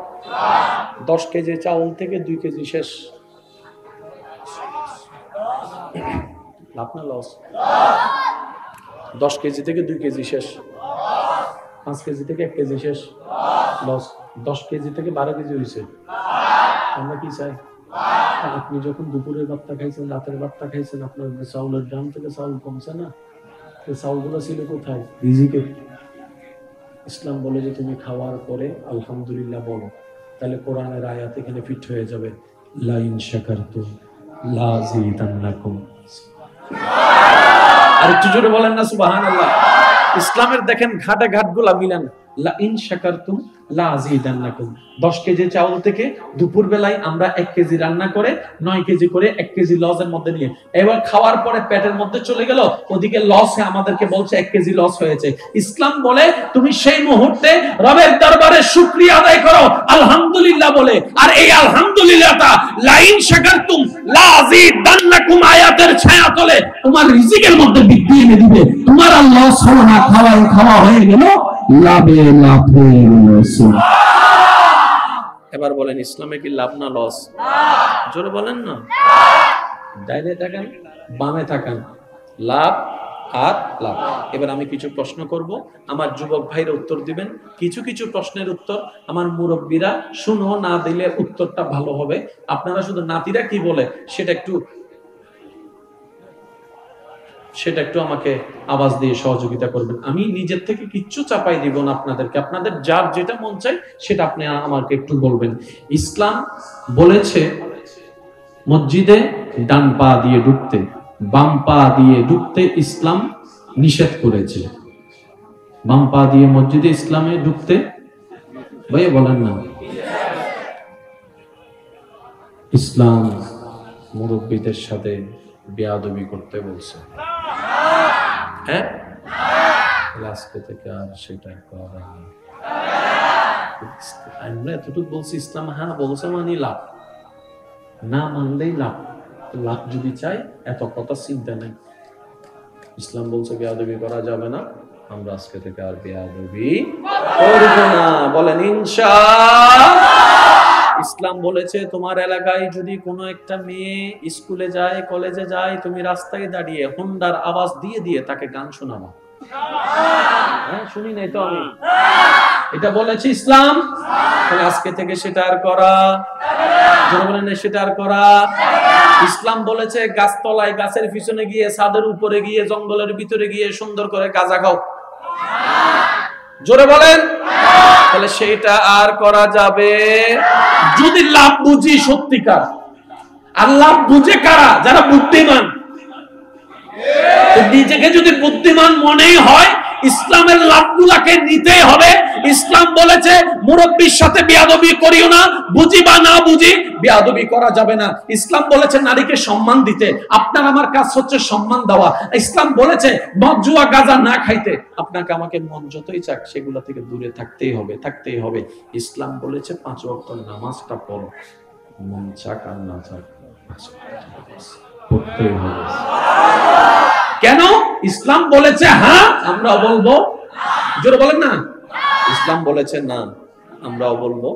10 কেজি চাউল থেকে 2 কেজি শেষ, লাভ না লস? 10 কেজি থেকে 2 কেজি শেষ, 5 কেজি থেকে 1 কেজি শেষ, লস। 10 কেজি থেকে 12 কেজি হয়েছে, আমরা কি চাই? আপনি যখন দুপুরের ভাতটা খাইছেন, রাতের ভাতটা খাইছেন, আপনার চাউলের দাম থেকে চাউল কমছে না? চাউলগুলো ছিল কোথায়? রিজিকে। ইসলাম বলে যে তুমি খাওয়ার পরে আলহামদুলিল্লাহ বলো, তাহলে কোরআনের আয়াত এখানে ফিট হয়ে যাবে, লা ইন শাকারতুম লা আযীদান্নাকুম। আরেকটু জোরে বলেন না সুবহানাল্লাহ। ইসলামের দেখেন ঘাটে ঘাটগুলা মিলান, লা ইন শাকারতুম লা আযীদান্নাকুম। 10 কেজি চাউল থেকে দুপুর বেলায় আমরা 1 কেজি রান্না করে 9 কেজি করে 1 কেজি লসের মধ্যে নিয়ে, এবার খাওয়ার পরে পেটের মধ্যে চলে গেল, ওদিকে লসে আমাদেরকে বলছে 1 কেজি লস হয়েছে। ইসলাম বলে তুমি সেই মুহূর্তে রবের দরবারে শুকরিয়া আদায় করো আলহামদুলিল্লাহ বলে। আর এই আলহামদুলিল্লাহটা লা ইন শাকারতুম লা আযীদান্নাকুম আয়াতের ছায়া তলে তোমার রিজিকের মধ্যে বৃদ্ধি এনে দিবে। তোমার আর লস হলো না, খাওয়া হয়ে গেল লাভে লাভের রসুল। এবার বলেন ইসলামে কি লাভ না লস? জোরে বলেন না। ডাইনে তাকান, বামে তাকান, লাভ আর লাভ। এবার আমি কিছু প্রশ্ন করব, আমার যুবক ভাইরা উত্তর দিবেন। কিছু কিছু প্রশ্নের উত্তর আমার মুরব্বীরা শুনো, না দিলে উত্তরটা ভালো হবে। আপনারা শুধু নাতিরা কি বলে সেটা একটু আমাকে আওয়াজ দিয়ে সহযোগিতা করবেন। আমি নিজের থেকে কিচ্ছু চাপাই দিব না আপনাদেরকে, আপনাদের যার যেটা মন চায় সেটা আপনি আমাকে একটু বলবেন। ইসলাম বলেছে মসজিদে ডান পা দিয়ে ঢুকতে, বাম পা দিয়ে ঢুকতে ইসলাম নিষেধ করেছে। বাম পা দিয়ে মসজিদে ইসলামে ঢুকতে, ভাই বলেন না। ইসলাম মুরব্বীদের সাথে বেয়াদবি করতে বলছে, হ্যাঁ? আজকে থেকে আর সেটা করা আমরা এতটুকু বলছি ইসলাম হ্যাঁ বলছে মানে লাভ, না মানলেই লাভ। লাভ যদি চাই এত কথা চিন্তা নেই। ইসলাম বলছে বেয়াদবি করা যাবে না, আমরা আজকে থেকে আর বেয়াদবি করব না। বলেন ইনশাআল্লাহ। ইসলাম বলেছে তোমার এলাকায় যদি কোনো একটা মেয়ে স্কুলে যায়, কলেজে যায়, তুমি রাস্তায় দাঁড়িয়ে হুন্ডার আওয়াজ দিয়ে দিয়ে তাকে গান শোনাবা। হ্যাঁ, শুনি নাই তো আমি, এটা বলেছে ইসলাম। তাহলে আজকে থেকে সেটা আর করা, বলেন সেটা আর করা। ইসলাম বলেছে গাছতলায়, গাছের পিছনে গিয়ে, ছাদের উপরে গিয়ে, জঙ্গলের ভিতরে গিয়ে সুন্দর করে গাঁজা খাও। জোরে বলেন। তাহলে সেটা আর করা যাবে যদি লাভ বুঝি সত্যিকার। আর লাভ বুঝে কারা? যারা বুদ্ধিমান। নিজেকে যদি বুদ্ধিমান মনেই হয়, ইসলামের লাভগুলাকে নিতে হবে। ইসলাম বলেছে মুরব্বির সাথে বেয়াদবি করিও না, বুঝি বা না বুঝি বেয়াদবি করা যাবে না। ইসলাম বলেছে নারীকে সম্মান দিতে, আপনার আমার কাজ হচ্ছে সম্মান দেওয়া। ইসলাম বলেছে মদ জুয়া গাঁজা না খাইতে, আপনাকে আমাকে মন যতই চাক সেগুলো থেকে দূরে থাকতেই হবে, থাকতেই হবে। ইসলাম বলেছে 5 ওয়াক্ত নামাজটা পড়ো, মন চাক আর না চাক পড়তেই হবে। কেন? ইসলাম বলেছে হ্যাঁ, আমরাও বলবো। জোরে বলেন না। ইসলাম বলেছে না, আমরাও বলবো।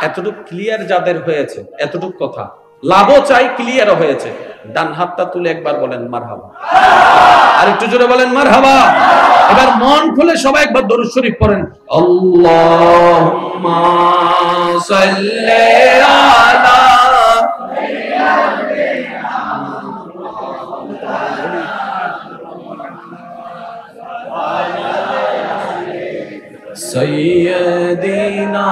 এতটুকু ক্লিয়ার যাদের হয়েছে, এতটুকু কথা লাভও চাই, ক্লিয়ার হয়েছে, ডান হাতটা তুলে একবার বলেন মারহাবা। আর একটু জোরে বলেন মারহাবা। এবার মন খুলে সবাই একবার দরুদ শরীফ পড়েন। আল্লাহুম্মা সাল্লি আলা সাইয়্যিদিনা।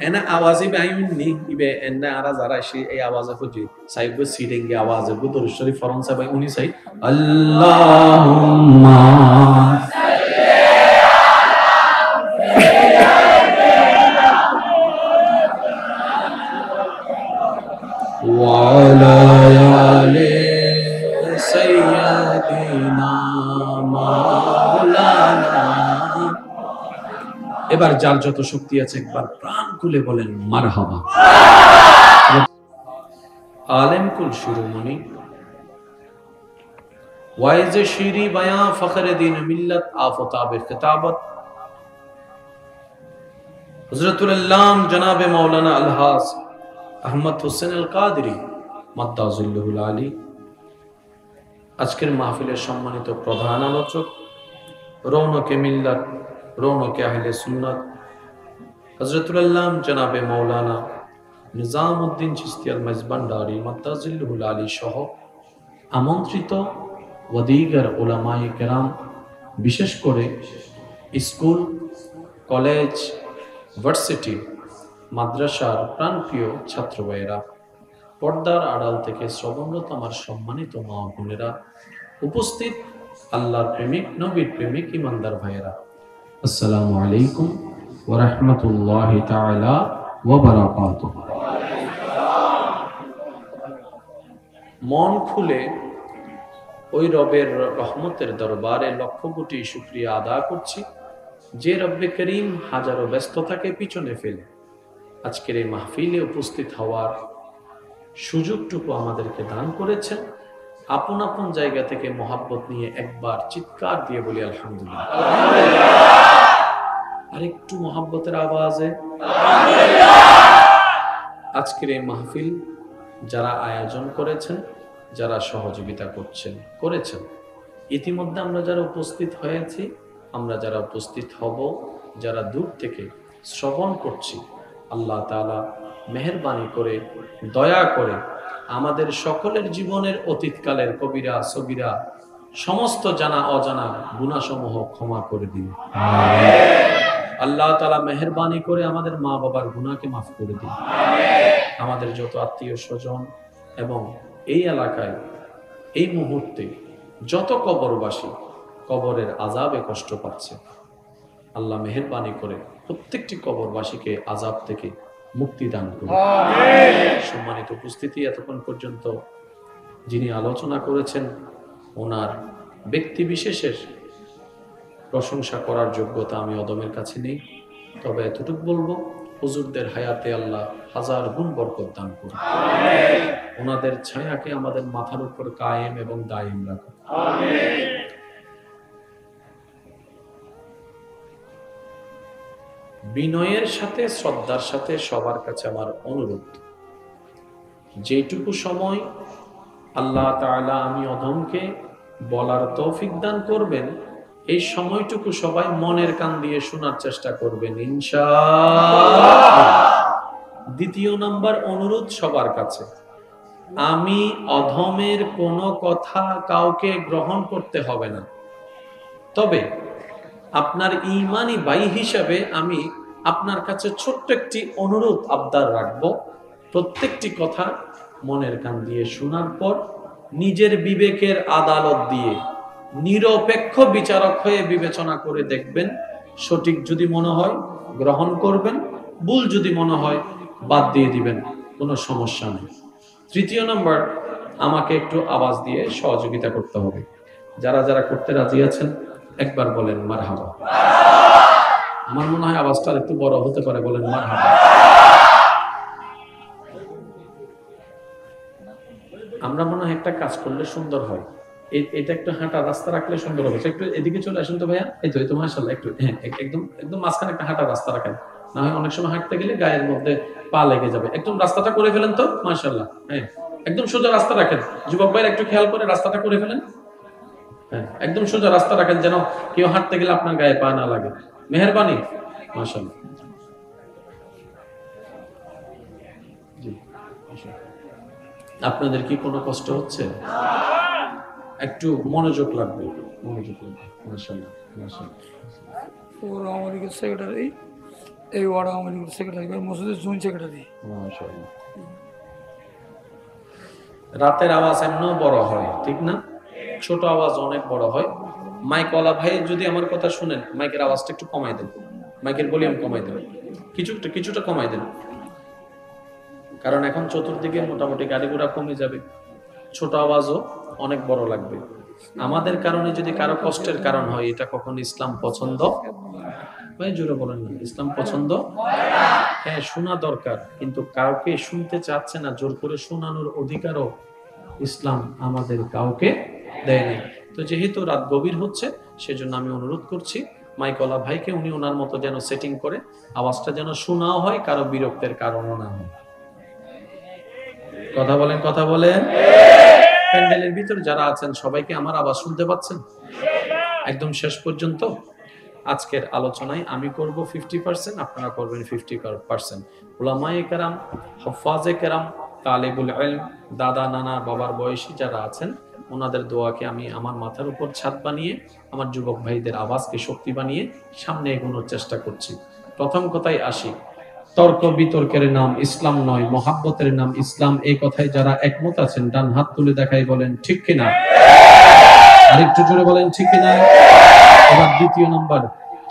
এনা আওয়াজে বাইউনি ইবে এনা আরা যারা সে এই আওয়াজে খুঁজি সাইব সিডিংয়ে আওয়াজে দরুদ শরীফ ফরনসা বাই উনি সাই আল্লাহুম্মা ওয়া আলা আলি সাইয়্যিদিনা মাওলানা। এবার যার যত শক্তি আছে একবার প্রাণ খুলে বলেন মারহাবা। আলেম কুল শিরোমণি ওয়াইজ শিরি বায়া ফখরে দিন মিল্লাত আফতাবে খিতাবত হযরতুল আল্লাম জনাবে মাওলানা আলহাজ আহমদ হোসেন আল কাদরি মাদ্দাজিল্লুহুল আলী, আজকের মাহফিলের সম্মানিত প্রধান আলোচক, রৌনকে মিল্লাত, রৌনকে আহলে সুন্নাত হযরতুল আল্লাম জনাবে মাওলানা নিজামউদ্দিন চিশতি আল মাইজবান্ডারি মাদ্দাজিল্লুহুল আলী সহ আমন্ত্রিত ওয়াদিগার উলামায়ে কেরাম, বিশেষ করে স্কুল, কলেজ, ভার্সিটি, মাদ্রাসার প্রাণপ্রিয় ছাত্র ভাইয়েরা, পর্দার আড়াল থেকে শ্রবণরত আমার সম্মানিত মা বোনেরা, উপস্থিত আল্লাহর প্রেমিক, নবীর প্রেমিক ইমানদার ভাইয়েরা, আসসালামু আলাইকুম ওয়া রাহমাতুল্লাহি তাআলা ওয়া বারাকাতুহু। মন খুলে ওই রবের রহমতের দরবারে লক্ষ কোটি শুকরিয়া আদা করছি, যে রব্বে করিম হাজারো ব্যস্ততাকে পিছনে ফেলে আজকের এই মাহফিলে উপস্থিত হওয়ার সুযোগটুকু আমাদেরকে দান করেছেন। আপন আপন জায়গা থেকে মহাব্বত নিয়ে একবার চিৎকার দিয়ে বলি আলহামদুলিল্লাহ। আর একটু মহাব্বতের আওয়াজে আজকের এই মাহফিল যারা আয়োজন করেছেন, যারা সহযোগিতা করেছেন, ইতিমধ্যে আমরা যারা উপস্থিত হয়েছি, আমরা যারা উপস্থিত হব, যারা দূর থেকে শ্রবণ করছি, আল্লাহ তাআলা মেহেরবানি করে, দয়া করে আমাদের সকলের জীবনের অতীতকালের কবিরা সগীরা সমস্ত জানা অজানা গুনাহসমূহ ক্ষমা করে দিন। আল্লাহ তাআলা মেহেরবানি করে আমাদের মা বাবার গুনাহকে মাফ করে দিন। আমাদের যত আত্মীয় স্বজন এবং এই এলাকায় এই মুহূর্তে যত কবরবাসী কবরের আযাবে কষ্ট পাচ্ছে, আল্লাহ মেহেরবানি করে প্রত্যেকটি কবরবাসীকে আযাব থেকে মুক্তি দান করুন। সম্মানিত উপস্থিতি, এতক্ষণ পর্যন্ত যিনি আলোচনা করেছেন ওনার ব্যক্তি বিশেষের প্রশংসা করার যোগ্যতা আমি অদমের কাছে নেই। তবে এতটুকু বলবো, হুজুরদের হায়াতে আল্লাহ হাজার গুণ বরকত দান করুন, ওনাদের ছায়াকে আমাদের মাথার উপর কায়েম এবং দায়েম রাখুন। বিনয়ের সাথে শ্রদ্ধার সাথে সবার কাছে আমার অনুরোধ, যেটুকু সময় আল্লাহ তাআলা আমি অধমকে বলার তৌফিক দান করবেন, এই সময়টুকু সবাই মনের কান দিয়ে শোনার চেষ্টা করবেন ইনশাআল্লাহ। দ্বিতীয় নাম্বার অনুরোধ সবার কাছে, আমি অধমের কোনো কথা কাউকে গ্রহণ করতে হবে না, তবে আপনার ঈমানি ভাই হিসাবে আমি আপনার কাছে ছোট্ট একটি অনুরোধ আবদার রাখবো। প্রত্যেকটি কথা মনের কান দিয়ে শোনার পর নিজের বিবেকের আদালত দিয়ে নিরপেক্ষ বিচারক হয়ে বিবেচনা করে দেখবেন, সঠিক যদি মনে হয় গ্রহণ করবেন, ভুল যদি মনে হয় বাদ দিয়ে দিবেন, কোনো সমস্যা নেই। তৃতীয় নাম্বার, আমাকে একটু আওয়াজ দিয়ে সহযোগিতা করতে হবে। যারা যারা করতে রাজি আছেন একবার বলেন মারহাবা। আমার মনে হয় আওয়াজটা একটু বড় হতে পারে, বলেন মারহাবা। আমরা মনে হয় একটা কাজ করলে সুন্দর হয়, এটা একটু হাঁটা রাস্তা রাখলে সুন্দর হবে। একটু এদিকে চলে আসুন তো ভাইয়া, এই তো মাশাআল্লাহ, একটু হ্যাঁ একদম একদম মাঝখানে একটা হাঁটা রাস্তা রাখেন, না হয় অনেক সময় হাঁটতে গেলে গায়ের মধ্যে পা লেগে যাবে। একদম রাস্তাটা করে ফেলেন তো, মাশাআল্লাহ। হ্যাঁ, একদম সোজা রাস্তা রাখেন। যুবক ভাইরা একটু খেয়াল করে রাস্তাটা করে ফেলেন। হ্যাঁ, একদম সোজা রাস্তা রাখেন, যেন কেউ হাঁটতে গেলে আপনার গায়ে পা না লাগে। মেহেরবানি, মাশাআল্লাহ। জি, আপনাদের কি কোনো কষ্ট হচ্ছে? একটু মনোযোগ লাগবে, মনোযোগ লাগবে। মাশাআল্লাহ, মাশাআল্লাহ। পৌর আওয়ামী লীগের সেক্রেটারি, এই ওয়ার্ড আওয়ামী লীগের সেক্রেটারি, মসজিদের জয়েন্ট সেক্রেটারি। মাশাআল্লাহ। রাতের আওয়াজ এমনও বড় হয়, ঠিক না? ছোট আওয়াজ অনেক বড় হয়। মাইকওয়ালা ভাই যদি আমার কথা শুনেন, মাইকের আওয়াজটা একটু কমাই দেন, মাইকের ভলিউম কমাই দেন, কিছুটা কমাই দেন, কারণ এখন চতুর্দিকে মোটামুটি গাড়ি ঘোড়া কমে যাবে, ছোট আওয়াজও অনেক বড় লাগবে। আমাদের কারণে যদি কারো কষ্টের কারণ হয়, এটা কখন ইসলাম পছন্দ? ভাই জোরে বলেন না, ইসলাম পছন্দ। হ্যাঁ, শোনা দরকার, কিন্তু কাউকে শুনতে চাচ্ছে না, জোর করে শোনানোর অধিকারও ইসলাম আমাদের কাউকে দেয় নাই। তো যেহেতু রাত গভীর হচ্ছে, সেজন্য আমি অনুরোধ করছি মাইকওয়ালা ভাইকে, উনি ওনার মতো যেন সেটিং করে আওয়াজটা যেন শোনাও হয়, কারো বিরক্তের কারণও না হয়। কথা বলেন, কথা বলেন। প্যান্ডেলের ভিতর যারা আছেন সবাইকে আমার আওয়াজ শুনতে পাচ্ছেন একদম শেষ পর্যন্ত? আজকের আলোচনায় আমি করব 50%, আপনারা করবেন 50%। উলামায়ে কেরাম, হুফাজে কেরাম, তালেবুল ইলম, দাদা নানা বাবার বয়সী যারা আছেন, ওনাদের দোয়াকে আমি আমার মাথার উপর ছাদ বানিয়ে, আমার যুবক ভাইদের আওয়াজকে শক্তি বানিয়ে সামনে এগোনোর চেষ্টা করছি। প্রথম কথায় আসি, তর্ক বিতর্কের নাম ইসলাম নয়, মহাব্বতের নাম ইসলাম। এই কথায় যারা একমত আছেন ডান হাত তুলে দেখাই, বলেন ঠিক কিনা। আরেকটু জোরে বলেন ঠিক কিনা। এবার দ্বিতীয় নাম্বার,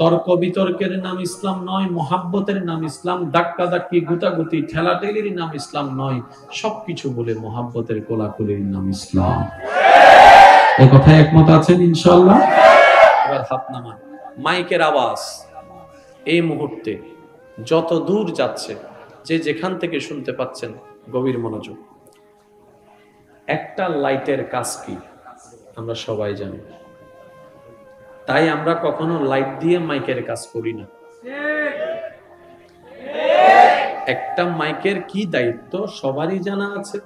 তর্ক বিতর্কের নাম ইসলাম নয়, মহাব্বতের নাম ইসলাম। ধাক্কা ধাক্কি, গুতাগুতি, ঠেলাঠেলির নাম ইসলাম নয়, সবকিছু বলে মহাব্বতের কোলাকুলির নাম ইসলাম। এই কথায় একমত আছেন ইনশাআল্লাহ? এবার হাত নামান। মাইকের আওয়াজ এই মুহূর্তে যত দূর যাচ্ছে, যে যেখান থেকে শুনতে পাচ্ছেন, গভীর মনোযোগ। একটা লাইটের কাজ কি আমরা সবাই জানি, তাই আমরা কখনো লাইট দিয়ে মাইকের কাজ করি না। একটা মাইকের কি দায়িত্ব সবারই জানা আছে,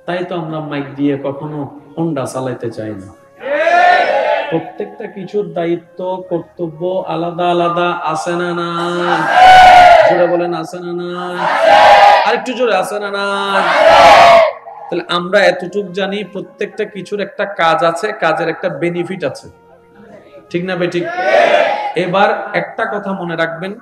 তাই তো আমরা মাইক দিয়ে কখনো হোন্ডা চালাইতে চাই না। প্রত্যেকটা কিছুর দায়িত্ব কর্তব্য আলাদা আলাদা, আছে না না? জোরে বলেন, আছে না না? আরেকটু জোরে, আছে না না? তাহলে আমরা এতটুক জানি, প্রত্যেকটা কিছুর একটা কাজ আছে, কাজের একটা বেনিফিট আছে, ঠিক না বেঠিক? এবার একটা কথা মনে রাখবেন,